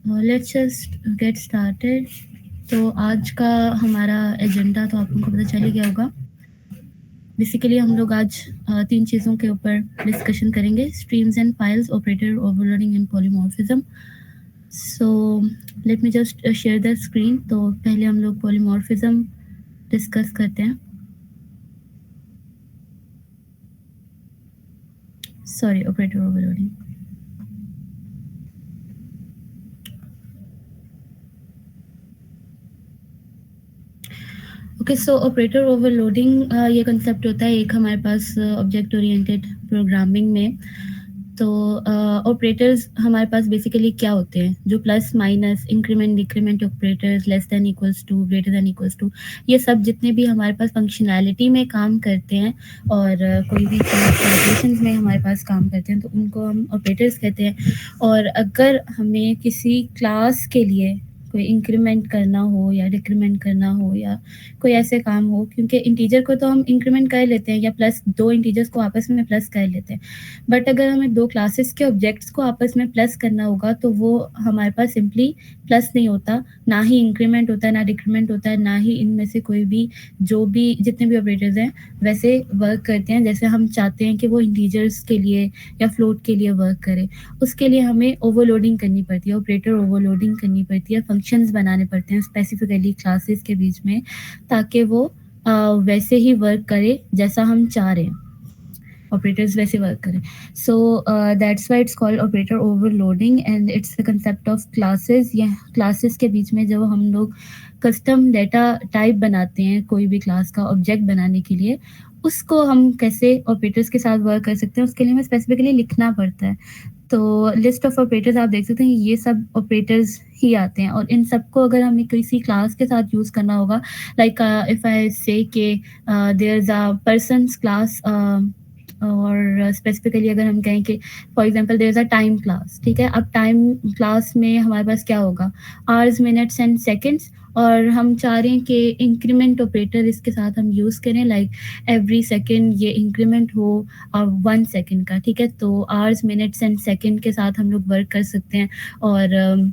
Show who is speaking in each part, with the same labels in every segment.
Speaker 1: Let's just get started. तो आज का हमारा एजेंडा तो आप लोगों को पता चल ही गया होगा। बेसिकली हम लोग आज 3 चीज़ों के ऊपर डिस्कशन करेंगे, streams and files, operator overloading and polymorphism. So let me just share the screen. तो पहले हम लोग पॉलीमॉर्फिज्म डिस्कस करते हैं। Sorry, operator overloading. ओके, सो ऑपरेटर ओवरलोडिंग ये कंसेप्ट होता है एक हमारे पास ऑब्जेक्ट ओरिएंटेड प्रोग्रामिंग में। तो ऑपरेटर्स हमारे पास बेसिकली क्या होते हैं, जो plus minus increment decrement operators, less than equals to, greater than equals to, ये सब जितने भी हमारे पास फंक्शनैलिटी में काम करते हैं और कोई भी कैलकुलेशंस में हमारे पास काम करते हैं, तो उनको हम ऑपरेटर्स कहते हैं। और अगर हमें किसी क्लास के लिए कोई इंक्रीमेंट करना हो या डिक्रीमेंट करना हो या कोई ऐसे काम हो, क्योंकि इंटीजर को तो हम इंक्रीमेंट कर लेते हैं या प्लस दो इंटीजर्स को आपस में प्लस कर लेते हैं, बट अगर हमें दो क्लासेस के ऑब्जेक्ट्स को आपस में प्लस करना होगा तो वो हमारे पास सिंपली प्लस नहीं होता, ना ही इंक्रीमेंट होता है, ना डिक्रीमेंट होता है, ना ही इनमें से कोई भी जो भी जितने भी ऑपरेटर्स हैं वैसे वर्क करते हैं जैसे हम चाहते हैं कि वो इंटीजर्स के लिए या फ्लोट के लिए वर्क करे। उसके लिए हमें ओवरलोडिंग करनी पड़ती है, ऑपरेटर ओवरलोडिंग करनी पड़ती है, फंक्शंस बनाने पड़ते हैं स्पेसिफिकली क्लासेस के बीच में, ताकि वो वैसे ही वर्क करे जैसा हम चाह रहे हैं, ऑपरेटर्स वैसे वर्क करें। So that's why it's called operator overloading and it's the concept of classes. या क्लासेस के बीच में जब हम लोग कस्टम डेटा टाइप बनाते हैं कोई भी क्लास का ऑब्जेक्ट बनाने के लिए, उसको हम कैसे ऑपरेटर्स के साथ वर्क कर सकते हैं, उसके लिए हमें स्पेसिफिकली लिखना पड़ता है। तो लिस्ट ऑफ ऑपरेटर्स आप देख सकते हैं, ये सब ऑपरेटर्स ही आते हैं और इन सबको अगर हमें किसी क्लास के साथ यूज़ करना होगा, लाइक इफ़ आई से के there is a persons class, और स्पेसिफिकली अगर हम कहें कि for example there is a time class, ठीक है। अब टाइम क्लास में हमारे पास क्या होगा, आवर्स, मिनट्स एंड सेकंड्स, और हम चाह रहे हैं कि इंक्रीमेंट ऑपरेटर इसके साथ हम यूज़ करें, लाइक एवरी सेकंड ये इंक्रीमेंट हो 1 सेकंड का, ठीक है। तो आवर्स, मिनट्स एंड सेकंड के साथ हम लोग वर्क कर सकते हैं। और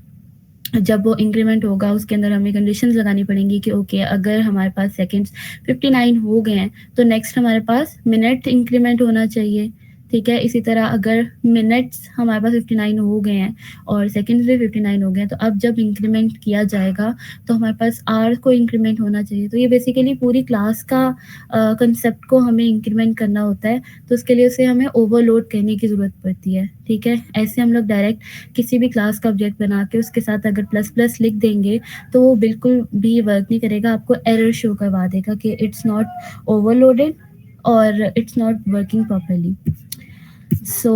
Speaker 1: जब वो इंक्रीमेंट होगा उसके अंदर हमें कंडीशंस लगानी पड़ेंगी कि ओके, अगर हमारे पास सेकंड्स 59 हो गए हैं तो नेक्स्ट हमारे पास मिनट इंक्रीमेंट होना चाहिए, ठीक है। इसी तरह अगर मिनट्स हमारे पास 59 हो गए हैं और सेकंड्स भी 59 हो गए हैं, तो अब जब इंक्रीमेंट किया जाएगा तो हमारे पास आवर को इंक्रीमेंट होना चाहिए। तो ये बेसिकली पूरी क्लास का कंसेप्ट को हमें इंक्रीमेंट करना होता है, तो उसके लिए उसे हमें ओवरलोड करने की ज़रूरत पड़ती है, ठीक है। ऐसे हम लोग डायरेक्ट किसी भी क्लास का ऑब्जेक्ट बना के उसके साथ अगर प्लस प्लस लिख देंगे तो वो बिल्कुल भी वर्क नहीं करेगा, आपको एरर शो करवा देगा कि इट्स नॉट ओवरलोडेड और इट्स नॉट वर्किंग प्रॉपरली। सो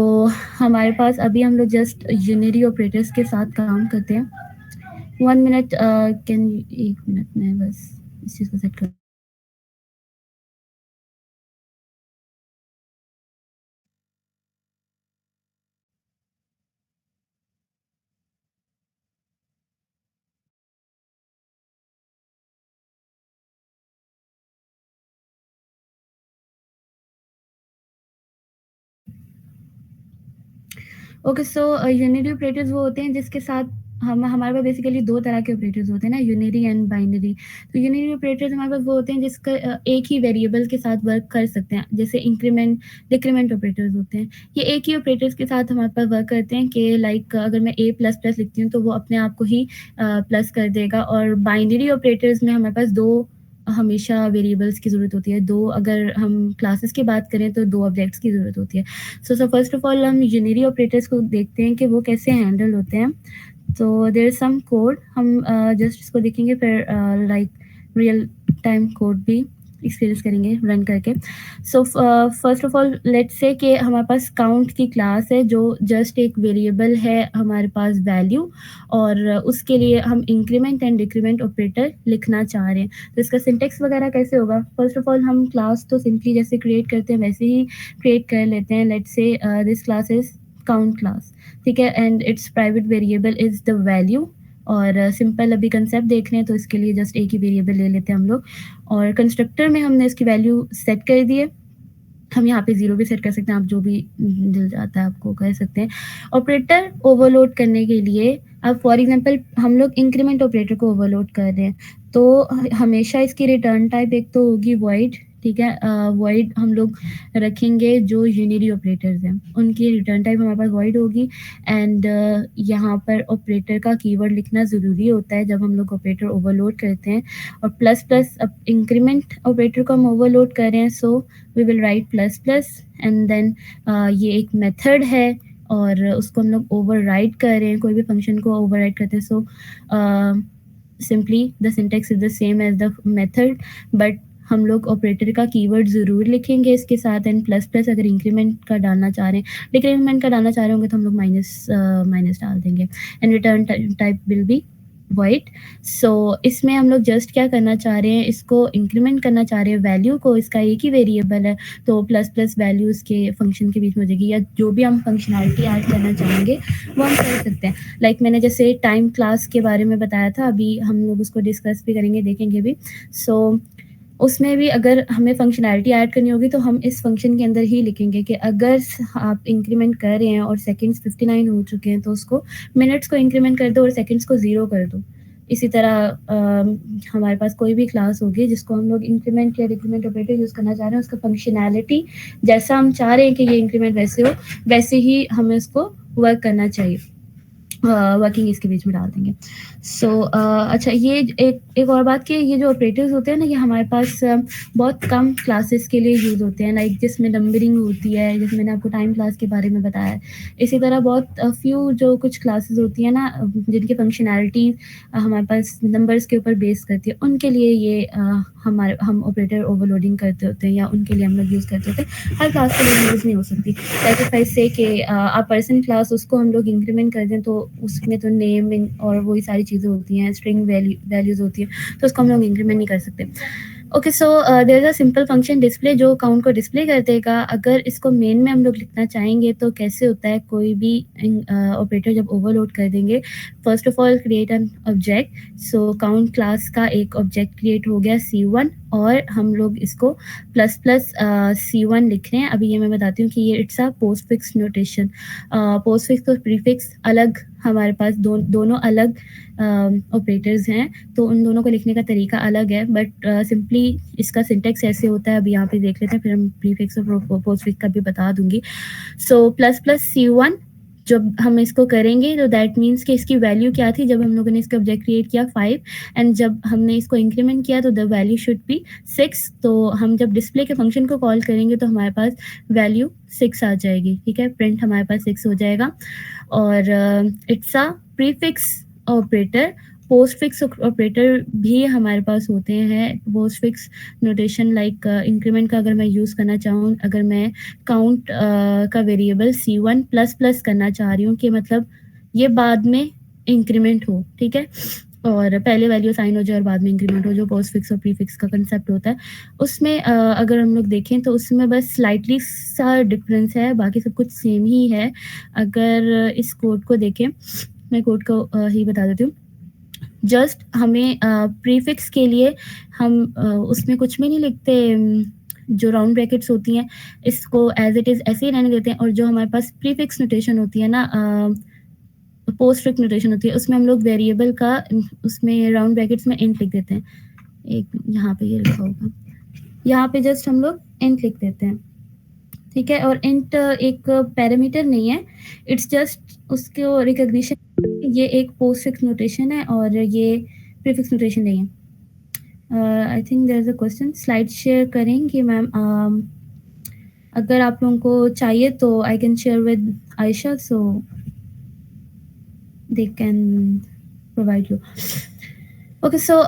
Speaker 1: हमारे पास अभी हम लोग जस्ट यूनिरी ऑपरेटर्स के साथ काम करते हैं। 1 मिनट, कैन 1 मिनट में बस इस चीज़ को सेट कर। ओके, सो यूनिरी ऑपरेटर्स वो होते हैं जिसके साथ हम हमारे पास बेसिकली दो तरह के ऑपरेटर्स होते हैं ना, यूनिरी एंड बाइनरी। तो यूनिरी ऑपरेटर्स हमारे पास वो होते हैं जिसका एक ही वेरिएबल के साथ वर्क कर सकते हैं, जैसे इंक्रीमेंट डिक्रीमेंट ऑपरेटर्स होते हैं। ये एक ही ऑपरेटर्स के साथ हमारे पास वर्क करते हैं कि लाइक अगर मैं a प्लस प्लस लिखती हूँ तो वो अपने आप को ही प्लस कर देगा। और बाइनरी ऑपरेटर्स में हमारे पास दो हमेशा वेरिएबल्स की ज़रूरत होती है, दो अगर हम क्लासेस की बात करें तो दो ऑब्जेक्ट्स की ज़रूरत होती है। सो फर्स्ट ऑफ ऑल हम यूनिरी ऑपरेटर्स को देखते हैं कि वो कैसे हैंडल होते हैं। तो देयर इज सम कोड, हम जस्ट इसको देखेंगे, फिर लाइक रियल टाइम कोड भी एक्सपीरियंस करेंगे रन करके। सो first of all let's say कि हमारे पास काउंट की क्लास है जो जस्ट एक वेरिएबल है हमारे पास वैल्यू, और उसके लिए हम इंक्रीमेंट एंड डिक्रीमेंट ऑपरेटर लिखना चाह रहे हैं। तो इसका सिंटेक्स वगैरह कैसे होगा, फर्स्ट ऑफ ऑल हम क्लास तो सिंपली जैसे क्रिएट करते हैं वैसे ही क्रिएट कर लेते हैं। Let's say this class is count class, ठीक है, and it's private variable is the value. और सिंपल अभी कंसेप्ट देख रहे हैं तो इसके लिए जस्ट एक ही वेरिएबल ले लेते हैं हम लोग, और कंस्ट्रक्टर में हमने इसकी वैल्यू सेट कर दी है। हम यहाँ पे 0 भी सेट कर सकते हैं, आप जो भी दिल चाहता है आपको कर सकते हैं। ऑपरेटर ओवरलोड करने के लिए अब फॉर एग्ज़ाम्पल हम लोग इंक्रीमेंट ऑपरेटर को ओवरलोड कर रहे हैं, तो हमेशा इसकी रिटर्न टाइप एक तो होगी वॉइड, ठीक है? वॉइड हम लोग रखेंगे जो यूनिरी ऑपरेटर्स हैं, उनकी रिटर्न टाइप हमारे पास वॉइड होगी एंड यहाँ पर ऑपरेटर का कीवर्ड लिखना ज़रूरी होता है जब हम लोग ऑपरेटर ओवरलोड करते हैं। और प्लस प्लस अब इंक्रीमेंट ऑपरेटर को हम ओवरलोड कर रहे हैं, so we will write plus plus and then ये एक मेथड है और उसको हम लोग ओवरराइड कर रहे हैं, कोई भी फंक्शन को ओवरराइड करते हैं। So simply the syntax is the same as the method, but हम लोग ऑपरेटर का कीवर्ड ज़रूर लिखेंगे इसके साथ एंड प्लस प्लस अगर इंक्रीमेंट का डालना चाह रहे हैं, डिक्रीमेंट का डालना चाह रहे होंगे तो हम लोग माइनस डाल देंगे and return type will be void. So इसमें हम लोग जस्ट क्या करना चाह रहे हैं, इसको इंक्रीमेंट करना चाह रहे हैं वैल्यू को, इसका एक ही वेरिएबल है तो प्लस प्लस वैल्यू इसके फंक्शन के बीच में हो जाएगी, या जो भी हम फंक्शनैलिटी ऐड करना चाहेंगे वो हम कर सकते हैं। लाइक मैंने जैसे टाइम क्लास के बारे में बताया था, अभी हम लोग उसको डिस्कस भी करेंगे, देखेंगे भी। सो उसमें भी अगर हमें फंक्शनैलिटी ऐड करनी होगी तो हम इस फंक्शन के अंदर ही लिखेंगे कि अगर आप इंक्रीमेंट कर रहे हैं और सेकंड्स 59 हो चुके हैं तो उसको मिनट्स को इंक्रीमेंट कर दो और सेकंड्स को 0 कर दो। इसी तरह हमारे पास कोई भी क्लास होगी जिसको हम लोग इंक्रीमेंट या डिक्रीमेंट ऑपरेटर यूज़ करना चाह रहे हैं, उसका फंक्शनैलिटी जैसा हम चाह रहे हैं कि ये इंक्रीमेंट वैसे हो, वैसे ही हमें उसको वर्क करना चाहिए। वर्किंग इसके बीच में डाल देंगे। सो अच्छा, ये एक और बात कि ये जो ऑपरेटर्स होते हैं ना, ये हमारे पास बहुत कम क्लासेस के लिए यूज़ होते हैं, लाइक जिसमें नंबरिंग होती है, जैसे मैंने आपको टाइम क्लास के बारे में बताया है। इसी तरह बहुत फ्यू जो कुछ क्लासेस होती हैं ना, जिनकी फंक्शनैलिटी हमारे पास नंबर्स के ऊपर बेस करती है, उनके लिए ये हम ऑपरेटर ओवरलोडिंग करते होते हैं या उनके लिए हम लोग यूज़ करते होते हैं। हर क्लास के लिए यूज़ नहीं हो सकती। लाइक इफ आई से कि अ पर्सन क्लास, उसको हम लोग इंक्रीमेंट कर दें तो उसमें तो नेम और वही सारी चीज़ें होती हैं, स्ट्रिंग वैल्यूज़ होती हैं, तो उसको हम लोग इंक्रीमेंट नहीं कर सकते। Okay, so there is a simple function display जो काउंट को डिस्प्ले कर देगा। अगर इसको मेन में हम लोग लिखना चाहेंगे तो कैसे होता है, कोई भी ऑपरेटर जब ओवरलोड कर देंगे, first of all create an object. So count class का एक ऑब्जेक्ट क्रिएट हो गया C1 और हम लोग इसको प्लस प्लस C1 लिख रहे हैं। अभी ये मैं बताती हूँ कि ये it's a postfix notation. Postfix और प्रीफिक्स अलग, हमारे पास दोनों अलग ऑपरेटर्स हैं, तो उन दोनों को लिखने का तरीका अलग है, बट सिंपली इसका सिंटैक्स ऐसे होता है। अभी यहाँ पे देख लेते हैं, फिर हम प्रीफिक्स और पोस्टफिक्स का भी बता दूंगी। सो प्लस प्लस C1 जब हम इसको करेंगे तो दैट मीन्स कि इसकी वैल्यू क्या थी जब हम लोगों ने इसका ऑब्जेक्ट क्रिएट किया, 5, एंड जब हमने इसको इंक्रीमेंट किया तो द वैल्यू शुड बी 6। तो हम जब डिस्प्ले के फंक्शन को कॉल करेंगे तो हमारे पास वैल्यू 6 आ जाएगी, ठीक है, प्रिंट हमारे पास 6 हो जाएगा। और it's a prefix operator. Postfix operator भी हमारे पास होते हैं। पोस्टफिक्स नोटेशन लाइक इंक्रीमेंट का अगर मैं यूज़ करना चाहूँ, अगर मैं काउंट का वेरिएबल C1 प्लस प्लस करना चाह रही हूँ कि मतलब ये बाद में इंक्रीमेंट हो, ठीक है, और पहले वैल्यू साइन हो जाए और बाद में इंक्रीमेंट हो, जो पोस्टफिक्स और प्रीफिक्स का कंसेप्ट होता है। उसमें अगर हम लोग देखें तो उसमें बस स्लाइटली सा डिफरेंस है, बाकी सब कुछ सेम ही है। अगर इस कोड को देखें, मैं कोड को ही बता देती हूँ। जस्ट हमें प्रीफिक्स के लिए हम उसमें कुछ भी नहीं लिखते, जो राउंड ब्रैकेट्स होती हैं इसको एज इट इज़ ऐसे ही रहने देते हैं, और जो हमारे पास प्रीफिक्स नोटेशन होती है ना, पोस्टफिक्स नोटेशन होती है, उसमें हम लोग वेरिएबल का उसमें राउंड ब्रैकेट्स में इंट लिख देते हैं। एक यहाँ पे ये लिखा होगा, यहाँ पे जस्ट हम लोग इंट लिख देते हैं, ठीक है। और इंट एक पैरामीटर नहीं है, इट्स जस्ट उसको रिकॉग्निशन, ये एक पोस्टफिक्स नोटेशन है और ये प्रीफिक्स नोटेशन नहीं है। I think there is a question, slide share करेंगे मैम? अगर आप लोगों को चाहिए तो I can share with Ayesha, so they can provide you. Okay, so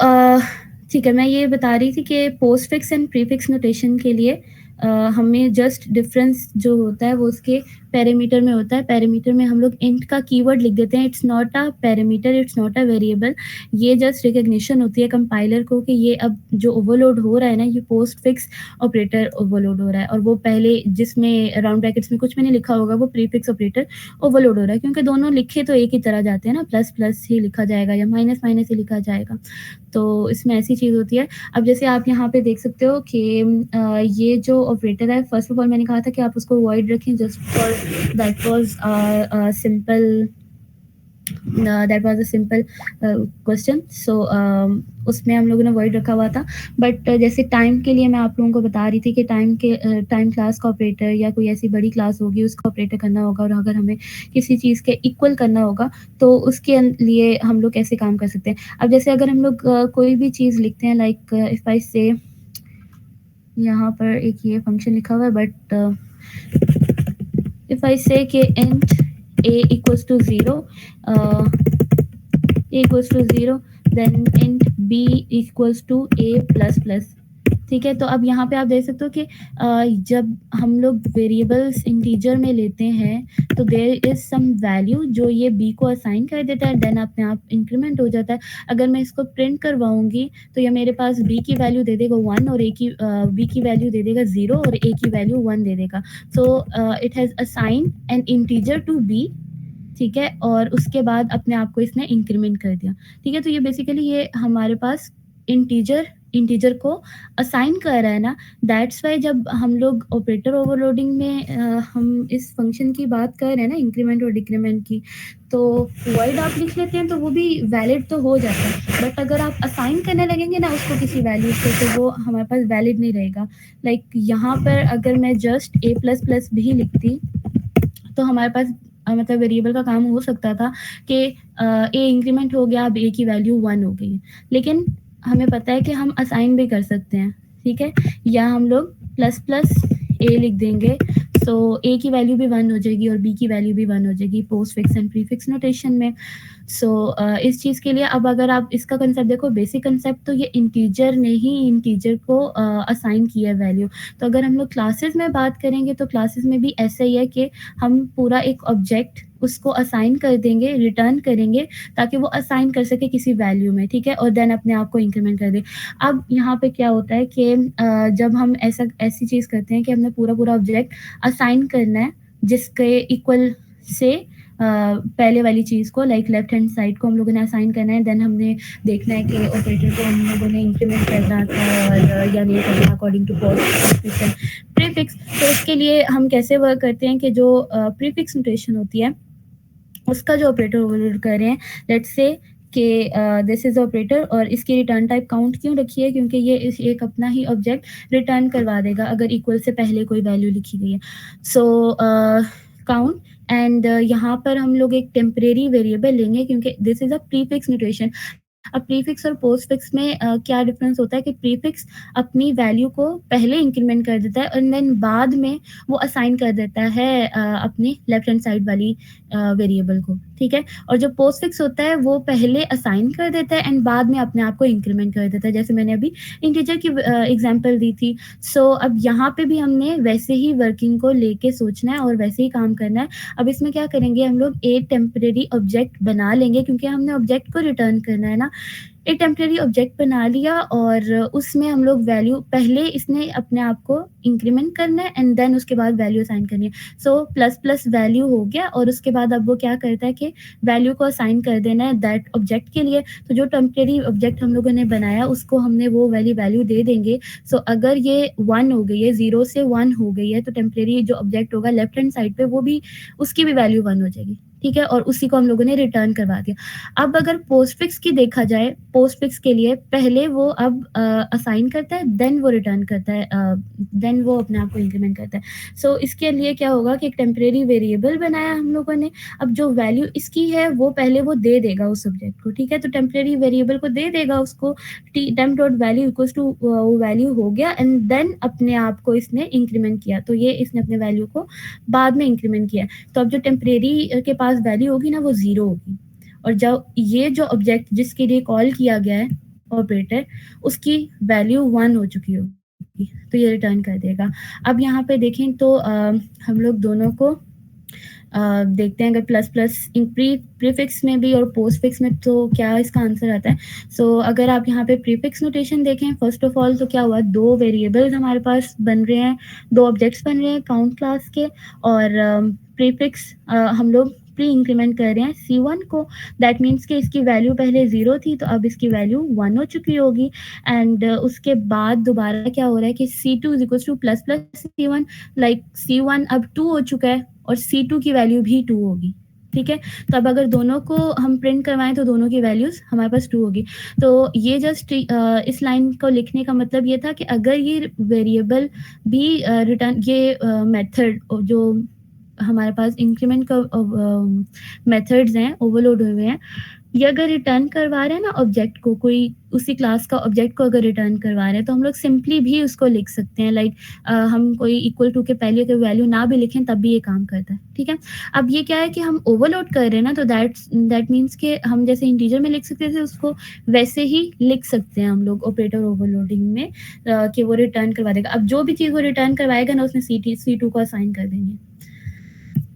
Speaker 1: ठीक है, मैं ये बता रही थी कि पोस्टफिक्स एंड प्रीफिक्स नोटेशन के लिए हमें जस्ट डिफरेंस जो होता है वो उसके पैरामीटर में होता है। पैरामीटर में हम लोग इंट का कीवर्ड लिख देते हैं, it's not a parameter, it's not a variable. ये जस्ट रिकग्निशन होती है कंपाइलर को कि ये अब जो ओवरलोड हो रहा है ना, ये पोस्टफिक्स ऑपरेटर ओवरलोड हो रहा है, और वो पहले जिसमें राउंड ब्रैकेट्स में कुछ भी नहीं लिखा होगा वो प्रीफिक्स ऑपरेटर ओवरलोड हो रहा है, क्योंकि दोनों लिखे तो एक ही तरह जाते हैं ना, प्लस प्लस ही लिखा जाएगा या माइनस माइनस ही लिखा जाएगा। तो इसमें ऐसी चीज़ होती है। अब जैसे आप यहाँ पे देख सकते हो कि ये जो ऑपरेटर है, फर्स्ट ऑफ ऑल मैंने कहा था कि आप उसको वॉइड रखें just for that was simple that was a simple question. So उसमें हम लोगों ने वर्ड रखा हुआ था। बट जैसे टाइम के लिए मैं आप लोगों को बता रही थी कि टाइम क्लास का ऑपरेटर या कोई ऐसी बड़ी क्लास होगी उसका ऑपरेटर करना होगा, और अगर हमें किसी चीज़ के इक्वल करना होगा तो उसके लिए हम लोग कैसे काम कर सकते हैं। अब जैसे अगर हम लोग कोई भी चीज़ लिखते हैं, लाइक इफ़ आई से, यहाँ पर एक ये फंक्शन लिखा हुआ है, बट if I say कि int a equals to 0, uh, a equals to 0, then int b equals to a plus plus। ठीक है, तो अब यहाँ पे आप देख सकते हो कि जब हम लोग वेरिएबल्स इंटीजर में लेते हैं तो देयर इज सम वैल्यू जो ये b को असाइन कर देता है, देन अपने आप इंक्रीमेंट हो जाता है। अगर मैं इसको प्रिंट करवाऊंगी तो ये मेरे पास b की वैल्यू दे देगा 1 और b की वैल्यू दे देगा 0 और a की वैल्यू 1 दे देगा। So it has assign an integer to b, ठीक है, और उसके बाद अपने आप को इसने इंक्रीमेंट कर दिया। ठीक है, तो ये बेसिकली ये हमारे पास इंटीजर को असाइन कर रहा है ना। दैट्स वाई जब हम लोग ऑपरेटर ओवरलोडिंग में हम इस फंक्शन की बात कर रहे हैं ना, इंक्रीमेंट और डिक्रीमेंट की, तो वॉइड आप लिख लेते हैं तो वो भी वैलिड तो हो जाता है। बट अगर आप असाइन करने लगेंगे ना उसको किसी वैल्यू से, तो वो हमारे पास वैलिड नहीं रहेगा। लाइक यहाँ पर अगर मैं जस्ट a प्लस प्लस भी लिखती तो हमारे पास मतलब वेरिएबल का काम हो सकता था कि ए इंक्रीमेंट हो गया, अब ए की वैल्यू 1 हो गई है। लेकिन हमें पता है कि हम असाइन भी कर सकते हैं, ठीक है, या हम लोग प्लस प्लस ए लिख देंगे, सो ए की वैल्यू भी 1 हो जाएगी और बी की वैल्यू भी 1 हो जाएगी post fix and prefix notation में। सो इस चीज़ के लिए अब अगर आप इसका कंसेप्ट देखो, बेसिक कंसेप्ट तो ये इंटीजर ने ही इंटीजर को असाइन किया है वैल्यू। तो अगर हम लोग क्लासेस में बात करेंगे तो क्लासेस में भी ऐसा ही है कि हम पूरा एक ऑब्जेक्ट उसको असाइन कर देंगे, रिटर्न करेंगे ताकि वो असाइन कर सके किसी वैल्यू में, ठीक है, और देन अपने आप को इंक्रीमेंट कर दे। अब यहाँ पे क्या होता है कि जब हम ऐसी चीज़ करते हैं कि हमने पूरा ऑब्जेक्ट असाइन करना है जिसके इक्वल से पहले वाली चीज़ को, लाइक लेफ्ट हैंड साइड को हम लोगों ने असाइन करना है, देन हमने देखना है कि ऑपरेटर को हम लोगों ने इंक्रीमेंट करना था और या नहीं करना अकॉर्डिंग टू पोस्ट प्रीफिक्स। तो उसके लिए हम कैसे वर्क करते हैं कि जो प्रीफिक्स नोटेशन होती है उसका जो ऑपरेटर ओवरलोड कर रहे हैं, लेट्स से कि दिस इज ऑपरेटर, और इसकी रिटर्न टाइप काउंट क्यों रखी है, क्योंकि ये एक अपना ही ऑब्जेक्ट रिटर्न करवा देगा अगर इक्वल से पहले कोई वैल्यू लिखी गई है। सो काउंट एंड यहाँ पर हम लोग एक टेम्परेरी वेरिएबल लेंगे क्योंकि this is a prefix notation. अब प्रीफिक्स और पोस्टफिक्स में क्या डिफरेंस होता है कि प्रीफिक्स अपनी वैल्यू को पहले इंक्रीमेंट कर देता है और देन बाद में वो असाइन कर देता है अपनी लेफ्ट हैंड साइड वाली वेरिएबल को, ठीक है। और जो पोस्टफिक्स होता है वो पहले असाइन कर देता है एंड बाद में अपने आप को इंक्रीमेंट कर देता है, जैसे मैंने अभी इंटीजर की एग्जांपल दी थी। सो अब यहाँ पे भी हमने वैसे ही वर्किंग को लेके सोचना है और वैसे ही काम करना है। अब इसमें क्या करेंगे, हम लोग एक टेम्परेरी ऑब्जेक्ट बना लेंगे क्योंकि हमने ऑब्जेक्ट को रिटर्न करना है ना। एक टेम्परेरी ऑब्जेक्ट बना लिया और उसमें हम लोग वैल्यू पहले इसने अपने आप को इंक्रीमेंट करना है एंड देन उसके बाद वैल्यू असाइन करनी है। सो प्लस प्लस वैल्यू हो गया और उसके बाद अब वो क्या करता है कि वैल्यू को असाइन कर देना है दैट ऑब्जेक्ट के लिए। तो जो टेम्परेरी ऑब्जेक्ट हम लोगों ने बनाया उसको हमने वो वाली वैल्यू दे देंगे। सो अगर ये 1 हो गई है, 0 से 1 हो गई है, तो टेम्परेरी जो ऑब्जेक्ट होगा लेफ्ट हैंड साइड पे वो भी उसकी भी वैल्यू 1 हो जाएगी, ठीक है, और उसी को हम लोगों ने रिटर्न करवा दिया। अब अगर पोस्टफिक्स की देखा जाए, पोस्टफिक्स के लिए पहले वो अब असाइन करता है, देन वो रिटर्न करता है, देन वो अपने आप को इंक्रीमेंट करता है। सो इसके लिए क्या होगा कि एक टेम्परेरी वेरिएबल बनाया हम लोगों ने। अब जो वैल्यू इसकी है वो पहले वो दे देगा उस सब्जेक्ट को, ठीक है, तो टेम्परेरी वेरिएबल को दे देगा उसको temp dot value equals to वो वैल्यू हो गया एंड देन अपने आप को इसने इंक्रीमेंट किया, तो ये इसने अपने वैल्यू को बाद में इंक्रीमेंट किया। तो अब जो टेम्परेरी के पास वैल्यू होगी ना वो 0 होगी, और जब ये जो ऑब्जेक्ट जिसके लिए कॉल किया गया है ऑपरेटर उसकी वैल्यू 1 हो चुकी होगी, तो ये रिटर्न कर देगा। अब यहाँ पे देखें तो हम लोग दोनों को देखते हैं, अगर प्लस प्लस प्रीफिक्स में भी और पोस्टफिक्स में तो क्या इसका आंसर आता है। सो अगर आप यहाँ पे प्रीफिक्स नोटेशन देखें, फर्स्ट ऑफ ऑल तो क्या हुआ, 2 वेरिएबल्स हमारे पास बन रहे हैं, 2 ऑब्जेक्ट्स बन रहे हैं काउंट क्लास के, और प्रीफिक्स हम लोग प्री इंक्रीमेंट कर रहे हैं C1 को, दैट मीन्स कि इसकी वैल्यू पहले 0 थी तो अब इसकी वैल्यू 1 हो चुकी होगी। एंड उसके बाद दोबारा क्या हो रहा है कि C2 is equal two plus plus C1, like C1 अब 2 हो चुका है और C2 की वैल्यू भी 2 होगी। ठीक है, तो अब अगर दोनों को हम प्रिंट करवाएं तो दोनों की वैल्यूज हमारे पास 2 होगी। तो ये जस्ट इस लाइन को लिखने का मतलब ये था कि अगर ये वेरिएबल भी रिटर्न, ये मेथड जो हमारे पास इंक्रीमेंट का मेथड्स हैं ओवरलोड हुए हैं, ये अगर रिटर्न करवा रहे हैं ना ऑब्जेक्ट को, कोई उसी क्लास का ऑब्जेक्ट को अगर रिटर्न करवा रहे हैं तो हम लोग सिंपली भी उसको लिख सकते हैं, लाइक हम कोई इक्वल टू के पहले अगर वैल्यू ना भी लिखें तब भी ये काम करता है। ठीक है, अब ये क्या है कि हम ओवरलोड कर रहे हैं ना, तो दैट मीन्स कि हम जैसे इंटीजर में लिख सकते थे उसको वैसे ही लिख सकते हैं हम लोग ऑपरेटर ओवरलोडिंग में, कि वो रिटर्न करवा देगा। अब जो भी चीज़ वो रिटर्न करवाएगा ना उसमें C2 को असाइन कर देंगे।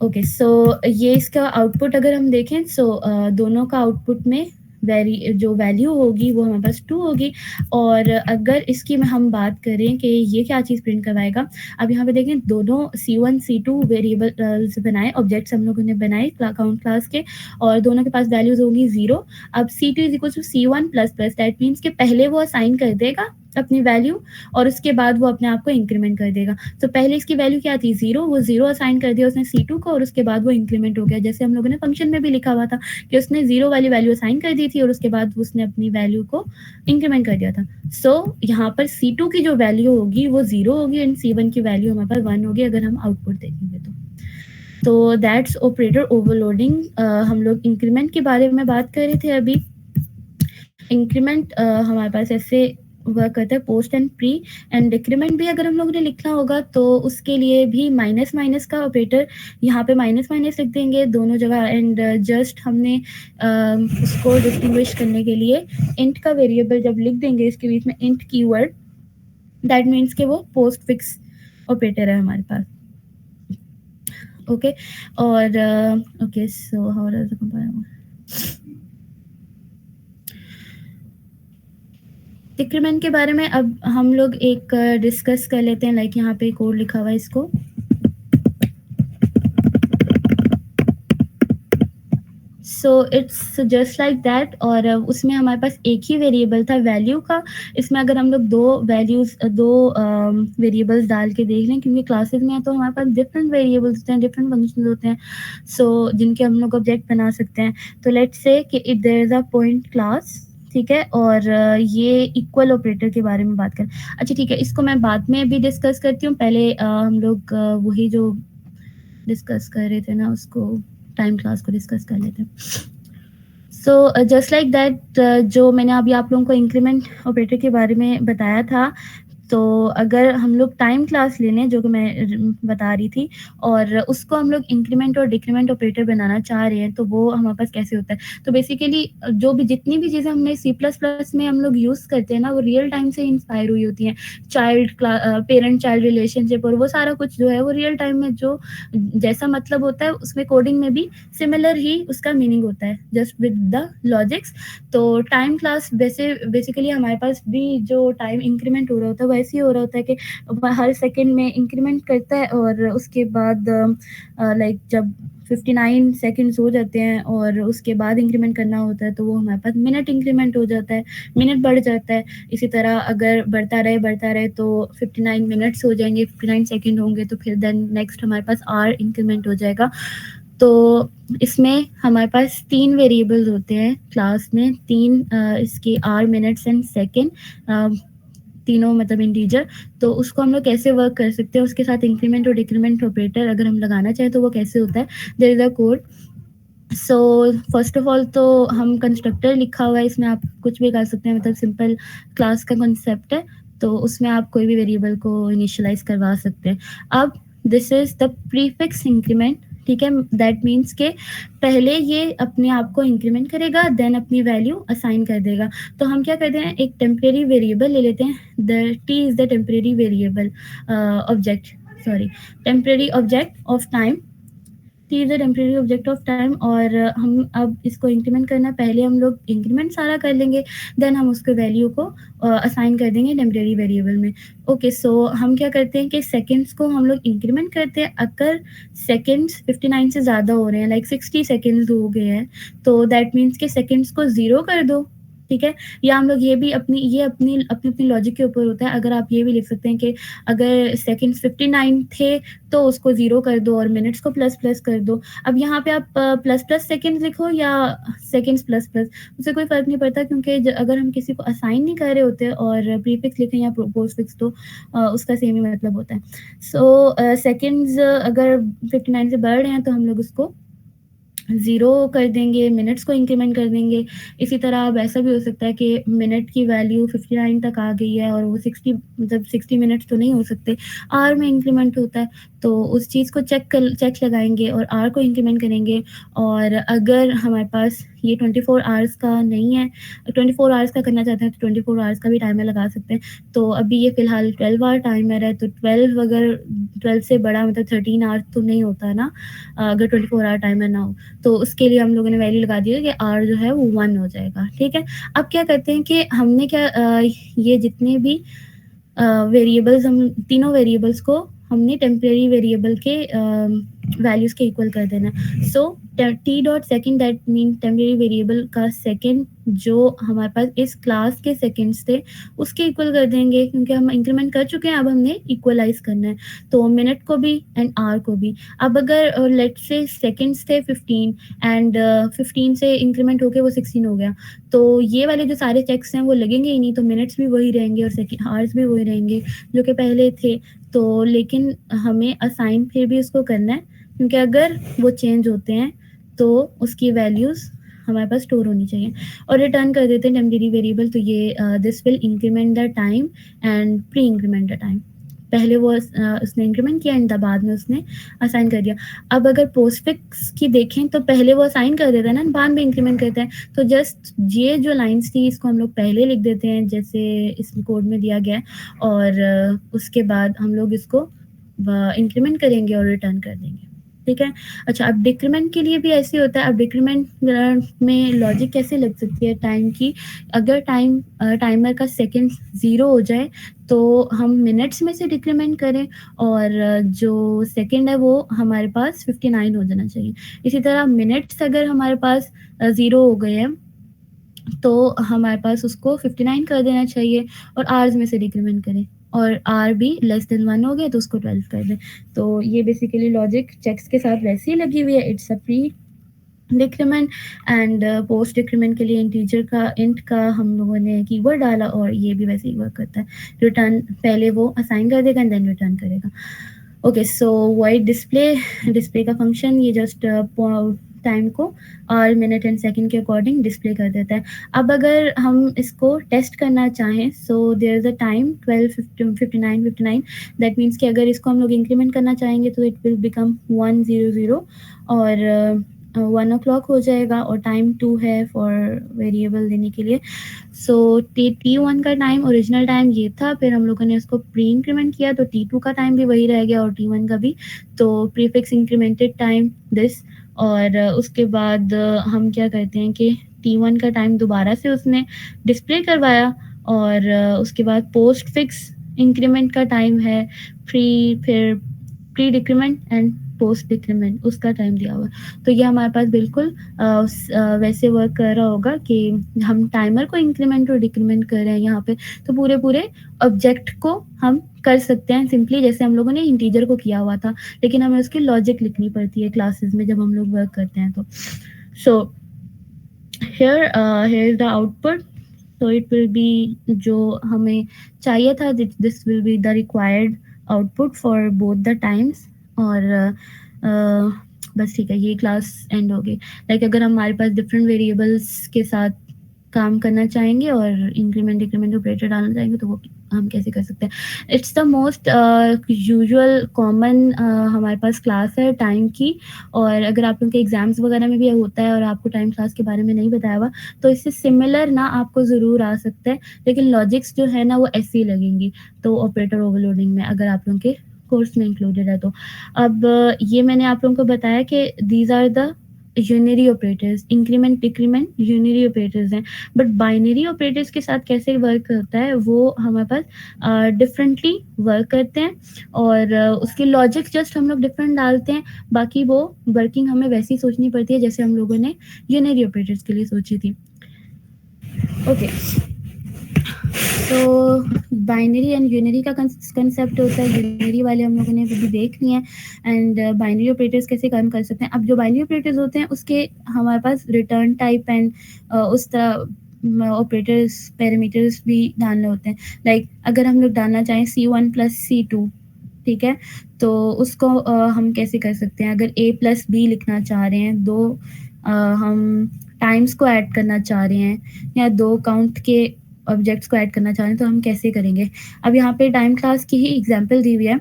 Speaker 1: ओके, सो ये इसका आउटपुट अगर हम देखें, सो दोनों का आउटपुट में जो वैल्यू होगी वो हमारे पास 2 होगी। और अगर इसकी में हम बात करें कि ये क्या चीज़ प्रिंट करवाएगा, अब यहाँ पे देखें दोनों C1 C2 वेरिएबल्स बनाए, ऑब्जेक्ट्स हम लोगों ने बनाए काउंट क्लास के, और दोनों के पास वैल्यूज होंगी 0। अब C2 is equal to C1 plus plus, that means कि पहले वो असाइन कर देगा अपनी वैल्यू और उसके बाद वो अपने आप को इंक्रीमेंट कर देगा। तो पहले इसकी वैल्यू क्या थी 0, वो 0 असाइन कर दिया उसने C2 को और उसके बाद वो इंक्रीमेंट हो गया, जैसे हम लोगों ने फंक्शन में भी लिखा हुआ था कि उसने 0 वाली वैल्यू असाइन कर दी थी और उसके बाद उसने अपनी वैल्यू को इंक्रीमेंट कर दिया था। सो यहाँ पर C2 की जो वैल्यू होगी वो 0 होगी एंड C1 की वैल्यू हमारे पास 1 होगी अगर हम आउटपुट देखेंगे तो दैट्स ऑपरेटर ओवरलोडिंग। हम लोग इंक्रीमेंट के बारे में बात कर रहे थे अभी। इंक्रीमेंट हमारे पास ऐसे वर्क करता है, post and pre. And decrement भी अगर हम लोगों ने लिखना होगा तो उसके लिए भी माइनस माइनस का ऑपरेटर, यहाँ पे माइनस माइनस लिख देंगे दोनों जगह। एंड जस्ट हमने उसको डिस्टिंग्विश करने के लिए इंट का वेरिएबल जब लिख देंगे इसके बीच में इंट कीवर्ड, दैट मीन्स कि वो पोस्ट फिक्स ऑपरेटर है हमारे पास। ओके, और okay, so how does it compare. Decrement के बारे में अब हम लोग एक डिस्कस कर लेते हैं, लाइक यहाँ पे कोड लिखा हुआ है इसको। सो इट्स जस्ट लाइक दैट, और उसमें हमारे पास एक ही वेरिएबल था वैल्यू का। इसमें अगर हम लोग दो वेरिएबल्स डाल के देख लें, क्योंकि क्लासेस में है तो हमारे पास डिफरेंट वेरिएबल्स होते हैं, डिफरेंट फंक्शंस होते हैं, सो जिनके हम लोग ऑब्जेक्ट बना सकते हैं। तो लेट्स से कि if there is a point class, ठीक है, और ये इक्वल ऑपरेटर के बारे में बात करें। अच्छा ठीक है, इसको मैं बाद में भी डिस्कस करती हूँ, पहले हम लोग वही जो डिस्कस कर रहे थे ना उसको, टाइम क्लास को डिस्कस कर लेते हैं। सो जस्ट लाइक दैट, जो मैंने अभी आप लोगों को इंक्रीमेंट ऑपरेटर के बारे में बताया था, तो अगर हम लोग टाइम क्लास ले लें जो कि मैं बता रही थी, और उसको हम लोग इंक्रीमेंट और डिक्रीमेंट ऑपरेटर बनाना चाह रहे हैं, तो वो हमारे पास कैसे होता है। तो बेसिकली जो भी जितनी भी चीज़ें हमने C++ में हम लोग यूज़ करते हैं ना, वो रियल टाइम से इंस्पायर हुई होती हैं। पेरेंट चाइल्ड रिलेशनशिप और वो सारा कुछ जो है वो रियल टाइम में जो जैसा मतलब होता है उसमें कोडिंग में भी सिमिलर ही उसका मीनिंग होता है, जस्ट विद द लॉजिक्स। तो टाइम क्लास बेसिकली हमारे पास भी जो टाइम इंक्रीमेंट हो रहा होता है वो ऐसे ही हो रहा होता है कि हर सेकंड में इंक्रीमेंट करता है, और उसके बाद लाइक जब 59 सेकंड्स हो जाते हैं और उसके बाद इंक्रीमेंट करना होता है तो वो हमारे पास मिनट इंक्रीमेंट हो जाता है, मिनट बढ़ जाता है। इसी तरह अगर बढ़ता रहे तो 59 मिनट्स हो जाएंगे, 59 सेकंड होंगे, तो फिर देन नेक्स्ट हमारे पास आर इंक्रीमेंट हो जाएगा। तो इसमें हमारे पास 3 वेरिएबल्स होते हैं क्लास में, 3 इसके आर, मिनट्स एंड सेकंड, तीनों मतलब इंटीजर। तो उसको हम लोग कैसे वर्क कर सकते हैं, उसके साथ इंक्रीमेंट और डिक्रीमेंट ऑपरेटर अगर हम लगाना चाहें तो वो कैसे होता है, there is a code. So first of all तो हम कंस्ट्रक्टर लिखा हुआ है, इसमें आप कुछ भी कर सकते हैं, मतलब सिंपल क्लास का कॉन्सेप्ट है, तो उसमें आप कोई भी वेरिएबल को इनिशियलाइज करवा सकते हैं। अब this is the prefix increment, ठीक है, दैट मीन्स के पहले ये अपने आप को इंक्रीमेंट करेगा, देन अपनी वैल्यू असाइन कर देगा। तो हम क्या करते हैं, एक टेम्परेरी वेरिएबल ले लेते हैं, the T is the temporary variable object, temporary object of time, t is a temporary object of time, और हम अब इसको इंक्रीमेंट करना, पहले हम लोग इंक्रीमेंट सारा कर लेंगे, देन हम उसके वैल्यू को असाइन कर देंगे टेम्परेरी वेरिएबल में। ओके, सो हम क्या करते हैं कि सेकेंड्स को हम लोग इंक्रीमेंट करते हैं। अगर सेकेंड्स 59 से ज़्यादा हो रहे हैं, लाइक 60 सेकेंड्स हो गए हैं, तो दैट मीन्स कि सेकेंड्स को ज़ीरो कर दो, ठीक है। या हम लोग ये भी अपनी लॉजिक के ऊपर होता है। अगर आप ये भी लिख सकते हैं कि अगर सेकंड्स 59 थे तो उसको 0 कर दो और मिनट्स को प्लस प्लस कर दो। अब यहाँ पे आप प्लस प्लस सेकंड्स लिखो या सेकंड्स प्लस प्लस, उससे कोई फ़र्क नहीं पड़ता, क्योंकि अगर हम किसी को असाइन नहीं कर रहे होते और प्रीफिक्स लिखें या पोस्टफिक्स, तो उसका सेम ही मतलब होता है। सो सेकंड्स अगर 59 से बढ़ रहे हैं तो हम लोग उसको 0 कर देंगे, मिनट्स को इंक्रीमेंट कर देंगे। इसी तरह अब ऐसा भी हो सकता है कि मिनट की वैल्यू 59 तक आ गई है और वो 60 मिनट्स तो नहीं हो सकते, आवर में इंक्रीमेंट होता है, तो उस चीज़ को चेक लगाएँगे और आवर को इंक्रीमेंट करेंगे। और अगर हमारे पास ये 24 आवर्स का नहीं है, 24 आवर्स का करना चाहते हैं तो 24 आवर्स का भी टाइमर लगा सकते हैं। तो अभी ये फ़िलहाल 12 आवर टाइमर है, तो 12 अगर 12 से बड़ा मतलब 13 आवर्स तो नहीं होता है ना, अगर 24 आवर टाइमर ना हो। तो उसके लिए हम लोगों ने वैल्यू लगा दी है कि आर जो है वो 1 हो जाएगा, ठीक है। अब क्या करते हैं कि हमने ये जितने भी वेरिएबल्स, हम तीनों वेरिएबल्स को हमने टेम्परेरी वेरिएबल के वैल्यूज़ के इक्वल कर देना। So T dot second, that mean temporary variable का सेकेंड जो हमारे पास इस क्लास के सेकेंड्स थे उसके इक्वल कर देंगे, क्योंकि हम इंक्रीमेंट कर चुके हैं, अब हमने इक्वलाइज करना है, तो मिनट को भी एंड आवर को भी। अब अगर लेट से सेकेंड्स थे 15 एंड 15 से इंक्रीमेंट होके वो 16 हो गया, तो ये वाले जो सारे चेक्स हैं वो लगेंगे ही नहीं, तो मिनट्स भी वही रहेंगे और आवर्स भी वही रहेंगे जो कि पहले थे। तो लेकिन हमें असाइन फिर भी उसको करना है, क्योंकि अगर वो चेंज होते हैं तो उसकी वैल्यूज़ हमारे पास स्टोर होनी चाहिए। और रिटर्न कर देते हैं टेम्परेरी वेरिएबल, तो ये this will increment the time and pre increment the time. पहले वो उसने इंक्रीमेंट किया एंड बाद में उसने असाइन कर दिया। अब अगर पोस्टफिक्स की देखें तो पहले वो असाइन कर देता है ना, बाद में इंक्रीमेंट करता है। तो जस्ट ये जो लाइन्स थी इसको हम लोग पहले लिख देते हैं जैसे इस कोड में दिया गया है, और उसके बाद हम लोग इसको इंक्रीमेंट करेंगे और रिटर्न कर देंगे, ठीक है। अच्छा, अब डिक्रीमेंट के लिए भी ऐसे होता है। अब डिक्रीमेंट में लॉजिक कैसे लग सकती है टाइम की, अगर टाइमर का सेकंड 0 हो जाए तो हम मिनट्स में से डिक्रीमेंट करें, और जो सेकंड है वो हमारे पास 59 हो जाना चाहिए। इसी तरह मिनट्स अगर हमारे पास 0 हो गए हैं तो हमारे पास उसको 59 कर देना चाहिए और आवर्स में से डिक्रीमेंट करें, और आर भी लेस देन 1 हो गया तो उसको 12 कर दें। तो ये बेसिकली लॉजिक चेक्स के साथ वैसे ही लगी हुई है। It's a pre decrement and post decrement के लिए इंट का हम लोगों ने कीवर्ड डाला, और ये भी वैसे ही वर्क करता है। रिटर्न पहले वो असाइन कर देगा एंड देन रिटर्न करेगा। ओके, सो वॉइड डिस्प्ले का फंक्शन ये जस्ट टाइम को आवर, मिनट एंड सेकंड के अकॉर्डिंग डिस्प्ले कर देता है। अब अगर हम इसको टेस्ट करना चाहें, so there is a time 12:59 that means कि अगर इसको हम लोग इंक्रीमेंट करना चाहेंगे तो इट विल बिकम 100 और 1 o'clock हो जाएगा, और टाइम 2 है फॉर वेरिएबल देने के लिए। सो T1 का टाइम, ओरिजिनल टाइम ये था, फिर हम लोगों ने उसको प्री इंक्रीमेंट किया तो T2 का टाइम भी वही रह गया और T1 का भी। तो प्रीफिक्स इंक्रीमेंटेड टाइम दिस, और उसके बाद हम क्या करते हैं कि T1 का टाइम दोबारा से उसने डिस्प्ले करवाया, और उसके बाद पोस्ट फिक्स इंक्रीमेंट का टाइम है, फिर pre decrement and post decrement उसका टाइम दिया हुआ है। तो ये हमारे पास बिल्कुल वैसे वर्क कर रहा होगा कि हम टाइमर को इंक्रीमेंट और डिक्रीमेंट कर रहे हैं यहाँ पे, तो पूरे ऑब्जेक्ट को हम कर सकते हैं सिंपली जैसे हम लोगों ने इंटीजर को किया हुआ था, लेकिन हमें उसकी लॉजिक लिखनी पड़ती है क्लासेस में जब हम लोग वर्क करते हैं तो। सो here is the output, so it will be जो हमें चाहिए था, this will be the required output for both the times। और बस ठीक है, ये क्लास एंड हो गई। लाइक अगर हमारे पास डिफरेंट वेरिएबल्स के साथ काम करना चाहेंगे और इंक्रीमेंट डिक्रीमेंट ऑपरेटर डालना चाहेंगे तो वो हम कैसे कर सकते हैं। It's the most usual common हमारे पास क्लास है टाइम की, और अगर आप लोगों के एग्जाम्स वगैरह में भी होता है और आपको टाइम क्लास के बारे में नहीं बताया हुआ तो इससे सिमिलर ना आपको ज़रूर आ सकता है, लेकिन लॉजिक्स जो है ना वो ऐसी ही लगेंगी। तो ऑपरेटर ओवरलोडिंग में अगर आप लोगों के कोर्स में इंक्लूडेड है तो। अब ये मैंने आप लोगों को बताया कि these are the unary operators, increment, decrement unary operators हैं। बट बाइनरी ऑपरेटर्स के साथ कैसे वर्क करता है वो हमारे पास डिफरेंटली वर्क करते हैं और उसके लॉजिक जस्ट हम लोग डिफरेंट डालते हैं, बाकी वो वर्किंग हमें वैसी सोचनी पड़ती है जैसे हम लोगों ने यूनिरी ऑपरेटर्स के लिए सोची थी। ओके, तो बाइनरी एंड यूनिरी का कंसेप्ट होता है, यूनिरी वाले हम लोगों ने भी देख लिए हैं एंड बाइनरी ऑपरेटर्स कैसे काम कर सकते हैं। अब जो बाइनरी ऑपरेटर्स होते हैं उसके हमारे पास रिटर्न टाइप एंड उस तरह ऑपरेटर्स पैरामीटर्स भी डालने होते हैं। लाइक अगर हम लोग डालना चाहें C1 + C2, ठीक है, तो उसको हम कैसे कर सकते हैं। अगर A + B लिखना चाह रहे हैं, दो हम टाइम्स को ऐड करना चाह रहे हैं या दो काउंट के ऑब्जेक्ट्स को ऐड करना चाह रहे हैं तो हम कैसे करेंगे। अब यहाँ पे टाइम क्लास की ही एग्जांपल दी हुई है,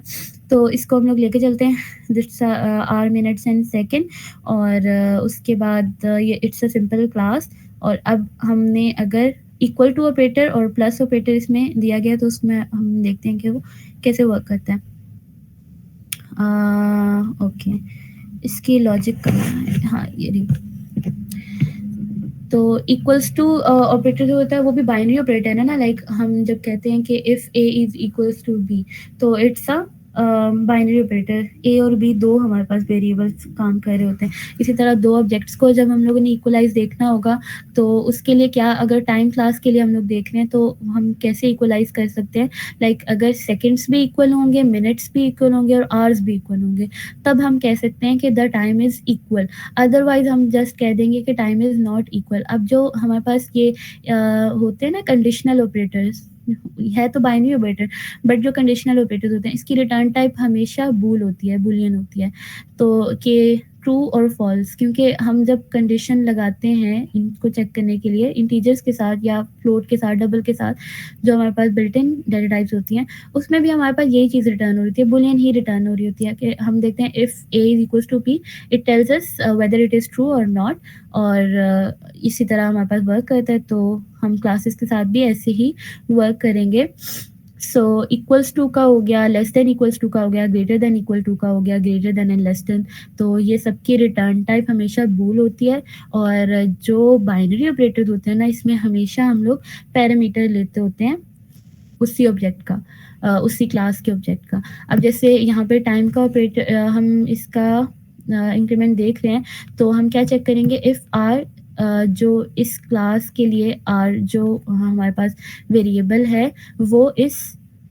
Speaker 1: तो इसको हम लोग लेके चलते हैं these are minutes and second और उसके बाद ये इट्स अ सिंपल क्लास। और अब हमने अगर इक्वल टू ऑपरेटर और प्लस ऑपरेटर इसमें दिया गया तो उसमें हम देखते हैं कि वो कैसे वर्क करता है। ओके, इसकी लॉजिक करना है। हाँ, ये तो इक्वल्स टू ऑपरेटर जो होता है वो भी बाइनरी ऑपरेटर है ना। लाइक हम जब कहते हैं कि if A is equals to B तो it's a binary operator. A और बी दो हमारे पास वेरिएबल्स काम कर रहे होते हैं। इसी तरह दो ऑब्जेक्ट्स को जब हम लोगों ने इक्वलाइज देखना होगा तो उसके लिए क्या, अगर टाइम क्लास के लिए हम लोग देख रहे हैं तो हम कैसे इक्वलाइज कर सकते हैं। लाइक अगर सेकेंड्स भी इक्वल होंगे, मिनट्स भी इक्वल होंगे और आवर्स भी इक्वल होंगे, तब हम कह सकते हैं कि the time is equal. Otherwise हम जस्ट कह देंगे कि टाइम इज नॉट इक्वल। अब जो हमारे पास ये होते हैं ना कंडीशनल ऑपरेटर्स, है तो बाइनरी ऑपरेटर बट जो कंडीशनल ऑपरेटर्स होते हैं इसकी रिटर्न टाइप हमेशा बूल होती है, बुलियन होती है। तो कि ट्रू और फॉल्स, क्योंकि हम जब कंडीशन लगाते हैं इनको चेक करने के लिए इंटीजर्स के साथ या फ्लोट के साथ, डबल के साथ, जो हमारे पास बिल्ट इन डेटा टाइप्स होती हैं उसमें भी हमारे पास यही चीज़ रिटर्न हो रही है, बुलियन ही रिटर्न हो रही होती है। कि हम देखते हैं if A is equals to B, it tells us whether it is true और नॉट। और इसी तरह हमारे पास वर्क करता है, तो हम क्लासेस के साथ भी ऐसे ही वर्क करेंगे। सो इक्वल्स टू का हो गया, लेस देन इक्वल्स टू का हो गया, ग्रेटर देन इक्वल टू का हो गया, greater than and less than. तो ये सबकी रिटर्न टाइप हमेशा बूल होती है। और जो बाइनरी ऑपरेटर होते हैं ना इसमें हमेशा हम लोग पैरामीटर लेते होते हैं उसी ऑब्जेक्ट का, उसी क्लास के ऑब्जेक्ट का। अब जैसे यहाँ पे टाइम का ऑपरेटर हम इसका इंक्रीमेंट देख रहे हैं तो हम क्या चेक करेंगे, इफ आर जो इस क्लास के लिए आर जो हमारे पास वेरिएबल है वो इस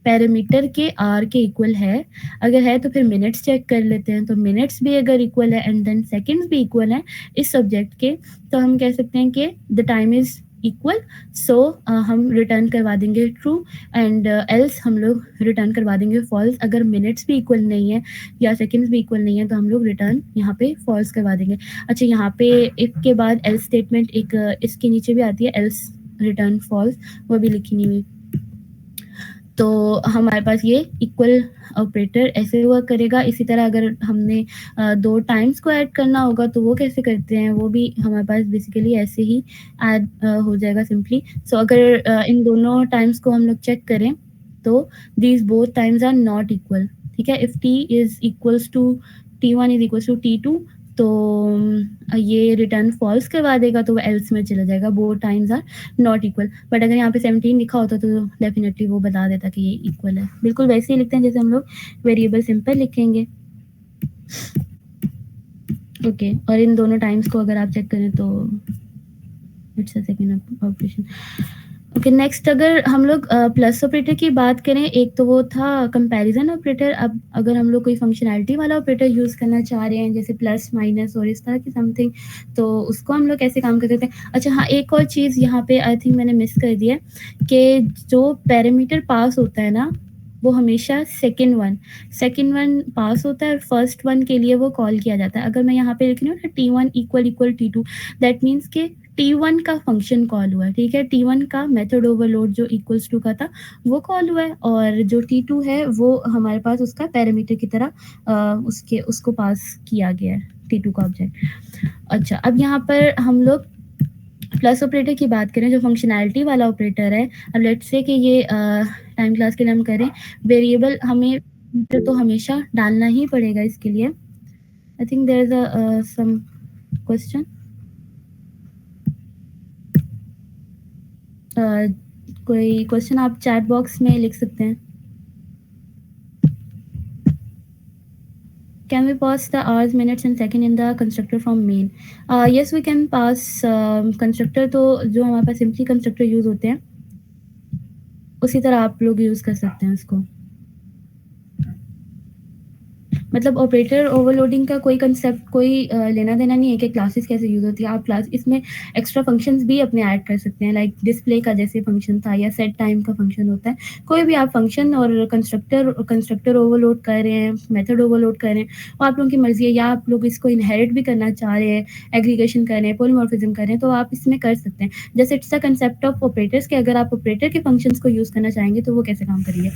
Speaker 1: पैरामीटर के आर के इक्वल है। अगर है तो फिर मिनट्स चेक कर लेते हैं, तो मिनट्स भी अगर इक्वल है एंड देन सेकंड्स भी इक्वल है इस सब्जेक्ट के, तो हम कह सकते हैं कि द टाइम इज इक्वल। सो हम रिटर्न करवा देंगे ट्रू एंड एल्स हम लोग रिटर्न करवा देंगे फॉल्स। अगर मिनट्स भी इक्वल नहीं है या सेकंड्स भी इक्वल नहीं है तो हम लोग रिटर्न यहाँ पे फॉल्स करवा देंगे। अच्छा, यहाँ पे इफ के बाद एल्स स्टेटमेंट एक इसके नीचे भी आती है, एल्स रिटर्न फॉल्स, वो भी लिखी नहीं हुई। तो हमारे पास ये इक्वल ऑपरेटर ऐसे वर्क करेगा। इसी तरह अगर हमने दो टाइम्स को ऐड करना होगा तो वो कैसे करते हैं, वो भी हमारे पास बेसिकली ऐसे ही ऐड हो जाएगा सिंपली। सो अगर इन दोनों टाइम्स को हम लोग चेक करें तो these both times are not equal, ठीक है। If T is equals to T1 is equals to T2 तो ये रिटर्न फॉल्स करवा देगा, तो वो एल्स में चला जाएगा, both times are not equal. But अगर यहाँ पे 17 लिखा होता तो डेफिनेटली वो बता देता कि ये इक्वल है। बिल्कुल वैसे ही लिखते हैं जैसे हम लोग वेरिएबल सिंपल लिखेंगे। ओके, और इन दोनों टाइम्स को अगर आप चेक करें तो it's a second operation. Okay, next अगर हम लोग प्लस ऑपरेटर की बात करें, एक तो वो था कंपैरिजन ऑपरेटर। अब अगर हम लोग कोई फंक्शनैलिटी वाला ऑपरेटर यूज़ करना चाह रहे हैं जैसे प्लस माइनस और इस तरह की समथिंग, तो उसको हम लोग कैसे काम कर सकते हैं। अच्छा हाँ, एक और चीज़ यहाँ पे आई थिंक मैंने मिस कर दिया कि जो पैरामीटर पास होता है ना वो हमेशा सेकेंड वन पास होता है और फर्स्ट वन के लिए वो कॉल किया जाता है। अगर मैं यहाँ पे लिख रही हूँ ना T1 equal T2, that means के T1 का फंक्शन कॉल हुआ है, ठीक है। T1 का मेथड ओवरलोड जो इक्वल्स टू का था वो कॉल हुआ है और जो T2 है वो हमारे पास उसका पैरामीटर की तरह उसको पास किया गया है, T2 का ऑब्जेक्ट। अच्छा, अब यहाँ पर हम लोग प्लस ऑपरेटर की बात करें जो फंक्शनैलिटी वाला ऑपरेटर है। अब लेट्स से कि ये टाइम क्लास के लिए हम करें वेरिएबल, हमें तो हमेशा डालना ही पड़ेगा इसके लिए। I think there is a some question. कोई क्वेश्चन आप चैट बॉक्स में लिख सकते हैं। Can we pass the hours, minutes and second in the constructor from main? Yes, we can pass constructor। तो जो हमारे पास सिंपली कंस्ट्रक्टर यूज होते हैं उसी तरह आप लोग यूज कर सकते हैं उसको। मतलब ऑपरेटर ओवरलोडिंग का कोई कंसेप्ट कोई लेना देना नहीं है कि क्लासेस कैसे यूज होती है। आप क्लास इसमें एक्स्ट्रा फंक्शंस भी अपने ऐड कर सकते हैं, लाइक डिस्प्ले का जैसे फंक्शन था या सेट टाइम का फंक्शन होता है। कोई भी आप फंक्शन और कंस्ट्रक्टर ओवरलोड कर रहे हैं, मेथड ओवरलोड कर रहे हैं, वो आप लोगों की मर्जी है। या आप लोग इसको इनहेरिट भी करना चाह रहे हैं, एग्रीगेशन कर रहे हैं, पॉलीमॉर्फिज्म कर रहे हैं, तो आप इसमें कर सकते हैं। जैसे it's the concept of operators कि अगर आप ऑपरेटर के फंक्शंस को यूज करना चाहेंगे तो वो कैसे काम करेंगे।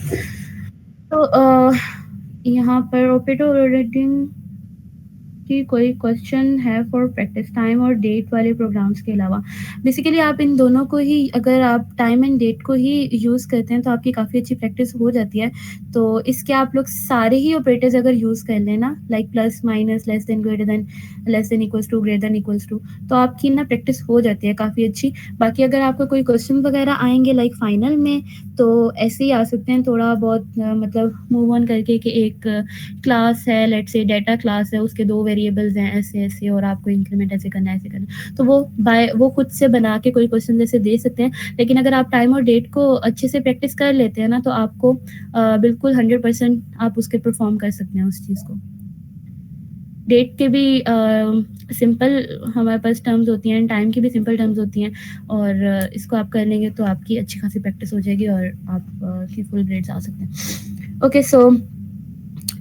Speaker 1: तो यहाँ पर ऑपरेटर ओवरलोडिंग कि कोई क्वेश्चन है फॉर प्रैक्टिस टाइम और डेट वाले प्रोग्राम्स के अलावा। बेसिकली आप इन दोनों को ही, अगर आप टाइम एंड डेट को ही यूज़ करते हैं तो आपकी काफ़ी अच्छी प्रैक्टिस हो जाती है। तो इसके आप लोग सारे ही ऑपरेटर्स अगर यूज़ कर लें ना, like plus minus, less than, greater than, less than equals to, greater than equals to, तो आपकी ना प्रैक्टिस हो जाती है काफ़ी अच्छी। बाकी अगर आपको कोई क्वेश्चन वगैरह आएंगे लाइक फाइनल में तो ऐसे ही आ सकते हैं, थोड़ा बहुत मतलब मूव ऑन करके कि एक क्लास है, लेट्स से डाटा क्लास है, उसके 2 वेरिएबल्स हैं ऐसे-ऐसे और आपको इंक्रीमेंट ऐसे करना है, ऐसे करना है। तो वो खुद से बना के कोई क्वेश्चन जैसे दे सकते हैं। लेकिन अगर आप टाइम और डेट को अच्छे से प्रैक्टिस कर लेते हैं ना तो आपको बिल्कुल 100% आप उसके परफॉर्म कर सकते हैं उस चीज़ को। डेट के भी सिंपल हमारे पास टर्म्स होती हैं, टाइम की भी सिंपल टर्म्स होती हैं और इसको आप कर लेंगे तो आपकी अच्छी खासी प्रैक्टिस हो जाएगी और आप की फुल ग्रेड्स आ सकते हैं। ओके, सो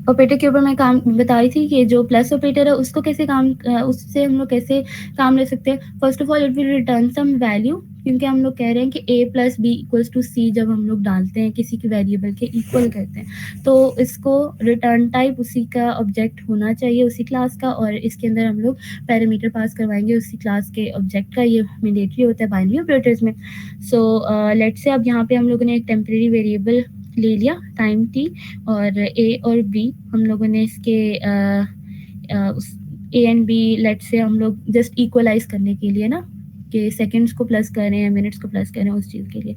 Speaker 1: ऑपरेटर के ऊपर मैं काम बता रही थी कि जो प्लस ऑपरेटर है उसको कैसे उससे हम लोग कैसे काम ले सकते हैं। First of all it will return some value, क्योंकि हम लोग कह रहे हैं कि a plus B equals to C जब हम लोग डालते हैं किसी की वेरिएबल के इक्वल करते हैं तो इसको रिटर्न टाइप उसी का ऑब्जेक्ट होना चाहिए, उसी क्लास का, और इसके अंदर हम लोग पैरामीटर पास करवाएंगे उसी क्लास के ऑब्जेक्ट का। ये मैंडेटरी होता है बाइनरी ऑपरेटर्स में। सो लेट्स से अब यहाँ पे हम लोगों ने एक टेम्परेरी वेरिएबल ले लिया टाइम t और a और b हम लोगों ने इसके A and B let's say हम लोग जस्ट इक्वलाइज करने के लिए ना कि सेकंड्स को प्लस कर रहे हैं, मिनट्स को प्लस कर रहे हैं, उस चीज़ के लिए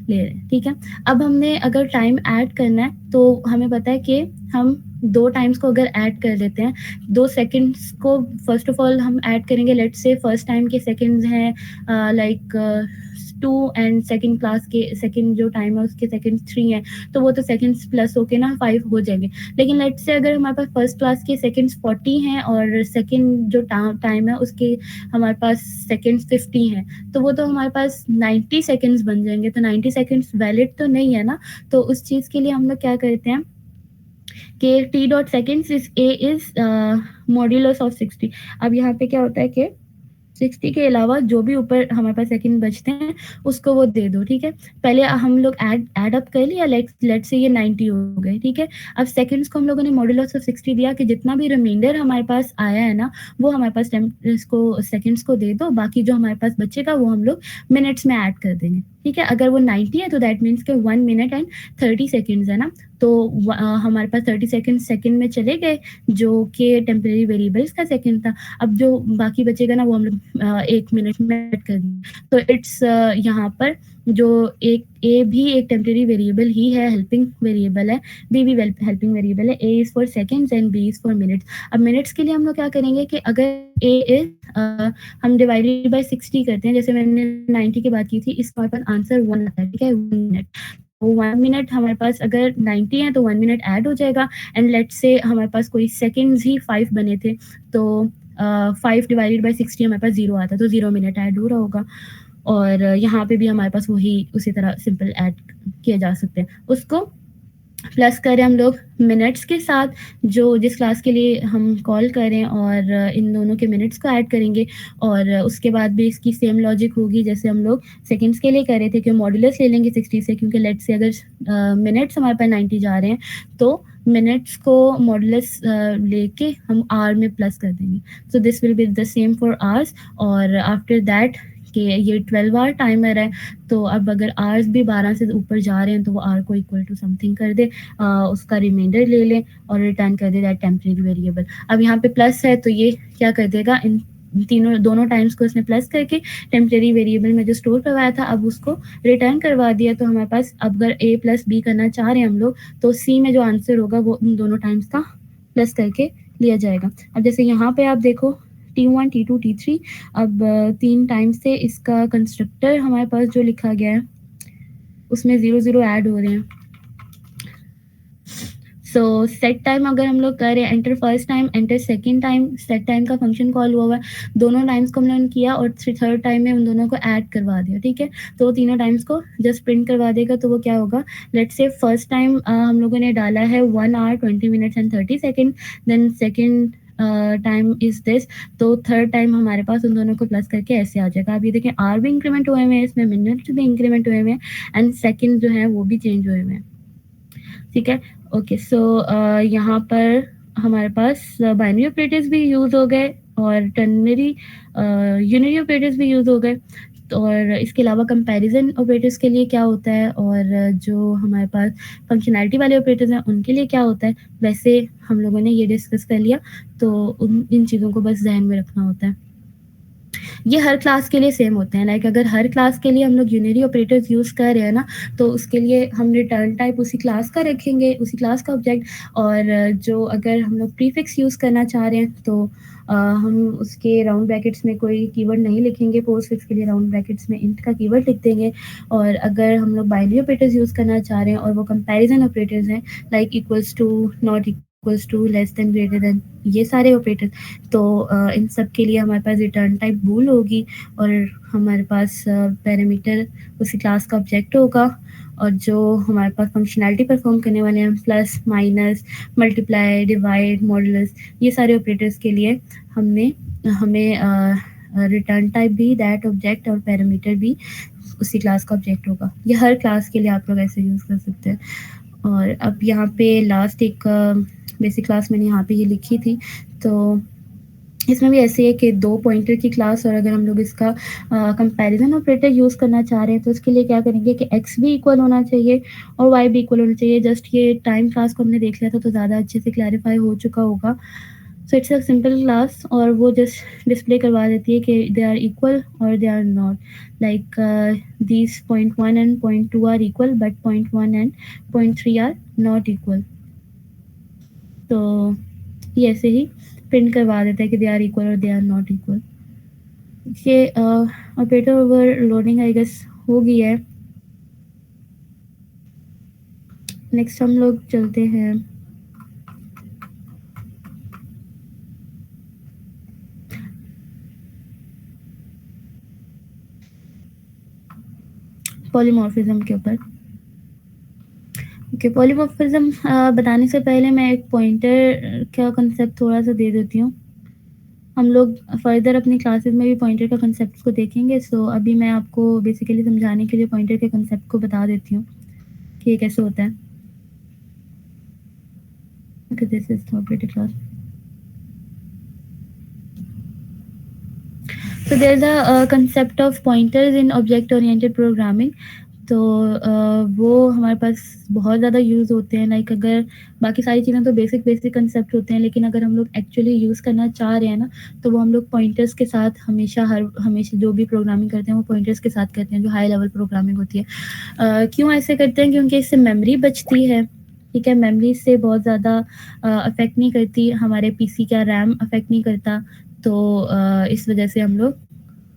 Speaker 1: ले रहे हैं। ठीक है, अब हमने अगर टाइम ऐड करना है तो हमें पता है कि हम 2 टाइम्स को अगर ऐड कर देते हैं, 2 सेकंड्स को फर्स्ट ऑफ ऑल हम ऐड करेंगे। लेट्स से फर्स्ट टाइम के सेकंड्स हैं लाइक 2 एंड सेकंड क्लास के सेकंड जो टाइम है उसके सेकंड 3 हैं, तो वो तो सेकंड्स प्लस होके ना 5 हो जाएंगे। लेकिन लेट्स से अगर हमारे पास फर्स्ट क्लास के सेकंड्स 40 हैं और सेकंड जो टाइम है उसके हमारे पास सेकंड्स 50 हैं, तो वो तो हमारे पास 90 सेकंड्स बन जाएंगे। तो 90 सेकंड्स वैलिड तो नहीं है ना, तो उस चीज़ के लिए हम लोग क्या करते हैं कि t dot seconds is a is modulus of 60। अब यहाँ पे क्या होता है कि 60 के अलावा जो भी ऊपर हमारे पास सेकंड बचते हैं उसको वो दे दो। ठीक है, पहले हम लोग ऐड अप कर लिया, लेट से ये 90 हो गए। ठीक है, अब सेकंड्स को हम लोगों ने मॉड्यूलस ऑफ 60 दिया कि जितना भी रिमाइंडर हमारे पास आया है ना वो हमारे पास इसको सेकंड्स को दे दो, बाकी जो हमारे पास बचेगा वो हम लोग मिनट्स में ऐड कर देंगे। ठीक है, अगर वो 90 है तो दैट मीन्स के 1 मिनट एंड 30 सेकेंड्स है ना, तो हमारे पास 30 सेकंड में चले गए जो कि टेम्परेरी वेरिएबल्स का सेकंड था। अब जो बाकी बचेगा ना वो हम लोग 1 मिनट में ऐड कर देंगे। तो इट्स यहाँ पर जो एक ए भी एक टेम्परेरी वेरिएबल ही है, हेल्पिंग वेरिएबल है, बी भी हेल्पिंग वेरिएबल है। A is for seconds and B is for minutes. अब मिनट्स के लिए हम लोग क्या करेंगे कि अगर ए इज हम डिवाइडेड बाय 60 करते हैं, जैसे मैंने 90 की बात की थी, इसका हमारे पास आंसर 1 आता है। ठीक है, 1 मिनट, 1 मिनट हमारे पास अगर 90 है तो 1 मिनट ऐड हो जाएगा। एंड लेट्स से हमारे पास कोई सेकंड्स ही 5 बने थे तो 5 डिवाइडेड बाय 60 हमारे पास 0 आता, तो 0 मिनट ऐड हो रहा होगा। और यहाँ पे भी हमारे पास वही उसी तरह सिंपल ऐड किए जा सकते हैं। उसको प्लस करें हम लोग मिनट्स के साथ जो जिस क्लास के लिए हम कॉल करें, और इन दोनों के मिनट्स को ऐड करेंगे। और उसके बाद भी इसकी सेम लॉजिक होगी जैसे हम लोग सेकंड्स के लिए कर रहे थे कि मॉड्यूलस ले लेंगे 60 से, क्योंकि लेट्स से अगर मिनट्स हमारे पास 90 जा रहे हैं तो मिनट्स को मॉड्यूलस लेके हम आर में प्लस कर देंगे। So this will be the same for hours. और आफ्टर दैट कि ये 12 आवर टाइमर है, तो अब अगर आवर्स भी 12 से ऊपर जा रहे हैं तो वो आर को इक्वल टू समथिंग कर दे, उसका रिमाइंडर ले लें और रिटर्न कर दे दैट टेम्परेरी वेरिएबल। अब यहाँ पे प्लस है तो ये क्या कर देगा, इन दोनों टाइम्स को उसने प्लस करके टेम्परेरी वेरिएबल में जो स्टोर करवाया था अब उसको रिटर्न करवा दिया। तो हमारे पास अब अगर a प्लस बी करना चाह रहे हैं हम लोग, तो सी में जो आंसर होगा वो इन दोनों टाइम्स का प्लस करके लिया जाएगा। अब जैसे यहाँ पे आप देखो T1 T2 T3, अब 3 टाइम से इसका कंस्ट्रक्टर हमारे पास जो लिखा गया है उसमें 0 0 ऐड हो रहे हैं। सो सेट टाइम अगर हम लोग कर रहे हैं, enter first time enter second time, set time का फंक्शन कॉल हुआ है, दोनों टाइम्स को हमने किया और थर्ड टाइम में उन दोनों को ऐड करवा दिया, ठीक है। तो वो तीनों टाइम्स को जस्ट प्रिंट करवा देगा। तो वो क्या होगा, लेट्स से फर्स्ट टाइम हम लोगों ने डाला है 1 hour 20 minutes and 30 second, then second time is this, तो थर्ड टाइम हमारे पास उन दोनों को प्लस करके ऐसे आ जाएगा। आप ये देखें आर भी इंक्रीमेंट हुए हुए हैं, इसमें मिनट्स भी इंक्रीमेंट हुए हुए हैं एंड सेकेंड जो है वो भी चेंज हुए हुए हैं, ठीक है। ओके, सो यहाँ पर हमारे पास बाइनरी ऑपरेटर्स भी यूज़ हो गए और टर्नरी यूनरी ऑपरेटर्स भी यूज़ हो गए। और इसके अलावा कंपैरिजन ऑपरेटर्स के लिए क्या होता है और जो हमारे पास फंक्शनैलिटी वाले ऑपरेटर्स हैं उनके लिए क्या होता है, वैसे हम लोगों ने ये डिस्कस कर लिया। तो इन चीज़ों को बस जहन में रखना होता है। ये हर क्लास के लिए सेम होते हैं। लाइक अगर हर क्लास के लिए हम लोग यूनरी ऑपरेटर्स यूज़ कर रहे हैं ना, तो उसके लिए हम रिटर्न टाइप उसी क्लास का रखेंगे, उसी क्लास का ऑब्जेक्ट। और जो अगर हम लोग प्रीफिक्स यूज़ करना चाह रहे हैं तो हम उसके राउंड ब्रैकेट्स में कोई कीवर्ड नहीं लिखेंगे, पोस्टफिक्स के लिए राउंड ब्रैकेट्स में इंट का कीवर्ड लिख देंगे। और अगर हम लोग बाइनरी ऑपरेटर्स यूज़ करना चाह रहे हैं और वो कंपैरिजन ऑपरेटर्स हैं, like equals to, not equals to, less than, greater than, ये सारे ऑपरेटर, तो इन सब के लिए हमारे पास रिटर्न टाइप बूल होगी और हमारे पास पैरामीटर उसी क्लास का ऑब्जेक्ट होगा। और जो हमारे पास फंक्शनैलिटी परफॉर्म करने वाले हैं, plus, minus, multiply, divide, modulus, ये सारे ऑपरेटर्स के लिए हमें रिटर्न टाइप भी दैट ऑब्जेक्ट और पैरामीटर भी उसी क्लास का ऑब्जेक्ट होगा। ये हर क्लास के लिए आप लोग ऐसे यूज़ कर सकते हैं। और अब यहाँ पे लास्ट एक बेसिक क्लास मैंने यहाँ पे ये लिखी थी, तो इसमें भी ऐसे है कि 2 पॉइंटर की क्लास, और अगर हम लोग इसका कंपैरिजन ऑपरेटर यूज़ करना चाह रहे हैं तो उसके लिए क्या करेंगे कि x भी इक्वल होना चाहिए और y भी इक्वल होना चाहिए। जस्ट ये टाइम क्लास को हमने देख लिया था तो ज़्यादा अच्छे से क्लैरिफाई हो चुका होगा। So it's a simple class और वो जस्ट डिस्प्ले करवा देती है कि दे आर इक्वल और they are not, like these point 1 and point 2 are equal but point 1 and point 3 are not equal. तो ये ऐसे ही प्रिंट करवा देता है कि दे आर इक्वल और दे आर नॉट इक्वल। ये ऑपरेटर ओवरलोडिंग आई गेस हो गई है। नेक्स्ट हम लोग चलते हैं पॉलीमॉर्फिज्म के ऊपर। ओके, पॉलीमॉर्फिज्म बताने से पहले मैं एक पॉइंटर का कंसेप्ट थोड़ा सा दे देती हूँ। हम लोग फर्दर अपनी क्लासेस में भी पॉइंटर का कंसेप्ट को देखेंगे। सो अभी मैं आपको बेसिकली समझाने के लिए पॉइंटर के कंसेप्ट को बता देती हूँ कि ये कैसे होता है। Okay, this is the operator class. So there's a concept of pointers in object oriented programming. तो वो हमारे पास बहुत ज़्यादा यूज़ होते हैं। लाइक अगर बाकी सारी चीज़ें तो बेसिक बेसिक कंसेप्ट होते हैं, लेकिन अगर हम लोग एक्चुअली यूज़ करना चाह रहे हैं ना, तो वो हम लोग पॉइंटर्स के साथ हमेशा जो भी प्रोग्रामिंग करते हैं वो पॉइंटर्स के साथ करते हैं, जो हाई लेवल प्रोग्रामिंग होती है। क्यों ऐसे करते हैं? क्योंकि इससे मेमोरी बचती है, ठीक है। मेमोरी से बहुत ज़्यादा अफेक्ट नहीं करती, हमारे पीसी का रैम अफेक्ट नहीं करता। तो इस वजह से हम लोग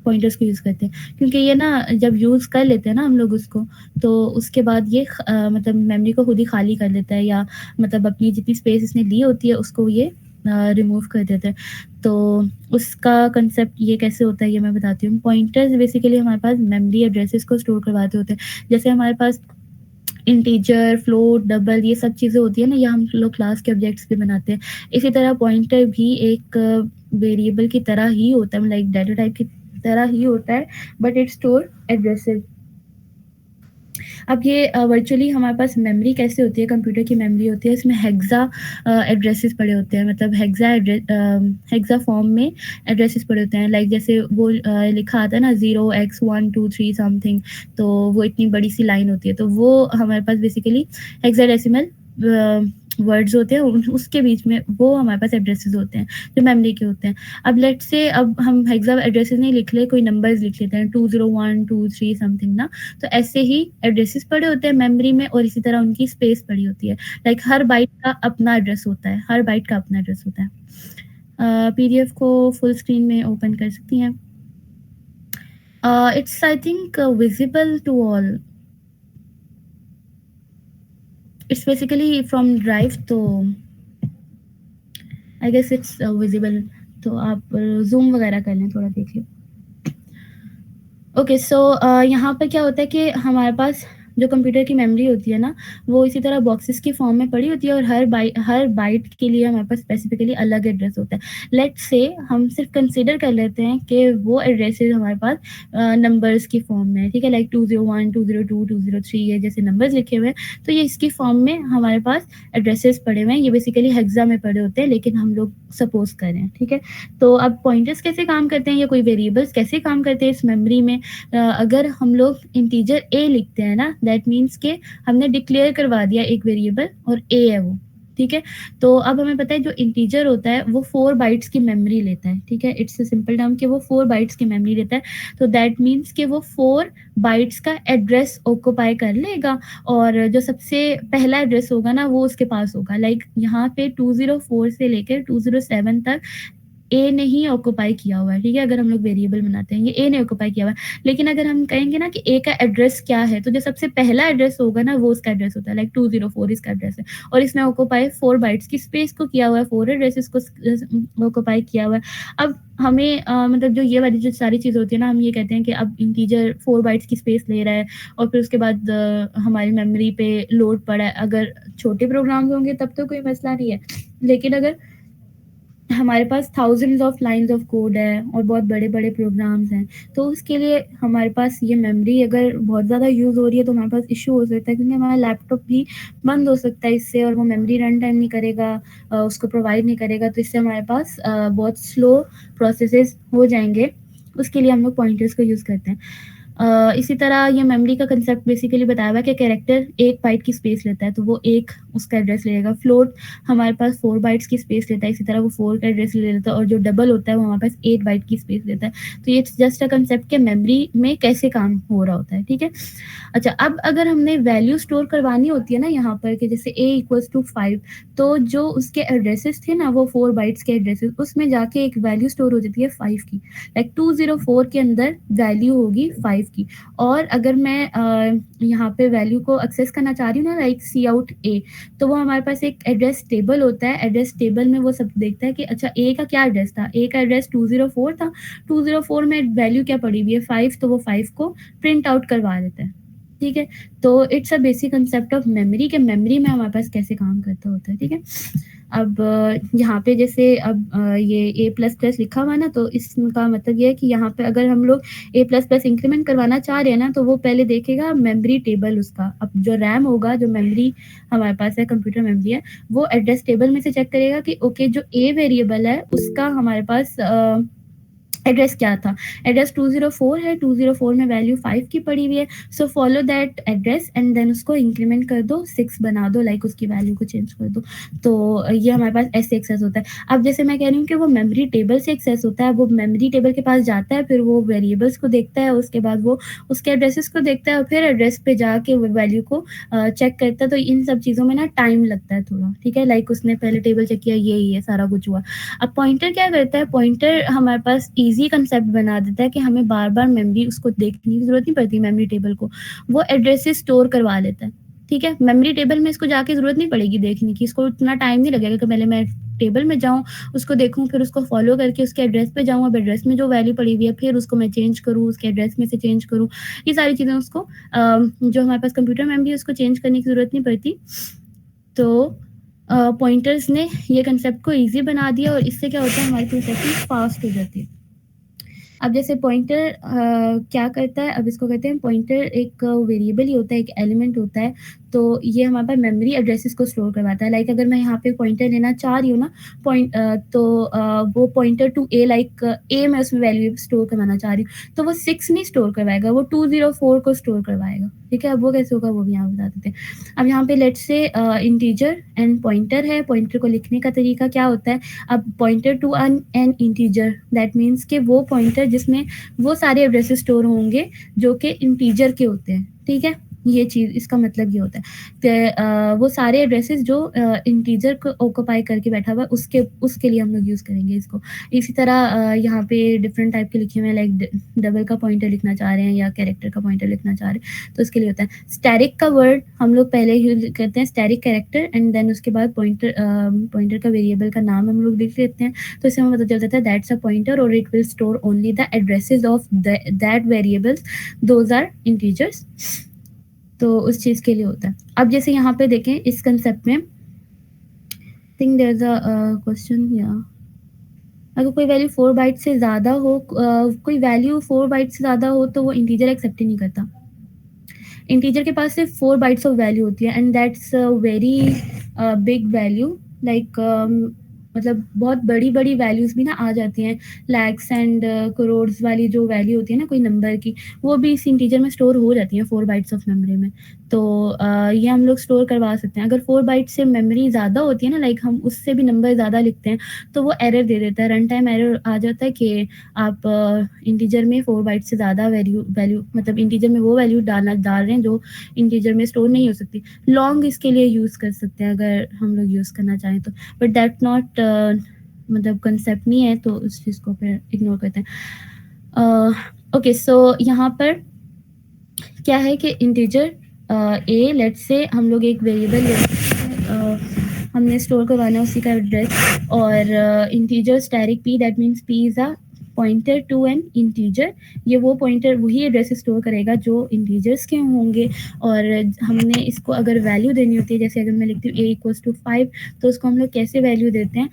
Speaker 1: पॉइंटर्स को यूज़ करते हैं, क्योंकि ये ना जब यूज़ कर लेते हैं ना हम लोग उसको, तो उसके बाद ये मतलब मेमोरी को खुद ही खाली कर देता है, या मतलब अपनी जितनी स्पेस इसने ली होती है उसको ये रिमूव कर देता है। तो उसका कंसेप्ट ये कैसे होता है ये मैं बताती हूँ। पॉइंटर्स बेसिकली हमारे पास मेमोरी एड्रेसेस को स्टोर करवाते होते हैं। जैसे हमारे पास इंटीजर, फ्लोट, डबल, ये सब चीज़ें होती है ना, ये हम लोग क्लास के ऑब्जेक्ट्स भी बनाते हैं। इसी तरह पॉइंटर भी एक वेरिएबल की तरह ही होता है, लाइक डाटा टाइप की तरह ही होता है, बट इट स्टोर एड्रेसेस। अब ये वर्चुअली हमारे पास मेमोरी कैसे होती है, कंप्यूटर की मेमोरी होती है, इसमें हेक्सा एड्रेसेस पड़े होते हैं, मतलब हेक्सा फॉर्म में एड्रेसेस पड़े होते हैं। लाइक जैसे वो लिखा आता है ना 0x123 समथिंग, तो वो इतनी बड़ी सी लाइन होती है, तो वो हमारे पास बेसिकली हेक्साडेसिमल वर्ड्स होते हैं, उसके बीच में वो हमारे पास एड्रेसेस होते हैं जो मेमोरी के होते हैं। अब लेट्स से अब हम हेक्सा एड्रेसेस नहीं लिख ले, कोई नंबर्स लिख लेते हैं 20123 समथिंग ना, तो ऐसे ही एड्रेसेस पड़े होते हैं मेमोरी में, और इसी तरह उनकी स्पेस पड़ी होती है। लाइक हर बाइट का अपना एड्रेस होता है, हर बाइट का अपना एड्रेस होता है। पीडीएफ को फुल स्क्रीन में ओपन कर सकती हैं। It's I think visible to all. It's basically from drive, तो आई गेस इट्स विजिबल। तो आप जूम वगैरह कर लें, थोड़ा देख लें। ओके, सो यहाँ पर क्या होता है कि हमारे पास जो कंप्यूटर की मेमोरी होती है ना, वो इसी तरह बॉक्सेस की फॉर्म में पड़ी होती है, और हर बाइट के लिए हमारे पास स्पेसिफिकली अलग एड्रेस होता है। लेट्स से हम सिर्फ कंसीडर कर लेते हैं कि वो एड्रेसेस हमारे पास नंबर्स की फॉर्म में है, ठीक है, लाइक 201 202 203 ये जैसे नंबर्स लिखे हुए हैं, तो ये इसकी फॉर्म में हमारे पास एड्रेसेस पड़े हुए हैं। ये बेसिकली हेक्सा में पड़े होते हैं, लेकिन हम लोग सपोज कर रहे हैं, ठीक है। तो अब पॉइंटर्स कैसे काम करते हैं, या कोई वेरिएबल्स कैसे काम करते हैं इस मेमोरी में। अगर हम लोग इंटीजर ए लिखते हैं ना, दैट मीन्स के हमने डिक्लेयर करवा दिया एक वेरिएबल और ए है वो, ठीक है। तो अब हमें पता है जो इंटीजर होता है वो 4 बाइट्स की मेमोरी लेता है, ठीक है। इट्स अ सिंपल टर्म कि वो 4 बाइट्स की मेमोरी लेता है, तो दैट मीन्स कि वो 4 बाइट्स का एड्रेस ऑक्यूपाई कर लेगा, और जो सबसे पहला एड्रेस होगा ना वो उसके पास होगा। लाइक यहाँ पे 204 से लेकर 207 तक ए ने ही ऑक्यूपाई किया हुआ है, ठीक है। अगर हम लोग वेरिएबल बनाते हैं, ये ए ने ऑक्यूपाई किया हुआ है, लेकिन अगर हम कहेंगे ना कि ए का एड्रेस क्या है, तो जो सबसे पहला एड्रेस होगा ना वो उसका एड्रेस होता है। लाइक 204 इसका एड्रेस है, और इसने ऑक्यूपाई 4 बाइट्स की स्पेस को किया हुआ है, 4 एड्रेसेस को ऑक्यूपाई किया हुआ है। अब हमें मतलब जो ये वाली जो सारी चीज़ होती है ना, हम ये कहते हैं कि अब इंटीजर 4 बाइट्स की स्पेस ले रहा है, और फिर उसके बाद हमारी मेमोरी पे लोड पड़ा है। अगर छोटे प्रोग्राम्स होंगे तब तो कोई मसला नहीं है, लेकिन अगर हमारे पास thousands of lines of code है और बहुत बड़े-बड़े प्रोग्राम्स हैं, तो उसके लिए हमारे पास ये मेमोरी अगर बहुत ज़्यादा यूज़ हो रही है, तो हमारे पास इश्यू हो सकता है, क्योंकि हमारा लैपटॉप भी बंद हो सकता है इससे, और वो मेमोरी रन टाइम नहीं करेगा, उसको प्रोवाइड नहीं करेगा, तो इससे हमारे पास बहुत स्लो प्रोसेसेस हो जाएँगे। उसके लिए हम लोग पॉइंटर्स का यूज़ करते हैं। इसी तरह ये मेमोरी का कंसेप्ट बेसिकली बताया हुआ है कि कैरेक्टर 1 बाइट की स्पेस लेता है, तो वो 1 उसका एड्रेस लेगा। फ्लोट हमारे पास 4 बाइट्स की स्पेस लेता है, इसी तरह वो 4 का एड्रेस ले लेता है, और जो डबल होता है वो हमारे पास 8 बाइट की स्पेस लेता है। तो ये जस्ट अ कंसेप्ट के मेमोरी में कैसे काम हो रहा होता है, ठीक है। अच्छा, अब अगर हमने वैल्यू स्टोर करवानी होती है ना यहाँ पर, कि जैसे a=5, तो जो उसके एड्रेसेस थे ना वो 4 बाइट्स के एड्रेसेस, उसमें जाके एक वैल्यू स्टोर हो जाती है 5 की। लाइक 204 के अंदर वैल्यू होगी 5 की, और अगर मैं यहाँ पे वैल्यू को एक्सेस करना चाह रही हूँ ना, लाइक सी आउट ए, तो वो हमारे पास एक एड्रेस टेबल होता है। एड्रेस टेबल में वो सब देखता है कि अच्छा ए का क्या एड्रेस था, ए का एड्रेस 204 था, 204 में वैल्यू क्या पड़ी हुई है 5, तो वो 5 को प्रिंट आउट करवा देता है, ठीक है। तो it's a basic concept of memory, के मेमोरी में हमारे पास कैसे काम करता होता है, ठीक है। अब यहाँ पे जैसे अब ये ए प्लस प्लस लिखा हुआ है ना, तो इसका मतलब ये है कि यहाँ पे अगर हम लोग ए प्लस प्लस इंक्रीमेंट करवाना चाह रहे हैं ना, तो वो पहले देखेगा मेमोरी टेबल उसका। अब जो रैम होगा, जो मेमोरी हमारे पास है, कंप्यूटर मेमोरी है, वो एड्रेस टेबल में से चेक करेगा कि ओके जो ए वेरिएबल है उसका हमारे पास एड्रेस क्या था। एड्रेस 204 है, 204 में वैल्यू 5 की पड़ी हुई है, so follow that address and then उसको इंक्रीमेंट कर दो, 6 बना दो, लाइक उसकी वैल्यू को चेंज कर दो। तो ये हमारे पास ऐसे एक्सेस होता है। अब जैसे मैं कह रही हूँ कि वो मेमोरी टेबल से एक्सेस होता है, वो मेमोरी टेबल के पास जाता है, फिर वो वेरिएबल्स को देखता है, उसके बाद वो उसके एड्रेसेस को देखता है, और फिर एड्रेस पे जाके वो वैल्यू को चेक करता है। तो इन सब चीज़ों में ना टाइम लगता है थोड़ा, ठीक है। लाइक उसने पहले टेबल चेक किया, ये सारा कुछ हुआ। अब पॉइंटर क्या करता है, पॉइंटर हमारे पास ईज़ी कंसेप्ट बना देता है कि हमें बार-बार मेमोरी उसको देखने की ज़रूरत नहीं पड़ती, मेमोरी टेबल को। वो एड्रेसेस स्टोर करवा लेता है, ठीक है। मेमोरी टेबल में इसको जाके ज़रूरत नहीं पड़ेगी देखने की, इसको इतना टाइम नहीं लगेगा कि पहले मैं टेबल में जाऊँ, उसको देखूँ, फिर उसको फ़ॉलो करके उसके एड्रेस पे जाऊँ। अब एड्रेस में जो वैल्यू पड़ी हुई है, फिर उसको मैं चेंज करूँ, उसके एड्रेस में से चेंज करूँ। ये सारी चीज़ें उसको जो हमारे पास कंप्यूटर मेमोरी है उसको चेंज करने की ज़रूरत नहीं पड़ती। तो पॉइंटर्स ने ये कंसेप्ट को ईज़ी बना दिया, और इससे क्या होता है, हमारी प्रोसेसिंग फ़ास्ट हो जाती है। अब जैसे पॉइंटर क्या करता है, अब इसको कहते हैं पॉइंटर एक वेरिएबल ही होता है, एक एलिमेंट होता है, तो ये हमारे पास मेमोरी एड्रेसेस को स्टोर करवाता है। लाइक अगर मैं यहाँ पे पॉइंटर लेना चाह रही हूँ ना, तो वो pointer to a, like a मैं उसमें वैल्यू स्टोर करवाना चाह रही हूँ, तो वो 6 नहीं स्टोर करवाएगा, वो 204 को स्टोर करवाएगा। ठीक है, अब वो कैसे होगा वो भी यहाँ बता देते हैं। अब यहाँ पे let's say integer and pointer है। पॉइंटर को लिखने का तरीका क्या होता है, अब pointer to an integer, that means कि वो पॉइंटर जिसमें वो सारे एड्रेसेस स्टोर होंगे जो कि इंटीजर के होते हैं। ठीक है, ये चीज़ इसका मतलब ये होता है कि वो सारे एड्रेसेस जो इंटीजर को ऑक्यूपाई करके बैठा हुआ है उसके लिए हम लोग यूज़ करेंगे इसको। इसी तरह यहाँ पे डिफरेंट टाइप के लिखे हुए हैं, लाइक डबल का पॉइंटर लिखना चाह रहे हैं या कैरेक्टर का पॉइंटर लिखना चाह रहे हैं, तो उसके लिए होता है स्टैटिक का वर्ड हम लोग पहले यूज करते हैं, स्टैटिक कैरेक्टर, एंड देन उसके बाद पॉइंटर का वेरिएबल का नाम हम लोग लिख लेते हैं, तो इससे हमें पता चल जाता है दैट्स अ पॉइंटर और it will store only the addresses of that variables, those are integers. तो उस चीज़ के लिए होता है। अब जैसे यहाँ पे देखें इस कंसेप्ट में, think there is a question, या अगर कोई वैल्यू 4 बाइट से ज़्यादा हो, कोई वैल्यू 4 बाइट से ज़्यादा हो तो वो इंटीजर एक्सेप्ट ही नहीं करता। इंटीजर के पास सिर्फ 4 बाइट्स ऑफ वैल्यू होती है, and that's very big value, like मतलब बहुत बड़ी बड़ी वैल्यूज भी ना आ जाती हैं, लैक्स एंड करोड्स वाली जो वैल्यू होती है ना कोई नंबर की, वो भी इस इंटीजर में स्टोर हो जाती हैं 4 बाइट्स ऑफ मेमोरी में। तो ये हम लोग स्टोर करवा सकते हैं। अगर 4 बाइट से मेमोरी ज़्यादा होती है ना, लाइक हम उससे भी नंबर ज़्यादा लिखते हैं, तो वो एरर दे देता है, रन टाइम एरर आ जाता है कि आप इंटीजर में 4 बाइट से ज़्यादा वैल्यू मतलब इंटीजर में वो वैल्यू डाल रहे हैं जो इंटीजर में स्टोर नहीं हो सकती। लॉन्ग इसके लिए यूज़ कर सकते हैं अगर हम लोग यूज़ करना चाहें तो, बट दैट नॉट मतलब कंसेप्ट नहीं है, तो उस चीज़ को फिर इग्नोर करते हैं। ओके, सो यहाँ पर क्या है कि इंटीजर ए, लेट्स से हम लोग एक वेरिएबल हमने स्टोर करवाना है उसी का एड्रेस, और integer static p, that means p is a pointer to an integer. ये वो पॉइंटर वही एड्रेस स्टोर करेगा जो इंटीजर्स के होंगे, और हमने इसको अगर वैल्यू देनी होती है, जैसे अगर मैं लिखती हूँ a = 5, तो उसको हम लोग कैसे वैल्यू देते हैं,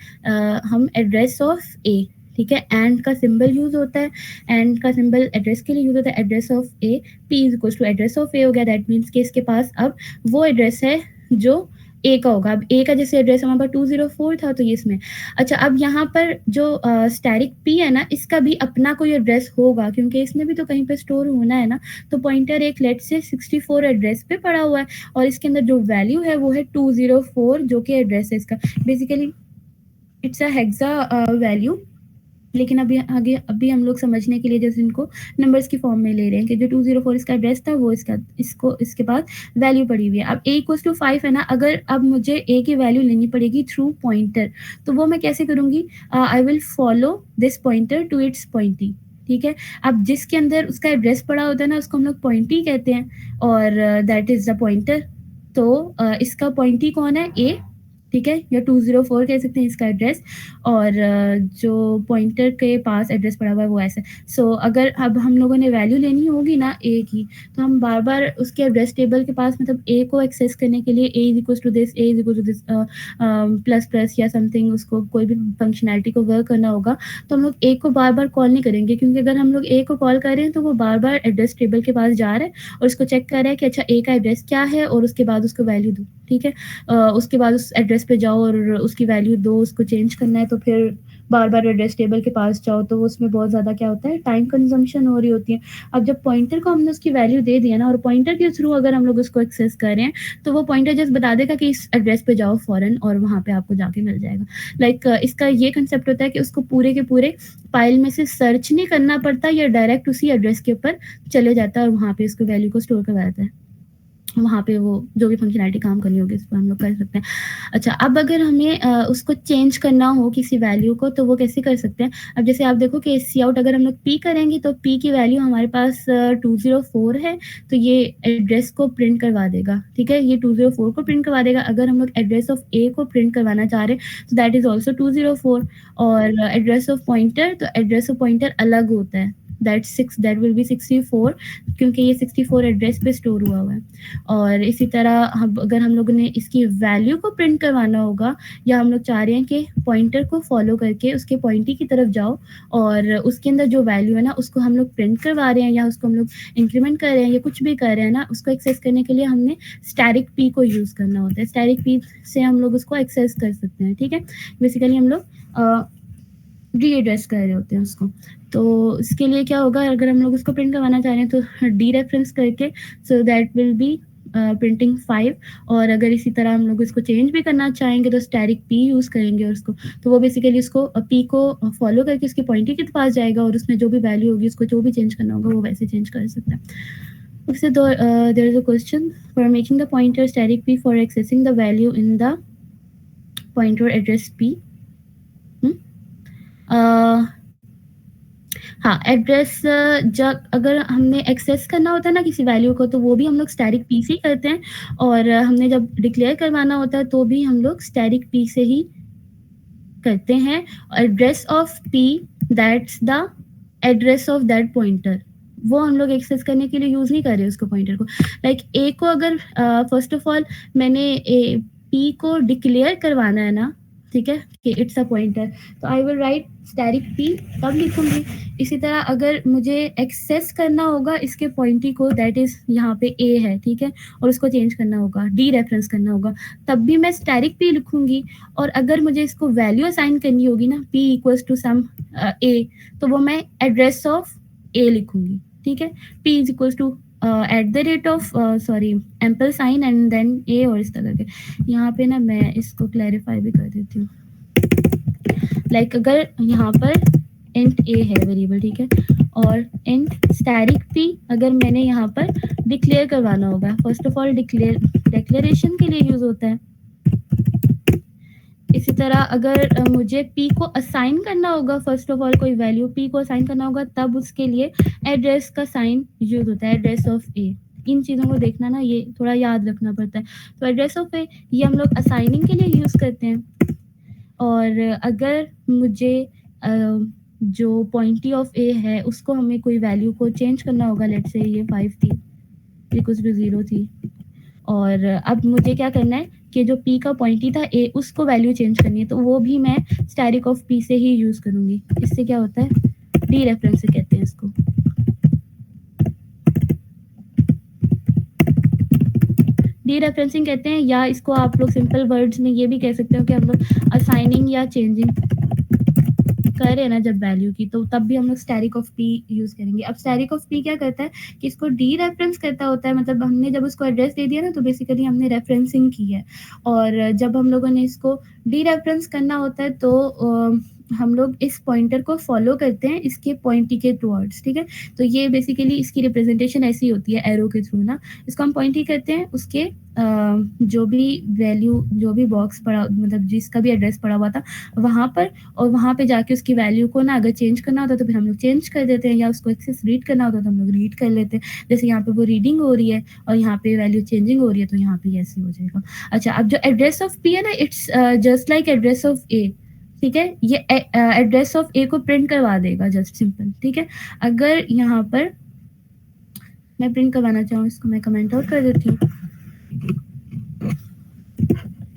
Speaker 1: हम एड्रेस ऑफ a, ठीक है, एंड का सिंबल यूज होता है, एंड का सिंबल एड्रेस के लिए यूज होता है, address of A, p = address of A हो गया, दैट मीन्स कि इसके पास अब वो एड्रेस है जो ए का होगा। अब ए का जैसे एड्रेस हमारे पास 204 था, तो ये इसमें। अच्छा, अब यहाँ पर जो स्टैटिक पी है ना, इसका भी अपना कोई एड्रेस होगा, क्योंकि इसमें भी तो कहीं पे स्टोर होना है ना, तो पॉइंटर एक लेट से 64 एड्रेस पे पड़ा हुआ है, और इसके अंदर जो वैल्यू है वो है 204, जो कि एड्रेस है इसका। Basically it's a hexa value, लेकिन अभी हम लोग समझने के लिए जैसे इनको नंबर्स की फॉर्म में ले रहे हैं कि जो 204 इसका एड्रेस था, वो इसके बाद वैल्यू पड़ी हुई है। अब a = 5 है ना, अगर अब मुझे a की वैल्यू लेनी पड़ेगी थ्रू पॉइंटर, तो वो मैं कैसे करूँगी, I will follow this pointer to its pointee. ठीक है, अब जिसके अंदर उसका एड्रेस पड़ा होता है ना, उसको हम लोग पॉइंटी कहते हैं, और दैट इज द पॉइंटर। तो इसका पॉइंटी कौन है, a, ठीक है, या 204 कह सकते हैं इसका एड्रेस, और जो पॉइंटर के पास एड्रेस पड़ा हुआ है वो ऐसे। सो अगर अब हम लोगों ने वैल्यू लेनी होगी ना ए की, तो हम बार बार उसके एड्रेस टेबल के पास, मतलब ए को एक्सेस करने के लिए a = this, a = this plus या समथिंग, उसको कोई भी फंक्शनैलिटी को वर्क करना होगा, तो हम लोग ए को बार बार कॉल नहीं करेंगे, क्योंकि अगर हम लोग ए को कॉल कर रहे हैं तो वो बार बार एड्रेस टेबल के पास जा रहा है और उसको चेक कर रहा है कि अच्छा ए का एड्रेस क्या है, और उसके बाद उसको वैल्यू दो। ठीक है, उसके बाद उस एड्रेस पे जाओ और उसकी वैल्यू दो, उसको चेंज करना है, तो फिर बार बार एड्रेस टेबल के पास जाओ, तो उसमें बहुत ज़्यादा क्या होता है, टाइम कंजम्पशन हो रही होती है। अब जब पॉइंटर को हमने उसकी वैल्यू दे दिया ना, और पॉइंटर के थ्रू अगर हम लोग उसको एक्सेस कर रहे हैं, तो वो पॉइंटर जस्ट बता देगा कि इस एड्रेस पे जाओ फॉरन, और वहाँ पे आपको जाके मिल जाएगा। लाइक इसका ये कंसेप्ट होता है कि उसको पूरे के पूरे फाइल में से सर्च नहीं करना पड़ता, या डायरेक्ट उसी एड्रेस के ऊपर चले जाता है और वहाँ पे उसको वैल्यू को स्टोर करवा देता है, वहाँ पे वो जो भी फंक्शनैलिटी काम करनी होगी उस पर हम लोग कर सकते हैं। अच्छा, अब अगर हमें उसको चेंज करना हो किसी वैल्यू को, तो वो कैसे कर सकते हैं। अब जैसे आप देखो कि सी आउट अगर हम लोग पी करेंगे, तो पी की वैल्यू हमारे पास 204 है, तो ये एड्रेस को प्रिंट करवा देगा। ठीक है, ये 204 को प्रिंट करवा देगा। अगर हम लोग एड्रेस ऑफ ए को प्रिंट करवाना चाह रहे हैं, तो दैट इज ऑल्सो 204, और एड्रेस ऑफ पॉइंटर, तो एड्रेस ऑफ पॉइंटर अलग होता है। दैट विल बी 64, क्योंकि ये 64 एड्रेस पे स्टोर हुआ है। और इसी तरह अगर हम लोगों ने इसकी वैल्यू को प्रिंट करवाना होगा, या हम लोग चाह रहे हैं कि पॉइंटर को फॉलो करके उसके पॉइंटी की तरफ जाओ और उसके अंदर जो वैल्यू है ना उसको हम लोग प्रिंट करवा रहे हैं, या उसको हम लोग इंक्रीमेंट कर रहे हैं, या कुछ भी कर रहे हैं ना, उसको एक्सेस करने के लिए हमने स्टैटिक पी को यूज़ करना होता है। स्टैटिक पी से हम लोग उसको एक्सेस कर सकते हैं। ठीक है, बेसिकली हम लोग रीएड्रेस कर रहे होते हैं उसको। तो इसके लिए क्या होगा, अगर हम लोग उसको प्रिंट करवाना चाह रहे हैं तो डी रेफरेंस करके, so that will be printing 5। और अगर इसी तरह हम लोग इसको चेंज भी करना चाहेंगे तो स्टैटिक पी यूज़ करेंगे उसको, तो वो बेसिकली उसको पी को फॉलो करके उसकी पॉइंटर के पास जाएगा और उसमें जो भी वैल्यू होगी उसको जो भी चेंज करना होगा वो वैसे चेंज कर सकता है। उससे there is a question, for making the pointer static p for accessing the value in the pointer address p. हाँ, एड्रेस जब अगर हमने एक्सेस करना होता है ना किसी वैल्यू को, तो वो भी हम लोग स्टैटिक पी से ही करते हैं, और हमने जब डिक्लेयर करवाना होता है तो भी हम लोग स्टैटिक पी से ही करते हैं। Address of P, that's the address of that pointer, वो हम लोग एक्सेस करने के लिए यूज़ नहीं कर रहे उसको पॉइंटर को। लाइक ए को अगर फर्स्ट ऑफ ऑल मैंने पी को डिक्लेयर करवाना है ना, ठीक है, कि इट्स अ पॉइंटर, तो I will write static P, तब लिखूंगी। इसी तरह अगर मुझे एक्सेस करना होगा इसके पॉइंटी को, दैट इज यहाँ पे ए है, ठीक है, और उसको चेंज करना होगा, डी रेफरेंस करना होगा, तब भी मैं स्टैटिक पी लिखूंगी। और अगर मुझे इसको वैल्यू असाइन करनी होगी ना, P equals to some A, तो वो मैं एड्रेस ऑफ ए लिखूंगी। ठीक है, P is equals to at the rate of sorry ampersand sign and then A, और इस तरह के। यहाँ पे ना मैं इसको क्लैरिफाई भी कर देती हूँ। लाइक अगर यहाँ पर इंट ए है वेरिएबल, ठीक है, और इंट स्टैटिक पी अगर मैंने यहाँ पर डिक्लेयर करवाना होगा, फर्स्ट ऑफ ऑल डिक्लेरेशन के लिए यूज होता है। इसी तरह अगर मुझे p को असाइन करना होगा, फर्स्ट ऑफ ऑल कोई वैल्यू p को असाइन करना होगा, तब उसके लिए एड्रेस का साइन यूज होता है, एड्रेस ऑफ a। इन चीज़ों को देखना ना, ये थोड़ा याद रखना पड़ता है। तो एड्रेस ऑफ a ये हम लोग असाइनिंग के लिए यूज़ करते हैं। और अगर मुझे जो पॉइंटी ऑफ a है उसको हमें कोई वैल्यू को चेंज करना होगा, लेट्स से ये 5 थी, इक्वल्स टू 0 थी, और अब मुझे क्या करना है कि जो p का पॉइंटी था a, उसको वैल्यू चेंज करनी है, तो वो भी मैं स्टैटिक ऑफ p से ही यूज करूंगी। इससे क्या होता है, डी रेफरेंस से कहते हैं इसको। डी रेफरेंसिंग कहते हैं, या इसको आप लोग सिंपल वर्ड्स में ये भी कह सकते हो कि हम लोग असाइनिंग या चेंजिंग कर रहे हैं ना जब वैल्यू की, तो तब भी हम लोग स्टैटिक ऑफ पी यूज करेंगे। अब स्टैटिक ऑफ पी क्या करता है कि इसको डी रेफरेंस करता होता है, मतलब हमने जब उसको एड्रेस दे दिया ना, तो बेसिकली हमने रेफरेंसिंग की है। और जब हम लोगों ने इसको डी रेफरेंस करना होता है तो हम लोग इस पॉइंटर को फॉलो करते हैं इसके पॉइंटी के टुवर्ड्स। ठीक है, तो ये बेसिकली इसकी रिप्रेजेंटेशन ऐसी होती है एरो के थ्रू ना, इसको हम पॉइंटी करते हैं उसके जो भी वैल्यू, जो भी बॉक्स पड़ा, मतलब जिसका भी एड्रेस पड़ा हुआ था वहाँ पर, और वहाँ पे जाके उसकी वैल्यू को ना अगर चेंज करना होता तो फिर हम लोग चेंज कर देते हैं, या उसको एक्सेस रीड करना होता तो हम लोग रीड कर लेते हैं। जैसे यहाँ पे वो रीडिंग हो रही है और यहाँ पे वैल्यू चेंजिंग हो रही है, तो यहाँ पे ऐसे हो जाएगा। अच्छा, अब जो एड्रेस ऑफ पी है ना, it's just like address of A. ठीक है, ये एड्रेस ऑफ ए को प्रिंट करवा देगा, जस्ट सिंपल। ठीक है, अगर यहाँ पर मैं प्रिंट करवाना चाहूँ, इसको मैं कमेंट आउट कर देती हूँ।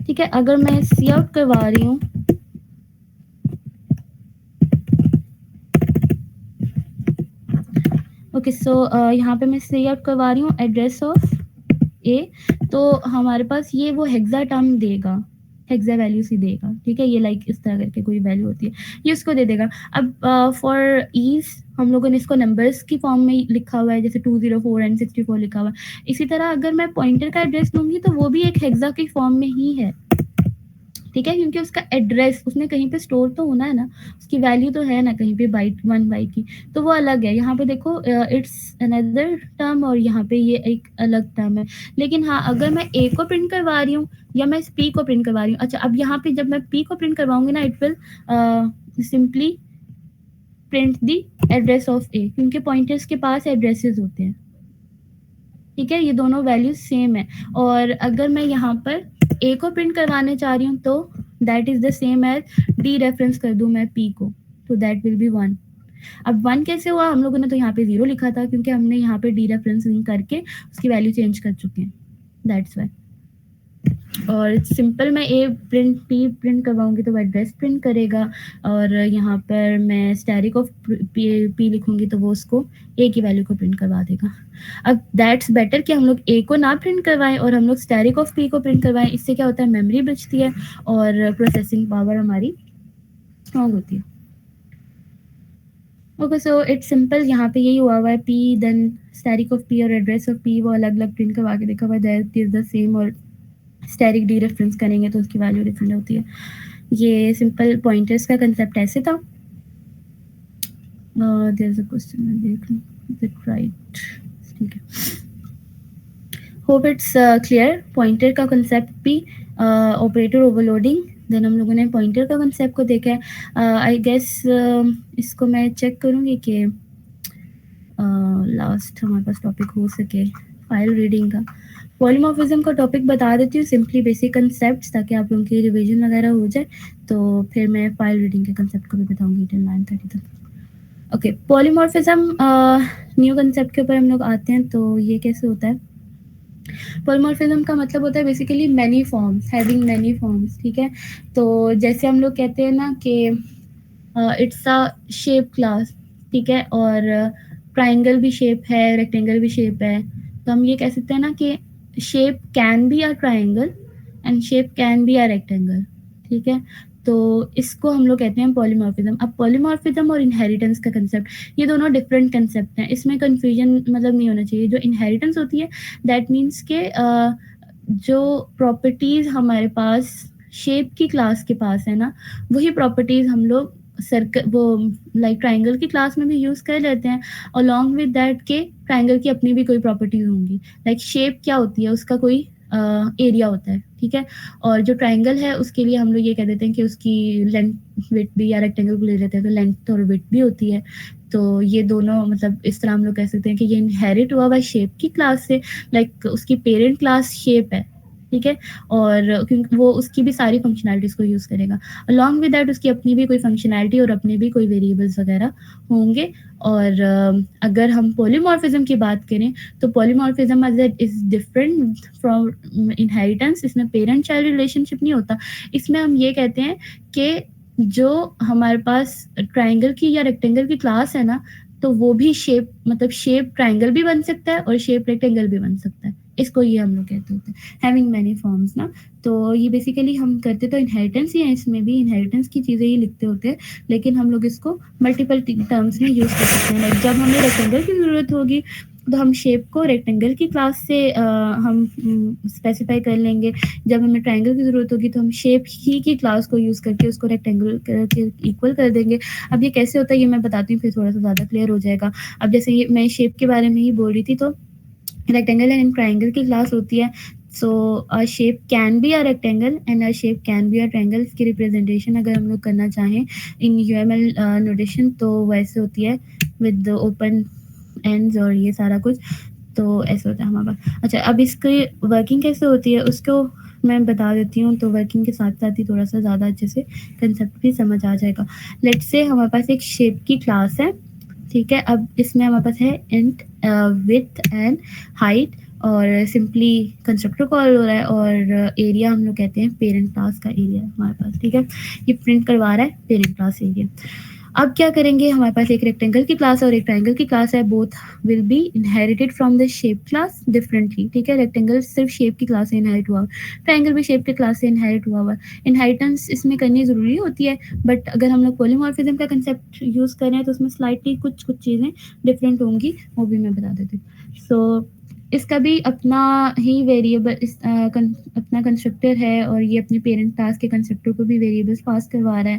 Speaker 1: ठीक है, अगर मैं सी आउट करवा रही हूँ, ओके, सो यहाँ पे मैं सी आउट करवा रही हूँ एड्रेस ऑफ ए, तो हमारे पास ये वो हेक्सा टर्म देगा, हेक्सा वैल्यू सी देगा। ठीक है, ये लाइक इस तरह करके कोई वैल्यू होती है, ये उसको दे देगा। अब फॉर ईज हम लोगों ने इसको नंबर्स की फॉर्म में लिखा हुआ है, जैसे 204 एंड 64 लिखा हुआ है। इसी तरह अगर मैं पॉइंटर का एड्रेस दूंगी तो वो भी एक हेक्सा की फॉर्म में ही है। ठीक है, क्योंकि उसका एड्रेस उसने कहीं पे स्टोर तो होना है ना, उसकी वैल्यू तो है ना कहीं पे बाइट 1 बाइट की, तो वो अलग है। यहाँ पे देखो इट्स अनदर टर्म, और यहाँ पे ये एक अलग टर्म है। लेकिन हाँ, अगर मैं ए को प्रिंट करवा रही हूँ या मैं पी को प्रिंट करवा रही हूँ, अच्छा, अब यहाँ पे जब मैं पी को प्रिंट करवाऊंगी ना, it will simply print the address of A, क्योंकि पॉइंटर्स के पास एड्रेसेस होते हैं। ठीक है, ये दोनों वैल्यूज सेम है। और अगर मैं यहाँ पर ए को प्रिंट करवाने चाह रही हूँ तो that is the same as dereference कर दूं मैं पी को, तो दैट विल बी 1। अब 1 कैसे हुआ? हम लोगों ने तो यहाँ पे 0 लिखा था क्योंकि हमने यहाँ पे डीरेफरेंसिंग करके उसकी वैल्यू चेंज कर चुके हैं, दैट्स व्हाई। और सिंपल मैं ए प्रिंट पी प्रिंट करवाऊँगी तो वो एड्रेस प्रिंट करेगा, और यहाँ पर मैं स्टैटिक ऑफ पी लिखूँगी तो वो उसको ए की वैल्यू को प्रिंट करवा देगा। अब दैट्स बेटर कि हम लोग ए को ना प्रिंट करवाएँ और हम लोग स्टैटिक ऑफ पी को प्रिंट करवाएँ। इससे क्या होता है, मेमोरी बचती है और प्रोसेसिंग पावर हमारी स्ट्रॉन्ग होती है। Okay, so it's simple. यहाँ पे यही हुआ है, p then static of p और एड्रेस ऑफ पी वो अलग अलग प्रिंट करवा के देखा हुआ है, दैट इज द सेम, और स्टैटिक डी रेफरेंस करेंगे तो उसकी वैल्यू डिफरेंट होती है। ये सिंपल पॉइंटर्स का कंसेप्ट ऐसे था। देयर इज अ क्वेश्चन, मैं देख लूँ इज इट राइट। ठीक है, होप इट्स क्लियर। पॉइंटर का कंसेप्ट भी, ऑपरेटर ओवरलोडिंग, देन हम लोगों ने पॉइंटर का कंसेप्ट को देखा है। आई गेस इसको मैं चेक करूँगी कि लास्ट हमारे पास टॉपिक हो सके फाइल रीडिंग का। पॉलीमॉर्फिज्म का टॉपिक बता देती हूँ, सिंपली बेसिक कंसेप्ट, ताकि आप लोगों की रिवीजन वगैरह हो जाए। तो फिर मैं फाइल रीडिंग के कंसेप्ट को भी बताऊंगी टिल 9:30 तक। ओके, पॉलीमॉर्फिज्म न्यू कंसेप्ट के ऊपर हम लोग आते हैं। तो ये कैसे होता है? पॉलीमॉर्फिज्म का मतलब होता है basically many forms, having many forms. ठीक है, तो जैसे हम लोग कहते हैं ना कि इट्स अ शेप क्लास, ठीक है, और ट्राइंगल भी शेप है, रेक्टेंगल भी शेप है, तो हम ये कह सकते हैं ना कि shape can be a triangle and shape can be a rectangle. ठीक है, तो इसको हम लोग कहते हैं पॉलीमॉर्फिज्म। अब पॉलीमॉर्फिज्म और इनहेरिटेंस का कंसेप्ट, ये दोनों डिफरेंट कंसेप्ट हैं, इसमें कंफ्यूजन मतलब नहीं होना चाहिए। जो इनहेरिटेंस होती है दैट मीन्स के जो प्रॉपर्टीज हमारे पास शेप की क्लास के पास है ना, वही प्रॉपर्टीज हम लोग सर्कल वो लाइक ट्राइंगल की क्लास में भी यूज कर लेते हैं। अलॉन्ग विद दैट के ट्राइंगल की अपनी भी कोई प्रॉपर्टीज होंगी, लाइक शेप क्या होती है, उसका कोई एरिया होता है। ठीक है, और जो ट्राइंगल है उसके लिए हम लोग ये कह देते हैं कि उसकी लेंथ विड्थ भी, या रेक्टेंगल को ले लेते हैं तो लेंथ और विड्थ भी होती है। तो ये दोनों मतलब इस तरह हम लोग कह सकते हैं कि ये इनहेरिट हुआ शेप की क्लास से, लाइक उसकी पेरेंट क्लास शेप है। ठीक है, और क्योंकि वो उसकी भी सारी फंक्शनैलिटीज को यूज करेगा, अलॉन्ग विद दैट उसकी अपनी भी कोई फंक्शनैलिटी और अपने भी कोई वेरिएबल्स वगैरह होंगे। और अगर हम पॉलीमॉर्फिज्म की बात करें तो polymorphism is different from inheritance. इसमें पेरेंट चाइल्ड रिलेशनशिप नहीं होता। इसमें हम ये कहते हैं कि जो हमारे पास ट्राइंगल की या रेक्टेंगल की क्लास है ना, तो वो भी शेप मतलब शेप ट्राइंगल भी बन सकता है और शेप रेक्टेंगल भी बन सकता है। इसको ये हम लोग कहते होते हैं हैविंग मैनी फॉर्म्स ना। तो ये बेसिकली हम करते तो इनहेरिटेंस ही है, इसमें भी इनहेरिटेंस की चीज़ें ही लिखते होते हैं, लेकिन हम लोग इसको मल्टीपल टर्म्स में यूज़ कर सकते हैं। लाइक जब हमें रेक्टेंगल की ज़रूरत होगी तो हम शेप को रेक्टेंगल की क्लास से हम स्पेसिफाई कर लेंगे। जब हमें ट्राइंगल की ज़रूरत होगी तो हम शेप ही की क्लास को यूज़ करके उसको रेक्टेंगल के इक्वल कर देंगे। अब ये कैसे होता है ये मैं बताती हूँ, फिर थोड़ा सा ज़्यादा क्लियर हो जाएगा। अब जैसे ये मैं शेप के बारे में ही बोल रही थी, तो रेक्टेंगल एंड ट्राइंगल की क्लास होती है। So a shape can be a rectangle and a shape can be a triangle. इसकी रिप्रेजेंटेशन अगर हम लोग करना चाहें इन यूएमएल नोटेशन तो वैसे होती है विद ओपन एंड्स और ये सारा कुछ, तो ऐसे होता है हमारे पास। अच्छा, अब इसकी वर्किंग कैसे होती है उसको मैं बता देती हूँ, तो वर्किंग के साथ साथ ही थोड़ा सा ज़्यादा अच्छे से कंसेप्ट भी समझ आ जाएगा। लेट्स से हमारे पास एक शेप की क्लास है। ठीक है, अब इसमें हमारे पास है इंट विड्थ एंड हाइट, और सिंपली कंस्ट्रक्टर कॉल हो रहा है, और एरिया हम लोग कहते हैं पेरेंट क्लास का एरिया हमारे पास। ठीक है, ये प्रिंट करवा रहा है पेरेंट क्लास एरिया। अब क्या करेंगे, हमारे पास एक रेक्टेंगल की क्लास है और एक ट्राइंगल की क्लास है, both will be inherited from the shape class differently. ठीक है, रेक्टेंगल सिर्फ शेप की क्लास से इनहेरिट हुआ, ट्राइंगल भी शेप की क्लास से इनहेरिट हुआ। इनहेरिटेंस इसमें करनी ज़रूरी होती है, बट अगर हम लोग पॉलीमॉर्फिज्म का कंसेप्ट यूज़ कर रहे हैं तो उसमें स्लाइटली कुछ चीज़ें डिफरेंट होंगी, वो भी मैं बता देती हूँ। सो इसका भी अपना ही वेरिएबल अपना कंस्ट्रक्टर है, और ये अपने पेरेंट क्लास के कंस्ट्रक्टर को भी वेरिएबल्स पास करवा रहा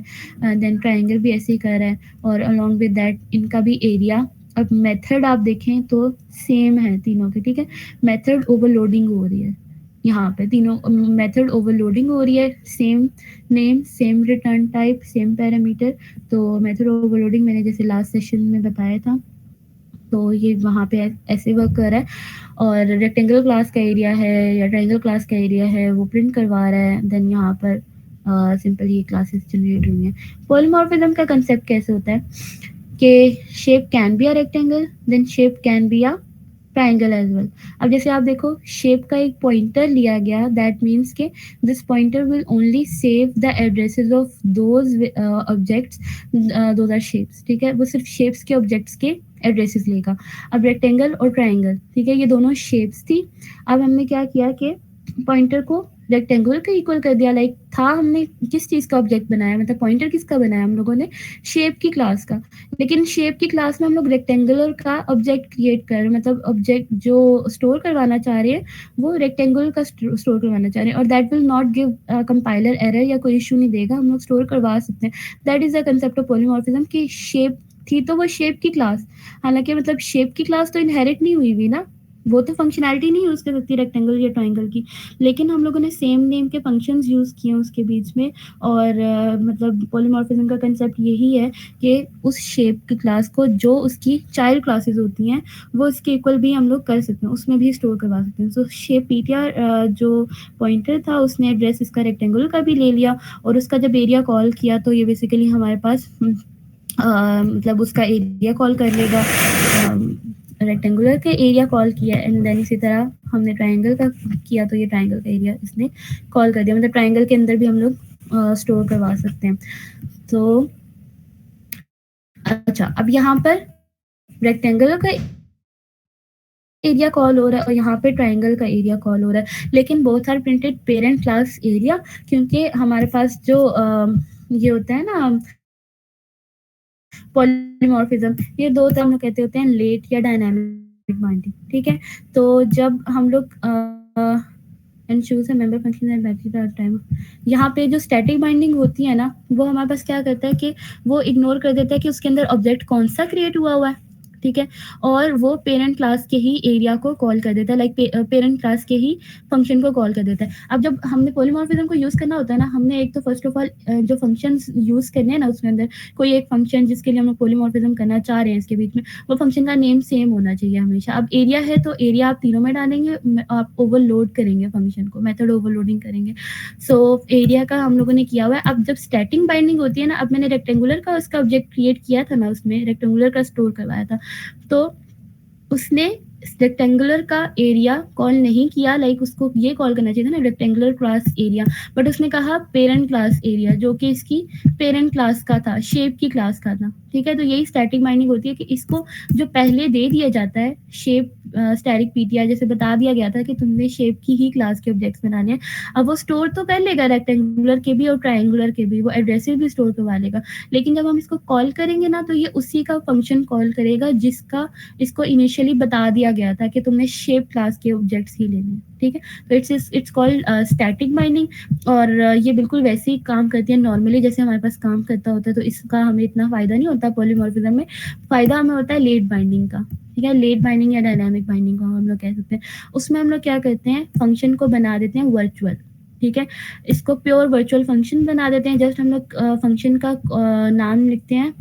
Speaker 1: है। देन ट्राइंगल भी ऐसे ही कर रहा है, और अलॉन्ग विद दैट इनका भी एरिया। अब मेथड आप देखें तो सेम है तीनों के। ठीक है, मेथड ओवरलोडिंग हो रही है यहाँ पे, तीनों मेथड ओवरलोडिंग हो रही है, same name, same return type, same parameter. तो मेथड ओवरलोडिंग मैंने जैसे लास्ट सेशन में बताया था, तो ये वहाँ पे ऐसे वर्क कर रहा है। और रेक्टेंगल क्लास का एरिया है या ट्राइंगल क्लास का एरिया है वो प्रिंट करवा रहा है। देन यहाँ पर सिंपल ये क्लासेस जनरेट हुई हैं। पॉलीमॉर्फिज्म का कंसेप्ट कैसे होता है कि shape can be a rectangle, then shape can be a triangle as well. अब जैसे आप देखो शेप का एक पॉइंटर लिया गया, दैट मीन्स के this pointer will only save the addresses of those objects, those are shapes, ठीक है, वो सिर्फ शेप्स के ऑब्जेक्ट्स के एड्रेसेस लेगा। अब रेक्टेंगल और ट्राइंगल, ठीक है, ये दोनों शेप्स थी। अब हमने क्या किया कि पॉइंटर को रेक्टेंगल का इक्वल कर दिया। लाइक था हमने किस चीज का ऑब्जेक्ट बनाया, मतलब पॉइंटर किसका बनाया हम लोगों ने, शेप की क्लास का। लेकिन शेप की क्लास में हम लोग रेक्टेंगुलर का ऑब्जेक्ट क्रिएट कर, मतलब ऑब्जेक्ट जो स्टोर करवाना चाह रहे हैं वो रेक्टेंगुलर का स्टोर करवाना चाह रहे हैं, और that will not give compiler error या कोई इशू नहीं देगा, हम लोग स्टोर करवा सकते हैं। That is the concept of polymorphism कि शेप थी तो वो शेप की क्लास, हालांकि मतलब शेप की क्लास तो इनहेरिट नहीं हुई ना, वो तो फंक्शनैलिटी नहीं यूज कर सकती रेक्टेंगल या ट्राइंगल की, लेकिन हम लोगों ने सेम नेम के फंक्शंस यूज किए उसके बीच में। और मतलब पॉलीमॉर्फिज्म का कंसेप्ट यही है कि उस शेप की क्लास को जो उसकी चाइल्ड क्लासेस होती हैं वो इसके इक्वल भी हम लोग कर सकते हैं, उसमें भी स्टोर करवा सकते हैं। सो शेप पीटीआर जो पॉइंटर था उसने एड्रेस इसका रेक्टेंगल का भी ले लिया, और उसका जब एरिया कॉल किया तो ये बेसिकली हमारे पास मतलब उसका एरिया कॉल कर लेगा, रेक्टेंगुलर का एरिया कॉल किया, एंड देन इसी तरह हमने ट्राइंगल का किया तो ये ट्राइंगल का एरिया इसने कॉल कर दिया। मतलब ट्राइंगल के अंदर भी हम लोग स्टोर करवा सकते हैं। तो अच्छा, अब यहाँ पर रेक्टेंगल का एरिया कॉल हो रहा है और यहाँ पे ट्राइंगल का एरिया कॉल हो रहा है, लेकिन both are printed parent class area, क्योंकि हमारे पास जो ये होता है ना पॉलीमॉर्फिज्म, ये दो टर्म लोग कहते होते हैं, लेट या डायनामिक बाइंडिंग, ठीक है। तो जब हम लोग and choose a member function and battery time, यहाँ पे जो स्टैटिक बाइंडिंग होती है ना, वो हमारे पास क्या करता है कि वो इग्नोर कर देता है कि उसके अंदर ऑब्जेक्ट कौन सा क्रिएट हुआ है, ठीक है, और वो पेरेंट क्लास के ही एरिया को कॉल कर देता है, लाइक पेरेंट क्लास के ही फंक्शन को कॉल कर देता है। अब जब हमने पॉलीमॉर्फिज्म को यूज करना होता है ना, हमने एक तो फर्स्ट ऑफ ऑल जो फंक्शंस यूज करने हैं ना, उसके अंदर कोई एक फंक्शन जिसके लिए हम लोग पॉलीमॉर्फिज्म करना चाह रहे हैं इसके बीच में, वो फंक्शन का नेम सेम होना चाहिए हमेशा। अब एरिया है तो एरिया आप तीनों में डालेंगे, आप ओवरलोड करेंगे फंक्शन को, मेथड ओवरलोडिंग करेंगे। सो एरिया का हम लोगों ने किया हुआ है। अब जब स्टैटिक बाइंडिंग होती है ना, अब मैंने रेक्टेंगुलर का उसका ऑब्जेक्ट क्रिएट किया था ना, उसमें रेक्टेंगुलर का स्टोर करवाया था, तो उसने रेक्टेंगुलर का एरिया कॉल नहीं किया, लाइक उसको ये कॉल करना चाहिए था ना रेक्टेंगुलर क्लास एरिया, बट उसने कहा पेरेंट क्लास एरिया, जो कि इसकी पेरेंट क्लास का था, शेप की क्लास का था, ठीक है। तो यही स्टैटिक बाइंडिंग होती है कि इसको जो पहले दे दिया जाता है शेप स्टैटिक पीटीआर, जैसे बता दिया गया था कि तुमने शेप की ही क्लास के ऑब्जेक्ट्स बनाने हैं, अब वो स्टोर तो कर लेगा रेक्टेंगुलर के भी और ट्राइंगुलर के भी, वो एड्रेसेस भी स्टोर करवा लेगा, लेकिन जब हम इसको कॉल करेंगे ना तो ये उसी का फंक्शन कॉल करेगा जिसका इसको इनिशियली बता दिया गया था कि तुमने शेप क्लास के ऑब्जेक्ट्स ही लेने हैं, ठीक है। तो इट्स कॉल्ड स्टैटिक बाइंडिंग, और ये बिल्कुल वैसे ही काम करती है नॉर्मली जैसे हमारे पास काम करता होता है। तो इसका हमें इतना फायदा नहीं होता पॉलीमॉर्फिज्म में, फायदा हमें होता है लेट बाइंडिंग का, ठीक है। लेट बाइंडिंग या डायनामिक बाइंडिंग को हम लोग कह सकते हैं। उसमें हम लोग क्या करते हैं, फंक्शन को बना देते हैं वर्चुअल, ठीक है, इसको प्योर वर्चुअल फंक्शन बना देते हैं। जस्ट हम लोग फंक्शन का नाम लिखते हैं,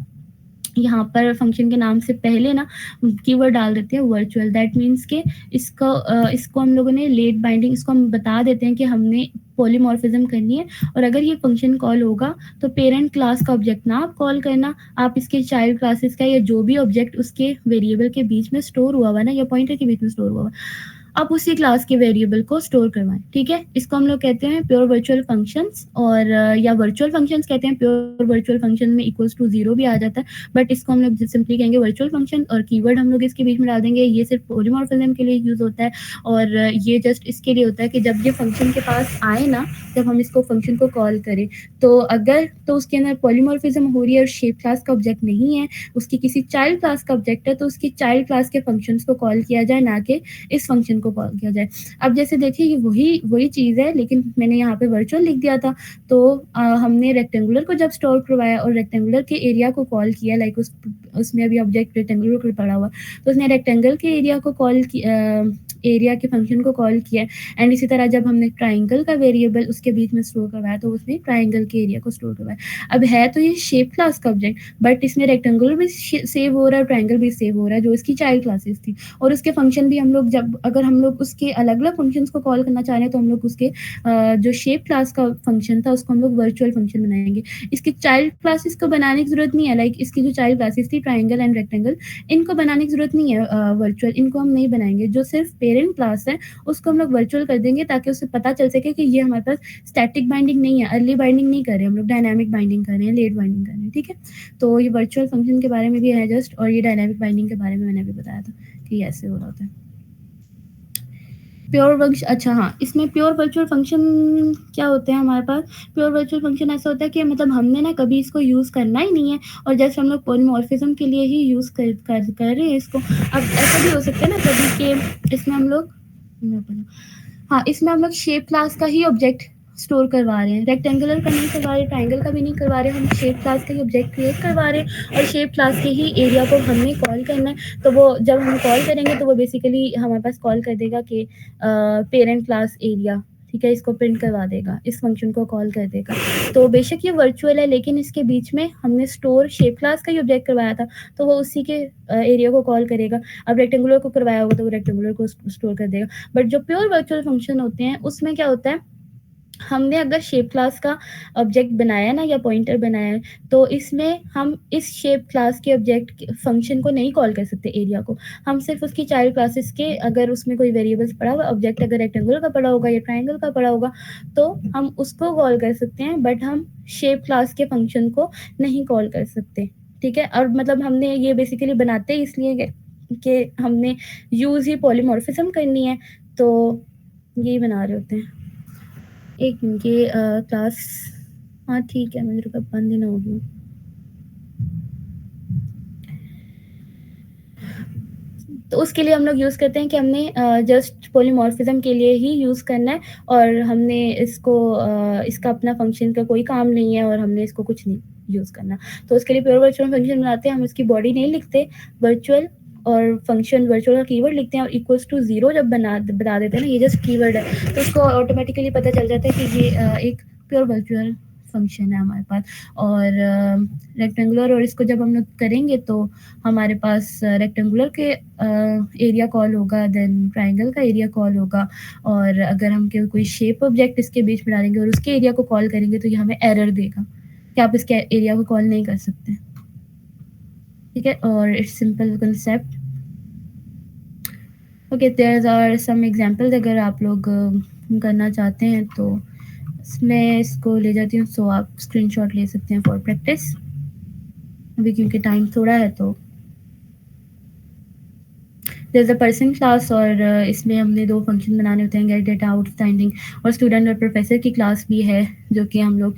Speaker 1: यहाँ पर फंक्शन के नाम से पहले ना कीवर्ड डाल देते हैं वर्चुअल, दैट मीन्स के इसको हम लोगों ने लेट बाइंडिंग, इसको हम बता देते हैं कि हमने पॉलीमॉर्फिज्म करनी है, और अगर ये फंक्शन कॉल होगा तो पेरेंट क्लास का ऑब्जेक्ट ना आप कॉल करना, आप इसके चाइल्ड क्लासेस का या जो भी ऑब्जेक्ट उसके वेरिएबल के बीच में स्टोर हुआ हुआ ना, या पॉइंटर के बीच में स्टोर हुआ हुआ, आप उसी क्लास के वेरिएबल को स्टोर करवाएं, ठीक है। इसको हम लोग कहते हैं प्योर वर्चुअल फंक्शंस, और या वर्चुअल फंक्शंस कहते हैं। प्योर वर्चुअल फंक्शन में इक्वल्स टू 0 भी आ जाता है, बट इसको हम लोग सिंपली कहेंगे वर्चुअल फंक्शन, और कीवर्ड हम लोग इसके बीच में डाल देंगे। ये सिर्फ पॉलीमॉर्फिज्म के लिए यूज होता है, और ये जस्ट इसके लिए होता है कि जब ये फंक्शन के पास आए ना, जब हम इसको फंक्शन को कॉल करें, तो अगर तो उसके अंदर पॉलीमॉर्फिज्म हो रही है और शेप क्लास का ऑब्जेक्ट नहीं है, उसकी किसी चाइल्ड क्लास का ऑब्जेक्ट है, तो उसकी चाइल्ड क्लास के फंक्शंस को कॉल किया जाए, ना कि इस फंक्शन को कॉल किया जाए। अब जैसे देखिए ये वही चीज है, लेकिन मैंने यहाँ पे वर्चुअल लिख दिया था, तो हमने रेक्टेंगुलर को जब स्टोर करवाया और रेक्टेंगुलर के एरिया को कॉल किया, लाइक उसमें अभी ऑब्जेक्ट रेक्टेंगुलर को पड़ा हुआ, तो उसने रेक्टेंगल के एरिया को कॉल किया, एरिया के फंक्शन को कॉल किया है। एंड इसी तरह जब हमने ट्राइंगल का वेरिएबल उसके बीच में स्टोर करवाया तो उसने ट्राइंगल के एरिया को स्टोर करवाया। अब है तो ये शेप क्लास का ऑब्जेक्ट, बट इसमें रेक्टेंगुलर भी सेव हो रहा है, ट्राइंगल भी सेव हो रहा है जो इसकी चाइल्ड क्लासेस थी। और उसके फंक्शन भी हम लोग जब अगर हम लोग उसके अलग अलग फंक्शंस को कॉल करना चाह रहे हैं तो हम लोग उसके जो शेप क्लास का फंक्शन था उसको हम लोग वर्चुअल फंक्शन बनाएंगे। इसकी चाइल्ड क्लासेस को बनाने की जरूरत नहीं है, लाइक इसकी जो चाइल्ड क्लासेस थी ट्राइंगल एंड रेक्टेंगल, इनको बनाने की जरूरत नहीं है वर्चुअल, इनको हम नहीं बनाएंगे। जो सिर्फ पेरेंट क्लास है उसको हम लोग वर्चुअल कर देंगे ताकि उसे पता चल सके कि ये हमारे पास स्टैटिक बाइंडिंग नहीं है, अर्ली बाइंडिंग नहीं कर रहे हम लोग, डायनामिक बाइंडिंग कर रहे हैं, लेट बाइंडिंग कर रहे हैं। ठीक है, तो ये वर्चुअल फंक्शन के बारे में भी है जस्ट, और ये डायनामिक बाइंडिंग के बारे में मैंने अभी बताया था कि ऐसे हो रहा होता है। प्योर वर्चुअल, अच्छा हाँ, इसमें प्योर वर्चुअल फंक्शन क्या होते हैं हमारे पास। प्योर वर्चुअल फंक्शन ऐसा होता है कि मतलब हमने ना कभी इसको यूज़ करना ही नहीं है और जस्ट हम लोग पॉलीमॉर्फिज्म के लिए ही यूज़ कर रहे हैं इसको। अब ऐसा भी हो सकता है ना कभी के इसमें हम लोग, हाँ, इसमें हम लोग शेप क्लास का ही ऑब्जेक्ट स्टोर करवा रहे हैं, रेक्टेंगुलर का नहीं करवा रहे, ट्राइंगल का भी नहीं करवा रहे, हम शेप क्लास का ही ऑब्जेक्ट क्रिएट करवा रहे हैं और शेप क्लास के ही एरिया को हमने कॉल करना है। तो वो जब हम कॉल करेंगे तो वो बेसिकली हमारे पास कॉल कर देगा कि पेरेंट क्लास एरिया, ठीक है, इसको प्रिंट करवा देगा, इस फंक्शन को कॉल कर देगा। तो बेशक ये वर्चुअल है लेकिन इसके बीच में हमने स्टोर शेप क्लास का ही ऑब्जेक्ट करवाया था तो वो उसी के एरिया को कॉल करेगा। अब रेक्टेंगुलर को करवाया होगा तो वो रेक्टेंगुलर को स्टोर कर देगा। बट जो प्योर वर्चुअल फंक्शन होते हैं उसमें क्या होता है, हमने अगर शेप क्लास का ऑब्जेक्ट बनाया ना या पॉइंटर बनाया है तो इसमें हम इस शेप क्लास के ऑब्जेक्ट फंक्शन को नहीं कॉल कर सकते एरिया को। हम सिर्फ उसकी चाइल्ड क्लासेस के, अगर उसमें कोई वेरिएबल्स पड़ा हुआ ऑब्जेक्ट अगर रेक्टेंगुलर का पड़ा होगा या ट्राइंगल का पड़ा होगा तो हम उसको कॉल कर सकते हैं, बट हम शेप क्लास के फंक्शन को नहीं कॉल कर सकते। ठीक है, और मतलब हमने ये बेसिकली बनाते इसलिए कि हमने यूज़ ही पॉलीमॉर्फिज्म करनी है तो यही बना रहे होते हैं। एक मिनट, ये क्लास, हाँ ठीक है, मुझे कब बंद ही ना होगी। तो उसके लिए हम लोग यूज़ करते हैं कि हमने जस्ट पॉलीमॉर्फिज्म के लिए ही यूज़ करना है और हमने इसको इसका अपना फंक्शन का कोई काम नहीं है और हमने इसको कुछ नहीं यूज़ करना। तो उसके लिए प्योर वर्चुअल फंक्शन बनाते हैं, हम इसकी बॉडी नहीं लिखते, वर्चुअल और फंक्शन वर्चुअल का कीवर्ड लिखते हैं और इक्वल्स टू 0 जब बता देते हैं ना, ये जस्ट कीवर्ड है तो उसको ऑटोमेटिकली पता चल जाता है कि ये एक प्योर वर्चुअल फंक्शन है हमारे पास। और रेक्टेंगुलर, और इसको जब हम लोग करेंगे तो हमारे पास रेक्टेंगुलर के एरिया कॉल होगा, देन ट्राइंगल का एरिया कॉल होगा, और अगर हम कोई शेप ऑब्जेक्ट इसके बीच में डालेंगे और उसके एरिया को कॉल करेंगे तो ये हमें एरर देगा कि आप इसके एरिया को कॉल नहीं कर सकते। ठीक है, और it's simple concept. Okay, there are some examples अगर आप लोग करना चाहते हैं तो मैं इसको ले जाती हूँ, सो आप स्क्रीनशॉट ले सकते हैं फॉर प्रैक्टिस। अभी क्योंकि टाइम थोड़ा है तो there is a person class, और इसमें हमने 2 फंक्शन बनाने होते हैं, गेट डेटा आउटस्टैंडिंग, और स्टूडेंट और प्रोफेसर की क्लास भी है जो कि हम लोग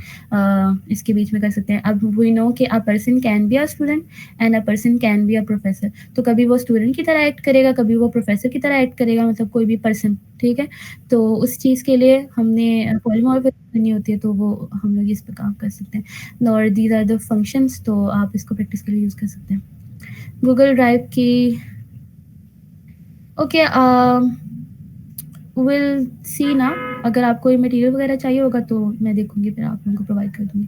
Speaker 1: इसके बीच में कर सकते हैं। अब वी नो कि a person can be a student and a person can be a professor, तो कभी वो स्टूडेंट की तरह एक्ट करेगा, कभी वो प्रोफेसर की तरह एक्ट करेगा, मतलब कोई भी पर्सन। ठीक है, तो उस चीज़ के लिए हमने पॉलीमॉर्फिज्म करनी होती है तो वो हम लोग इस पे काम कर सकते हैं। और दीज आर द फंक्शंस, तो आप इसको प्रैक्टिस के लिए यूज़ कर सकते हैं। गूगल ड्राइव की ओके, विल सी ना, अगर आपको ये मटेरियल वगैरह चाहिए होगा तो मैं देखूंगी, फिर आप लोगों को प्रोवाइड कर दूंगी।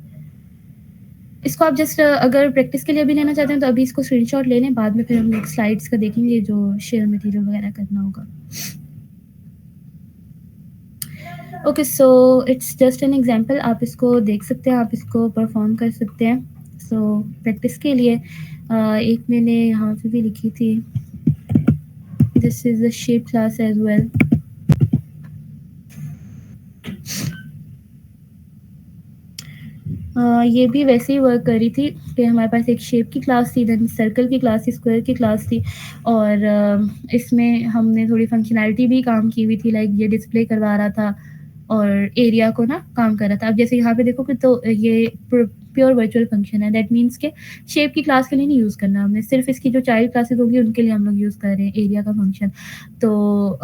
Speaker 1: इसको आप जस्ट अगर प्रैक्टिस के लिए भी लेना चाहते हैं तो अभी इसको स्क्रीनशॉट ले लें, बाद में फिर हम नेक्स्ट स्लाइड्स का देखेंगे जो शेयर मटेरियल वगैरह करना होगा। Okay, so it's just an example, आप इसको देख सकते हैं, आप इसको परफॉर्म कर सकते हैं। सो प्रैक्टिस के लिए एक मैंने यहाँ पे भी लिखी थी, this is the shape class as well. ये भी वैसे ही वर्क कर रही थी कि हमारे पास एक शेप की क्लास थी, देन सर्कल की क्लास थी, स्क्वायर की क्लास थी, और इसमें हमने थोड़ी फंक्शनैलिटी भी काम की हुई थी, लाइक ये डिस्प्ले करवा रहा था और एरिया को ना काम कर रहा था। अब जैसे यहाँ पे देखोगे तो ये प्योर वर्चुअल फंक्शन है, दैट मीन्स के शेप की क्लास के लिए नहीं यूज़ करना हमने, सिर्फ इसकी जो चाइल्ड क्लासेस होगी उनके लिए हम लोग यूज़ कर रहे हैं एरिया का फंक्शन। तो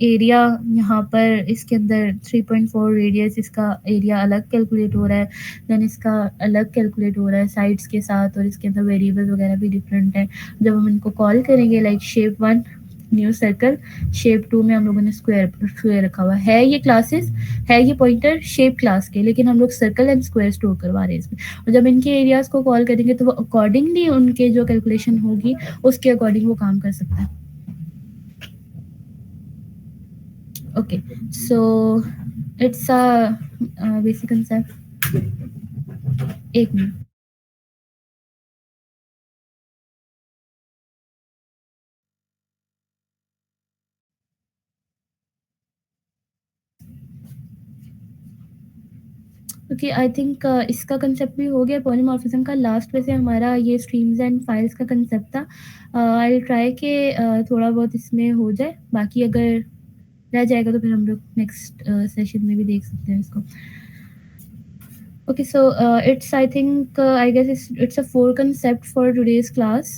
Speaker 1: एरिया यहाँ पर इसके अंदर 3.4 रेडियस, इसका एरिया अलग कैलकुलेट हो रहा है, देन इसका अलग कैलकुलेट हो रहा है साइड्स के साथ, और इसके अंदर वेरिएबल वगैरह भी डिफरेंट है। जब हम इनको कॉल करेंगे like shape 1 new circle, shape 2 में हम लोगों ने स्क्वायर स्क्वायर रखा हुआ है। ये क्लासेस है, ये पॉइंटर शेप क्लास के, लेकिन हम लोग सर्कल एंड स्क्वायर स्टोर करवा रहे हैं इसमें। और जब इनके एरियाज को कॉल करेंगे तो वो अकॉर्डिंगली उनके जो कैलकुलेशन होगी उसके अकॉर्डिंग वो काम कर सकता है। Okay, so it's a basic concept. एक मिनट। ओके, आई थिंक इसका कंसेप्ट भी हो गया पॉलीमॉर्फिज्म का। लास्ट वैसे हमारा ये स्ट्रीम्स एंड फाइल्स का कंसेप्ट था। आई विल ट्राई के थोड़ा बहुत इसमें हो जाए, बाकी अगर रह जाएगा तो फिर हम लोग नेक्स्ट सेशन में भी देख सकते हैं इसको। Okay, so it's I think I guess it's a 4 concept for today's class.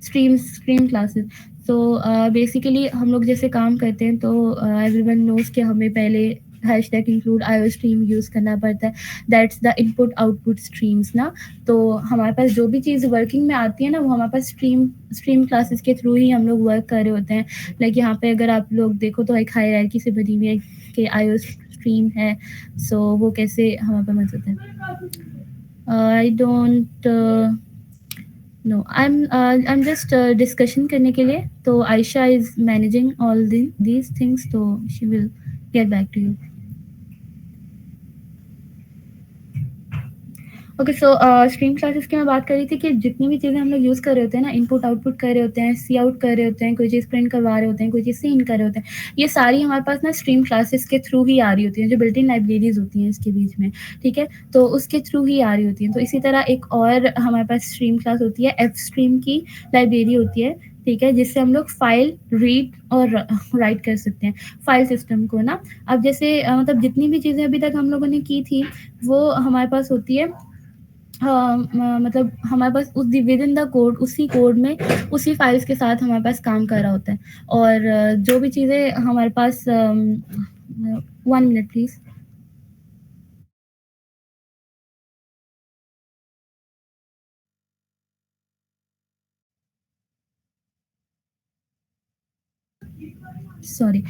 Speaker 1: Stream classes. तो बेसिकली हम लोग जैसे काम करते हैं तो एवरीवन नोज कि हमें पहले hashtag include IO stream use करना पड़ता है। That's the input output streams ना। तो हमारे पास जो भी चीज़ वर्किंग में आती है ना वो हमारे पास स्ट्रीम क्लासेस के थ्रू ही हम लोग वर्क कर रहे होते हैं। लाइक यहाँ पे अगर आप लोग देखो तो एक हायरार्की से बनी हुई है कि आईओ स्ट्रीम है, सो वो कैसे हमारे पास होता है। I don't know, I'm just discussion करने के लिए। तो Ayesha is managing all these things, तो she will get back to you. Okay, so stream classes की मैं बात कर रही थी कि जितनी भी चीज़ें हम लोग यूज़ कर रहे होते हैं ना, इनपुट आउटपुट कर रहे होते हैं, सी आउट कर रहे होते हैं, कोई चीज़ प्रिंट करवा रहे होते हैं, कोई चीज़ सी इन कर रहे होते हैं, ये सारी हमारे पास ना स्ट्रीम क्लासेस के थ्रू ही आ रही होती हैं, जो बिल्ट इन लाइब्रेरीज होती हैं इसके बीच में। ठीक है, तो उसके थ्रू ही आ रही होती हैं। तो इसी तरह एक और हमारे पास स्ट्रीम क्लास होती है, एफ स्ट्रीम की लाइब्रेरी होती है। ठीक है, जिससे हम लोग फाइल रीड और राइट कर सकते हैं फाइल सिस्टम को ना। अब जैसे मतलब जितनी भी चीज़ें अभी तक हम लोगों ने की थी वो हमारे पास होती है। हाँ, मतलब हमारे पास उस विद इन द कोड, उसी कोड में उसी फाइल्स के साथ हमारे पास काम कर रहा होता है। और जो भी चीज़ें हमारे पास 1 minute please. Sorry.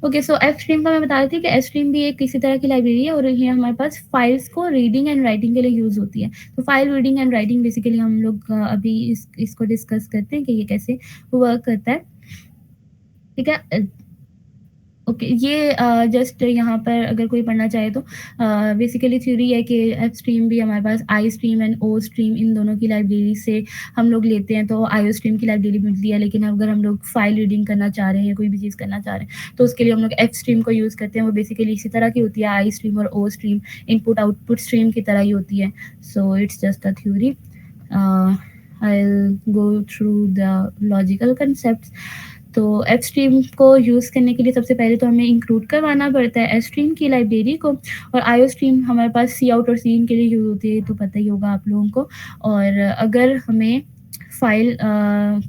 Speaker 1: Okay, so F stream का मैं बता रही थी कि एफ स्ट्रीम भी एक किसी तरह की लाइब्रेरी है और ये हमारे पास फाइल्स को रीडिंग एंड राइटिंग के लिए यूज़ होती है। तो file reading and writing basically हम लोग अभी इसको डिस्कस करते हैं कि ये कैसे वर्क करता है। ठीक है। ओके, ये जस्ट यहाँ पर अगर कोई पढ़ना चाहे तो बेसिकली थ्योरी है कि एफ स्ट्रीम भी हमारे पास I stream and O stream इन दोनों की लाइब्रेरी से हम लोग लेते हैं। तो आईओ स्ट्रीम की लाइब्रेरी मिलती है, लेकिन अगर हम लोग फाइल रीडिंग करना चाह रहे हैं या कोई भी चीज़ करना चाह रहे हैं तो उसके लिए हम लोग एफ स्ट्रीम को यूज़ करते हैं। वो बेसिकली इसी तरह की होती है, आई स्ट्रीम और O stream input output stream की तरह ही होती है। So it's just a theory. I'll go through the logical concepts. तो एफ स्ट्रीम को यूज़ करने के लिए सबसे पहले तो हमें इंक्लूड करवाना पड़ता है एफ स्ट्रीम की लाइब्रेरी को। और आईओ स्ट्रीम हमारे पास सी आउट और सी इन के लिए यूज़ होती है, तो पता ही होगा आप लोगों को। और अगर हमें फाइल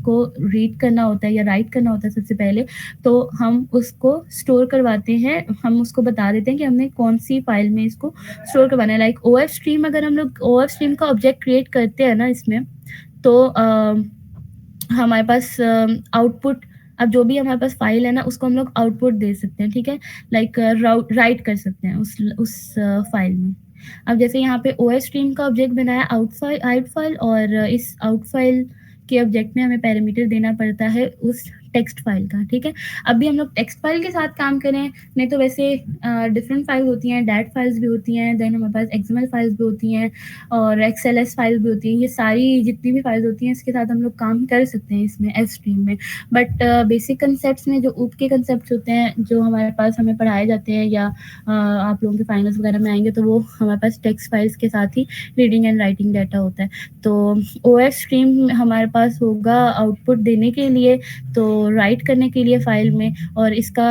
Speaker 1: को रीड करना होता है या राइट करना होता है सबसे पहले, तो हम उसको स्टोर करवाते हैं। हम उसको बता देते हैं कि हमने कौन सी फाइल में इसको स्टोर करवाना है। लाइक ओ एफ स्ट्रीम, अगर हम लोग ओ एफ स्ट्रीम का ऑब्जेक्ट क्रिएट करते हैं ना इसमें, तो हमारे पास आउटपुट, अब जो भी हमारे पास फाइल है ना उसको हम लोग आउटपुट दे सकते हैं। ठीक है, लाइक राइट कर सकते हैं उस फाइल में। अब जैसे यहाँ पे ओ एस स्ट्रीम का ऑब्जेक्ट बनाया आउट फाइल, और इस आउट फाइल के ऑब्जेक्ट में हमें पैरामीटर देना पड़ता है उस टेक्स्ट फाइल का। ठीक है, अभी हम लोग टेक्स्ट फाइल के साथ काम करें, नहीं तो वैसे डिफरेंट फाइल होती हैं, डैट फाइल्स भी होती हैं, देन हमारे पास एक्सएमएल फाइल्स भी होती हैं और एक्सएलएस फाइल्स भी होती हैं। ये सारी जितनी भी फाइल्स होती हैं इसके साथ हम लोग काम कर सकते हैं इसमें एफ स्ट्रीम में। बट बेसिक कंसेप्ट्स में जो ऊप के कंसेप्ट होते हैं जो हमारे पास हमें पढ़ाए जाते हैं या आप लोगों के फाइनल्स वगैरह में आएंगे, तो वो हमारे पास टेक्स्ट फाइल्स के साथ ही रीडिंग एंड राइटिंग डाटा होता है। तो ओ एफ स्ट्रीम हमारे पास होगा आउटपुट देने के लिए। तो राइट करने के लिए फ़ाइल में और इसका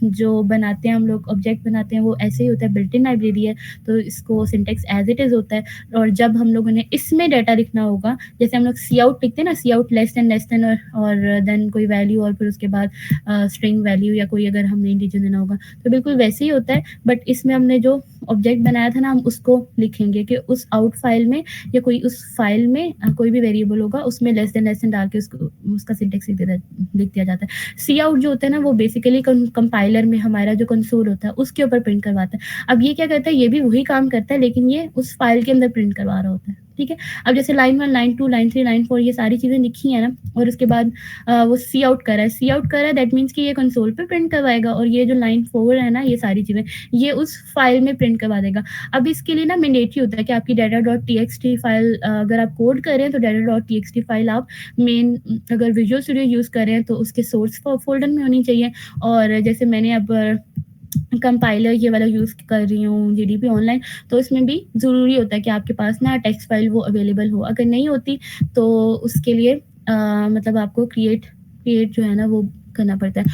Speaker 1: जो बनाते हैं हम लोग ऑब्जेक्ट बनाते हैं वो ऐसे ही होता है, बिल्ट इन लाइब्रेरी है, तो इसको सिंटैक्स एज़ इट इज़ होता है। और जब हम लोगों ने इसमें डाटा लिखना होगा, जैसे हम लोग सी आउट लिखते हैं ना, सी आउट लेस देन और देन कोई वैल्यू और फिर उसके बाद स्ट्रिंग वैल्यू या कोई अगर हमने इंटीजर देना होगा, तो बिल्कुल वैसे ही होता है। बट इसमें हमने जो ऑब्जेक्ट बनाया था ना, हम उसको लिखेंगे कि उस आउट फाइल में या कोई उस फाइल में कोई भी वेरिएबल होगा उसमें लेस देन डाल के उसका सिंटैक्स लिख दिया जाता है। सी आउट जो होता है ना, वो बेसिकली कंपाइलर में हमारा जो कंसोल होता है उसके ऊपर प्रिंट करवाता है। अब ये क्या करता है, ये भी वही काम करता है लेकिन ये उस फाइल के अंदर प्रिंट करवा रहा होता है, ठीक है। अब जैसे लाइन 1, लाइन 2, लाइन 3, लाइन 4 ये सारी चीज़ें लिखी हैं ना, और उसके बाद वो सी आउट कर रहा है, सी आउट कर रहा है, दैट मीन्स कि ये कंसोल पे प्रिंट करवाएगा, और ये जो लाइन 4 है ना, ये सारी चीज़ें ये उस फाइल में प्रिंट करवा देगा। अब इसके लिए ना मैंडेटरी होता है कि आपकी data.txt फाइल अगर आप कोड कर रहे हैं तो data.txt फाइल आप मेन अगर विजुअल स्टूडियो यूज़ कर रहे हैं तो उसके सोर्स फ़ोल्डर में होनी चाहिए। और जैसे मैंने अब कंपाइलर ये वाला यूज़ कर रही हूँ जीडीपी ऑनलाइन, तो इसमें भी ज़रूरी होता है कि आपके पास ना टेक्स्ट फाइल वो अवेलेबल हो। अगर नहीं होती तो उसके लिए मतलब आपको क्रिएट जो है ना वो करना पड़ता है।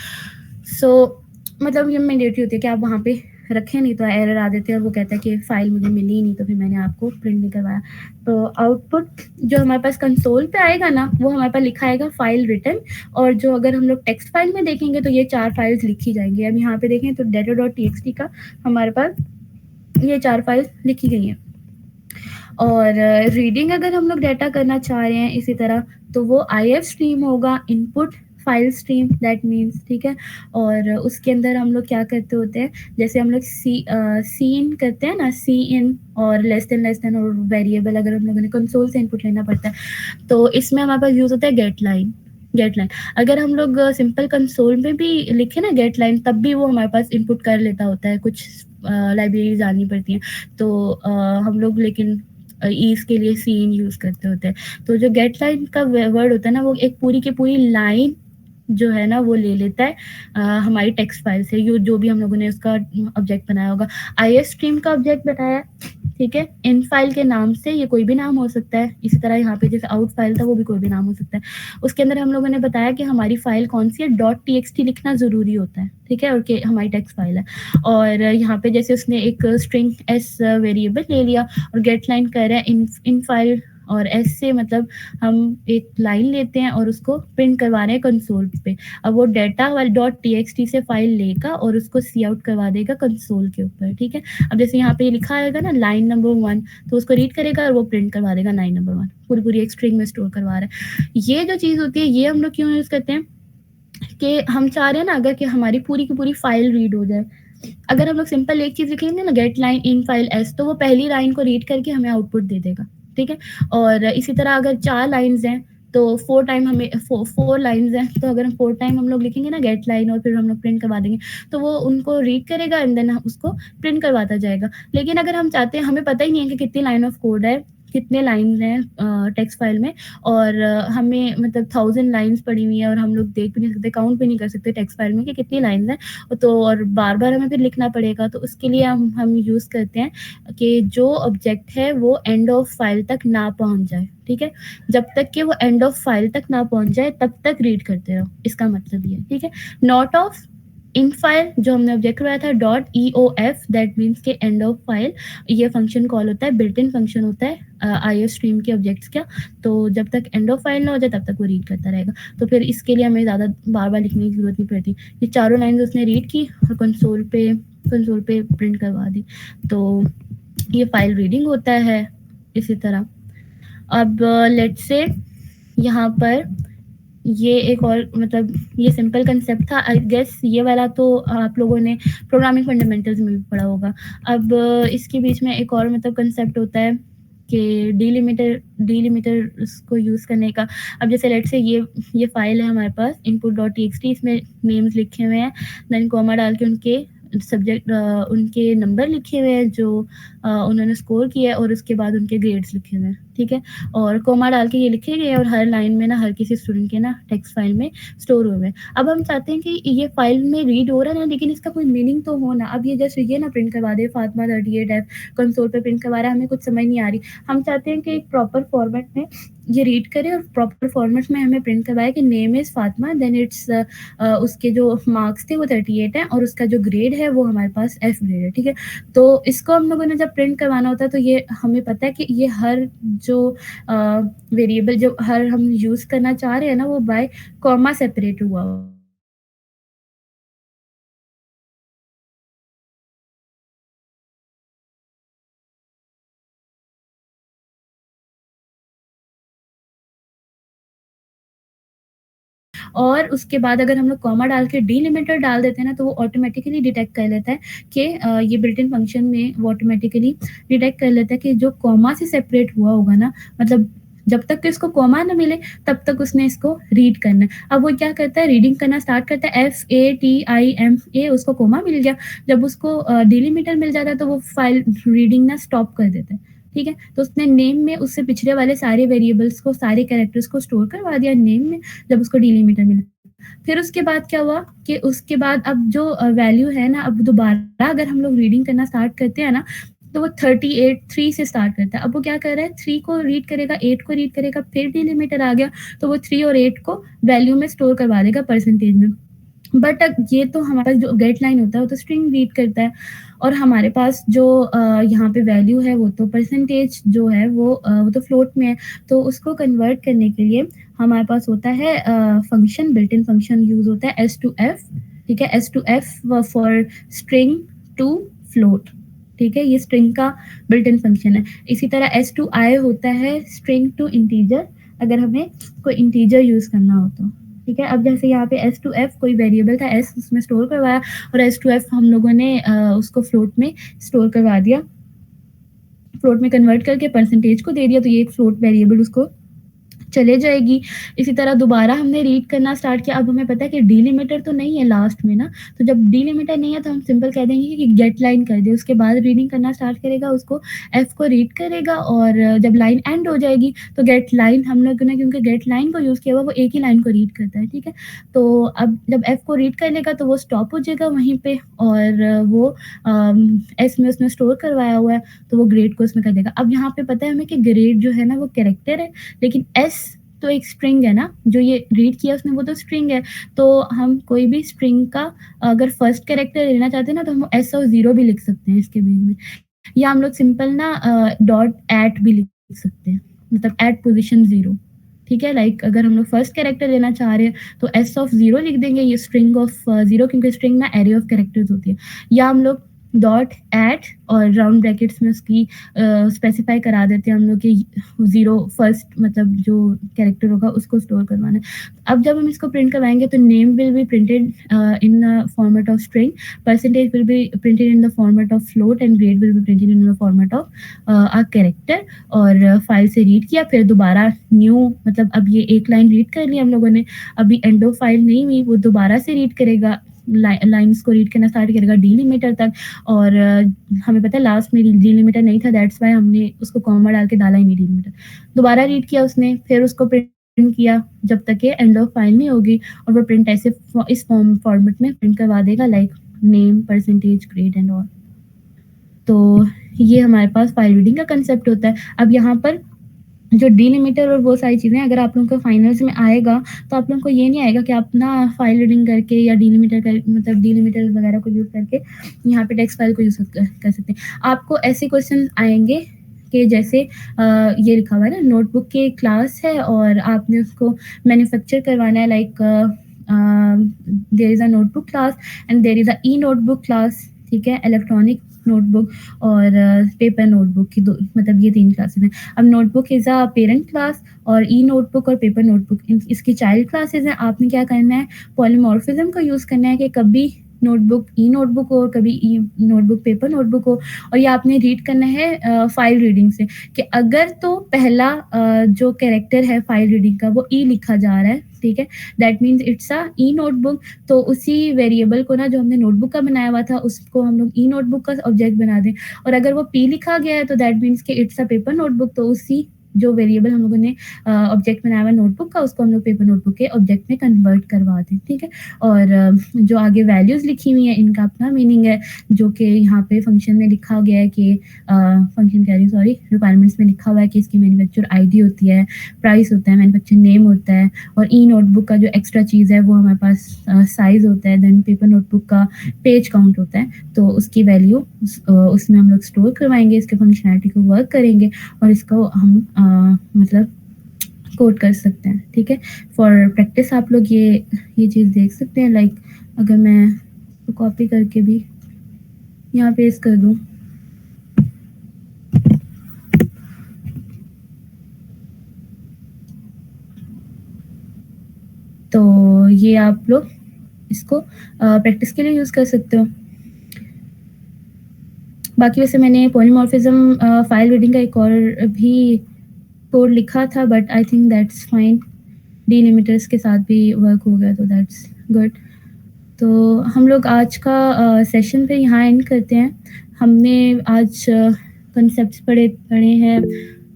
Speaker 1: सो मतलब ये मैंडेटरी होती है कि आप वहाँ पे रखें, नहीं तो एरर आ देते हैं और वो कहता है कि फ़ाइल मुझे मिली ही नहीं, तो फिर मैंने आपको प्रिंट नहीं करवाया। तो आउटपुट जो हमारे पास कंसोल पे आएगा ना, वो हमारे पास लिखा आएगा फाइल रिटन, और जो अगर हम लोग टेक्स्ट फाइल में देखेंगे तो ये 4 फाइल्स लिखी जाएंगी। अब यहाँ पे देखें तो data.txt का हमारे पास ये 4 फाइल्स लिखी गई हैं। और रीडिंग अगर हम लोग डाटा करना चाह रहे हैं इसी तरह, तो वो IF स्ट्रीम होगा, input file stream that means, ठीक है। और उसके अंदर हम लोग क्या करते होते हैं, जैसे हम लोग सी इन करते हैं ना, सी इन और लेस देन और वेरिएबल अगर हम लोगों ने कंसोल से इनपुट लेना पड़ता है, तो इसमें हमारे पास यूज़ होता है गेट लाइन। अगर हम लोग सिंपल कंसोल में भी लिखे ना गेट लाइन, तब भी वो हमारे पास इनपुट कर लेता होता है, कुछ लाइब्रेरीज आनी पड़ती हैं, तो हम लोग लेकिन ईज के लिए सीन यूज़ करते होते हैं। तो जो गेट लाइन का वर्ड होता है ना, वो एक पूरी की पूरी लाइन जो है ना वो ले लेता है हमारी टेक्स्ट फाइल से, जो भी हम लोगों ने उसका ऑब्जेक्ट बनाया होगा। IF स्ट्रीम का ऑब्जेक्ट बनाया, ठीक है, इन फाइल के नाम से, ये कोई भी नाम हो सकता है। इसी तरह यहाँ पे जैसे आउट फाइल था वो भी कोई भी नाम हो सकता है। उसके अंदर हम लोगों ने बताया कि हमारी फाइल कौन सी है, .txt लिखना ज़रूरी होता है, ठीक है, और कि हमारी टेक्स्ट फाइल है। और यहाँ पे जैसे उसने एक स्ट्रिंग एस वेरिएबल ले लिया और गेट लाइन कर रहा है इन फाइल, और एस से मतलब हम एक लाइन लेते हैं और उसको प्रिंट करवा रहे हैं कंसोल पे। अब वो डाटा वाली .txt से फाइल लेगा और उसको सी आउट करवा देगा कंसोल के ऊपर, ठीक है। अब जैसे यहाँ पे लिखा आएगा ना लाइन नंबर 1, तो उसको रीड करेगा और वो प्रिंट करवा देगा लाइन नंबर 1, पूरी एक स्ट्रिंग में स्टोर करवा रहा है। ये जो चीज़ होती है ये हम लोग क्यों यूज़ करते हैं कि हम चाह रहे हैं ना अगर कि हमारी पूरी की पूरी फाइल रीड हो जाए। अगर हम लोग सिंपल एक चीज़ लिखेंगे ना, get line in file s, तो वो पहली लाइन को रीड करके हमें आउटपुट दे देगा, ठीक है। और इसी तरह अगर 4 लाइन्स हैं तो 4 टाइम हमें 4 लाइन्स हैं, तो अगर हम 4 टाइम हम लोग लिखेंगे ना गेट लाइन और फिर हम लोग प्रिंट करवा देंगे, तो वो उनको रीड करेगा एंड देन उसको प्रिंट करवाता जाएगा। लेकिन अगर हम चाहते हैं, हमें पता ही नहीं है कि कितनी लाइन ऑफ कोड है, कितने लाइन्स हैं टेक्स्ट फाइल में, और हमें मतलब 1000 लाइन्स पड़ी हुई है और हम लोग देख भी नहीं सकते, काउंट भी नहीं कर सकते टेक्स्ट फाइल में कि कितनी लाइन्स हैं, तो और बार-बार हमें फिर लिखना पड़ेगा। तो उसके लिए हम यूज़ करते हैं कि जो ऑब्जेक्ट है वो एंड ऑफ फाइल तक ना पहुँच जाए, ठीक है। जब तक कि वो एंड ऑफ फाइल तक ना पहुँच जाए तब तक रीड करते रहो, इसका मतलब ये है, ठीक है। नॉट ऑफ इन फाइल जो हमने ऑब्जेक्ट बनाया था .eof दैट मीन्स के एंड ऑफ फाइल, ये फंक्शन कॉल होता है, बिल्ट इन फंक्शन होता है IF स्ट्रीम के ऑब्जेक्ट्स का। तो जब तक एंड ऑफ फाइल ना हो जाए तब तक वो रीड करता रहेगा। तो फिर इसके लिए हमें ज़्यादा बार-बार लिखने की ज़रूरत नहीं पड़ती। ये चारों लाइन्स उसने रीड की और कंसोल पे प्रिंट करवा दी, तो ये फाइल रीडिंग होता है इसी तरह। अब लेट्स से यहाँ पर ये एक और मतलब ये सिंपल कंसेप्ट था, आई गेस ये वाला तो आप लोगों ने प्रोग्रामिंग फंडामेंटल्स में भी पढ़ा होगा। अब इसके बीच में एक और मतलब कंसेप्ट होता है कि डीलिमिटर को यूज़ करने का। अब जैसे लेट्स से ये फाइल है हमारे पास input.txt, इसमें नेम्स लिखे हुए हैं, देन कॉमा डाल के उनके सब्जेक्ट उनके नंबर लिखे हुए हैं जो उन्होंने स्कोर किया है, और उसके बाद उनके ग्रेड्स लिखे हुए हैं, ठीक ठीक है? और कोमा डाल के ये लिखे गए हैं और हर लाइन में ना हर किसी स्टूडेंट के ना टेक्स्ट फाइल में स्टोर हुए हैं। अब हम चाहते हैं कि ये फाइल में रीड हो रहा है ना, लेकिन इसका कोई मीनिंग तो हो ना। अब ये जस्ट ये ना प्रिंट करवा दे फातिमा 38F कंसोल पे प्रिंट करवा रहा है, हमें कुछ समझ नहीं आ रही। हम चाहते हैं कि एक प्रॉपर फॉर्मेट में ये रीड करे और प्रॉपर फॉर्मेट में हमें प्रिंट करवाए कि name is Fatima, then it's उसके जो मार्क्स थे वो 38 हैं और उसका जो ग्रेड है वो हमारे पास एफ ग्रेड है, ठीक है? तो इसको हम लोगों ने जब प्रिंट करवाना होता है तो ये हमें पता है कि ये हर जो वेरिएबल जो हर हम यूज़ करना चाह रहे हैं ना, वो बाय कॉमा सेपरेट हुआ हो। और उसके बाद अगर हम लोग कॉमा डाल के डिलिमिटर डाल देते हैं ना, तो वो ऑटोमेटिकली डिटेक्ट कर लेता है कि ये बिल्ट इन फंक्शन में वो ऑटोमेटिकली डिटेक्ट कर लेता है कि जो कॉमा से सेपरेट हुआ होगा ना, मतलब जब तक कि इसको कॉमा ना मिले तब तक उसने इसको रीड करना है। अब वो क्या करता है, रीडिंग करना स्टार्ट करता है, FATIMA, उसको कॉमा मिल गया। जब उसको डिलिमिटर मिल जाता है तो वो फाइल रीडिंग ना स्टॉप कर देता है, ठीक है? तो उसने नेम में उससे पिछले वाले सारे वेरिएबल्स को, सारे कैरेक्टर्स को स्टोर करवा दिया नेम में, जब उसको डिलिमिटर मिला। फिर उसके बाद क्या हुआ कि उसके बाद अब जो वैल्यू है ना, अब दोबारा अगर हम लोग रीडिंग करना स्टार्ट करते हैं ना, तो वो 38 3 से स्टार्ट करता है। अब वो क्या कर रहा है, 3 को रीड करेगा, 8 को रीड करेगा, फिर डिलिमिटर आ गया तो वो 3 और 8 को वैल्यू में स्टोर करवा देगा परसेंटेज में। बट ये तो हमारे पास जो गेट लाइन होता है वो तो स्ट्रिंग रीड करता है, और हमारे पास जो यहाँ पे वैल्यू है वो तो परसेंटेज जो है वो तो फ्लोट में है। तो उसको कन्वर्ट करने के लिए हमारे पास होता है function, built in function use होता है S2F, ठीक है? S2F for string to float, ठीक है? ये स्ट्रिंग का बिल्ट इन फंक्शन है। इसी तरह S2I होता है स्ट्रिंग टू इंटीजर, अगर हमें कोई इंटीजर यूज़ करना हो तो, ठीक है? अब जैसे यहाँ पे S2F कोई वेरिएबल था, S उसमें स्टोर करवाया और S2F हम लोगों ने उसको फ्लोट में स्टोर करवा दिया, फ्लोट में कन्वर्ट करके परसेंटेज को दे दिया, तो ये एक फ्लोट वेरिएबल उसको चले जाएगी। इसी तरह दोबारा हमने रीड करना स्टार्ट किया। अब हमें पता है कि डिलिमिटर तो नहीं है लास्ट में ना, तो जब डिलिमिटर नहीं है तो हम सिंपल कह देंगे कि गेट लाइन कर दे। उसके बाद रीडिंग करना स्टार्ट करेगा, उसको एफ को रीड करेगा और जब लाइन एंड हो जाएगी तो गेट लाइन हम लोगों ने क्योंकि गेट लाइन को यूज़ किया हुआ, वो एक ही लाइन को रीड करता है, ठीक है? तो अब जब एफ को रीड कर लेगा तो वो स्टॉप हो जाएगा वहीं पे, और वो एस में उसने स्टोर करवाया हुआ है तो वो ग्रेड को उसमें कर देगा। अब यहाँ पे पता है हमें कि ग्रेड जो है ना वो कैरेक्टर है, लेकिन एस तो एक स्ट्रिंग है ना, जो ये रीड किया उसने वो तो स्ट्रिंग है। तो हम कोई भी स्ट्रिंग का अगर फर्स्ट कैरेक्टर लेना चाहते हैं ना, तो हम एस और ज़ीरो भी लिख सकते हैं इसके बीच में, या हम लोग सिंपल ना डॉट एट भी लिख सकते हैं, मतलब एट पोजीशन 0, ठीक है? लाइक अगर हम लोग फर्स्ट कैरेक्टर लेना चाह रहे हैं तो एस ऑफ 0 लिख देंगे, ये स्ट्रिंग ऑफ 0, क्योंकि स्ट्रिंग ना एरे ऑफ कैरेक्टर्स होती है। या हम लोग डॉट एट और राउंड ब्रैकेट्स में उसकी स्पेसिफाई करा देते हैं हम लोग कि 0 फर्स्ट मतलब जो कैरेक्टर होगा उसको स्टोर करवाना है। अब जब हम इसको प्रिंट करवाएंगे तो name will be printed in the format of string, percentage will be printed in the format of float and grade will be printed in the format of a character. और file से read किया, फिर दोबारा new, मतलब अब ये एक line read कर लिया हम लोगों ने, अभी एंड ऑफ फाइल नहीं हुई, वो दोबारा से रीड करेगा, लाइन्स को रीड करना स्टार्ट करेगा डिलिमिटर तक। और हमें पता है लास्ट में डिलिमिटर नहीं था, दैट्स वाई हमने उसको कॉमा डाल के डाला ही नहीं डिलिमिटर। दोबारा रीड किया उसने, फिर उसको प्रिंट किया जब तक ये एंड ऑफ फाइल नहीं होगी, और वो प्रिंट ऐसे इस फॉर्मेट में प्रिंट करवा देगा, like name, percentage, grade and all. तो ये हमारे पास फाइल रीडिंग का कंसेप्ट होता है। अब यहाँ पर जो डिलिमिटर और वो सारी चीज़ें अगर आप लोगों को फाइनल्स में आएगा, तो आप लोगों को ये नहीं आएगा कि आप ना फाइल रीडिंग करके या डिलिमिटर कर मतलब डिलिमिटर वगैरह को यूज़ करके यहाँ पे टेक्स्ट फाइल को यूज़ कर सकते हैं। आपको ऐसे क्वेश्चन आएंगे कि जैसे ये लिखा हुआ है ना, नोटबुक की क्लास है और आपने उसको मैन्युफैक्चर करवाना है, like there is a notebook class and there is a e notebook class, ठीक है? इलेक्ट्रॉनिक नोटबुक और पेपर नोटबुक की दो, मतलब ये 3 क्लासेस हैं। अब notebook is a parent class और ई नोटबुक और पेपर नोटबुक इसकी चाइल्ड क्लासेस हैं। आपने क्या करना है, पॉलीमॉर्फिज्म का यूज़ करना है कि कभी नोटबुक ई नोटबुक हो, कभी ई नोटबुक पेपर नोटबुक हो, और ये आपने रीड करना है फाइल रीडिंग से, कि अगर तो पहला जो कैरेक्टर है फाइल रीडिंग का वो ई लिखा जा रहा है, ठीक है? That means it's a e notebook. तो उसी वेरिएबल को ना जो हमने नोटबुक का बनाया हुआ था उसको हम लोग ई नोटबुक का ऑब्जेक्ट बना दें, और अगर वो पी लिखा गया है तो दैट मीन्स कि इट्स अ पेपर नोटबुक, तो उसी जो वेरिएबल हम लोगों ने ऑब्जेक्ट बनाया हुआ है नोटबुक का, उसको हम लोग पेपर नोटबुक के ऑब्जेक्ट में कन्वर्ट करवा दें, ठीक है? और जो आगे वैल्यूज़ लिखी हुई हैं, इनका अपना मीनिंग है, जो कि यहाँ पे फंक्शन में लिखा गया है कि फंक्शन कह रही हूँ, सॉरी, रिक्वायरमेंट्स में लिखा हुआ है कि इसकी मैन्युफैक्चर आईडी होती है, प्राइस होता है, मैन्युफैक्चर नेम होता है, और ई नोटबुक का जो एक्स्ट्रा चीज़ है वो हमारे पास साइज़ होता है, देन पेपर नोटबुक का पेज काउंट होता है, तो उसकी वैल्यू उसमें हम लोग स्टोर करवाएँगे, इसके फंक्शनैलिटी को वर्क करेंगे और इसको हम मतलब कोड कर सकते हैं, ठीक है? फॉर प्रैक्टिस आप लोग ये चीज़ देख सकते हैं, लाइक अगर मैं कॉपी करके भी यहाँ पेस्ट कर दूँ। तो ये आप लोग इसको प्रैक्टिस के लिए यूज़ कर सकते हो। बाकी वैसे मैंने पॉलीमॉर्फिज्म फाइल रीडिंग का एक और भी कोड लिखा था, but I think that's fine. Delimiters के साथ भी वर्क हो गया, तो दैट्स गुड। तो हम लोग आज का सेशन पे यहाँ एंड करते हैं। हमने आज कॉन्सेप्ट्स पढ़े हैं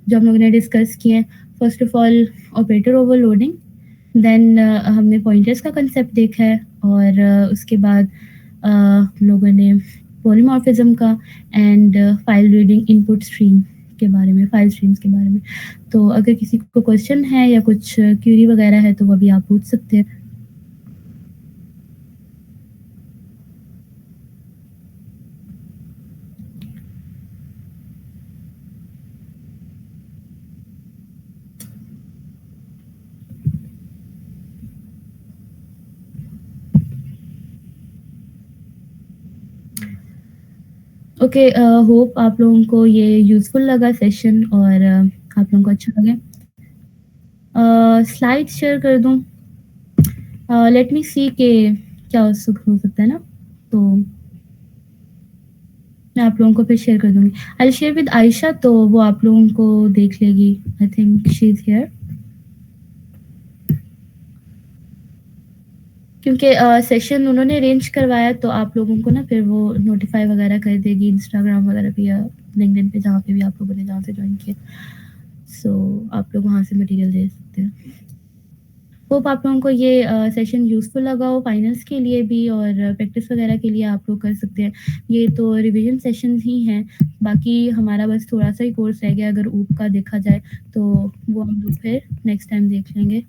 Speaker 1: जो हम लोगों ने डिस्कस किए हैं। First of all operator overloading, then हमने पॉइंटर्स का कंसेप्ट देखा है, और उसके बाद लोगों ने पॉलीमॉर्फिज्म का and file reading input stream के बारे में, फाइल स्ट्रीम्स के बारे में। तो अगर किसी को क्वेश्चन है या कुछ क्यूरी वगैरह है तो वो भी आप पूछ सकते हैं। ओके, होप आप लोगों को ये यूज़फुल लगा सेशन, और आप लोगों को अच्छा लगे। स्लाइड शेयर कर दूँ? लेट मी सी कि क्या हो सकता है ना, तो मैं आप लोगों को फिर शेयर कर दूँगी। I will share with Ayesha, तो वो आप लोगों को देख लेगी। I think she is here. क्योंकि सेशन उन्होंने अरेंज करवाया, तो आप लोगों को ना फिर वो नोटिफाई वगैरह कर देगी इंस्टाग्राम वगैरह पे या लिंक्डइन पे, जहाँ पे भी आप लोगों ने जहाँ से ज्वाइन किया। सो आप लोग वहाँ से मटेरियल दे सकते हैं। होप आप लोगों को ये सेशन यूज़फुल लगा हो फाइनल्स के लिए भी, और प्रैक्टिस वगैरह के लिए आप लोग कर सकते हैं। ये तो रिवीजन सेशंस ही हैं, बाकी हमारा बस थोड़ा-सा ही कोर्स रह गया अगर ऊप का देखा जाए, तो वो हम लोग फिर नेक्स्ट टाइम देख लेंगे।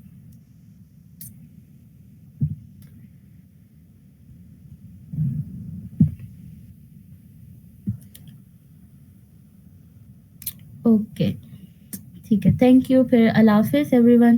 Speaker 1: ओके, ठीक है, थैंक यू, फिर अल्लाह हाफ़िज़ एवरीवन।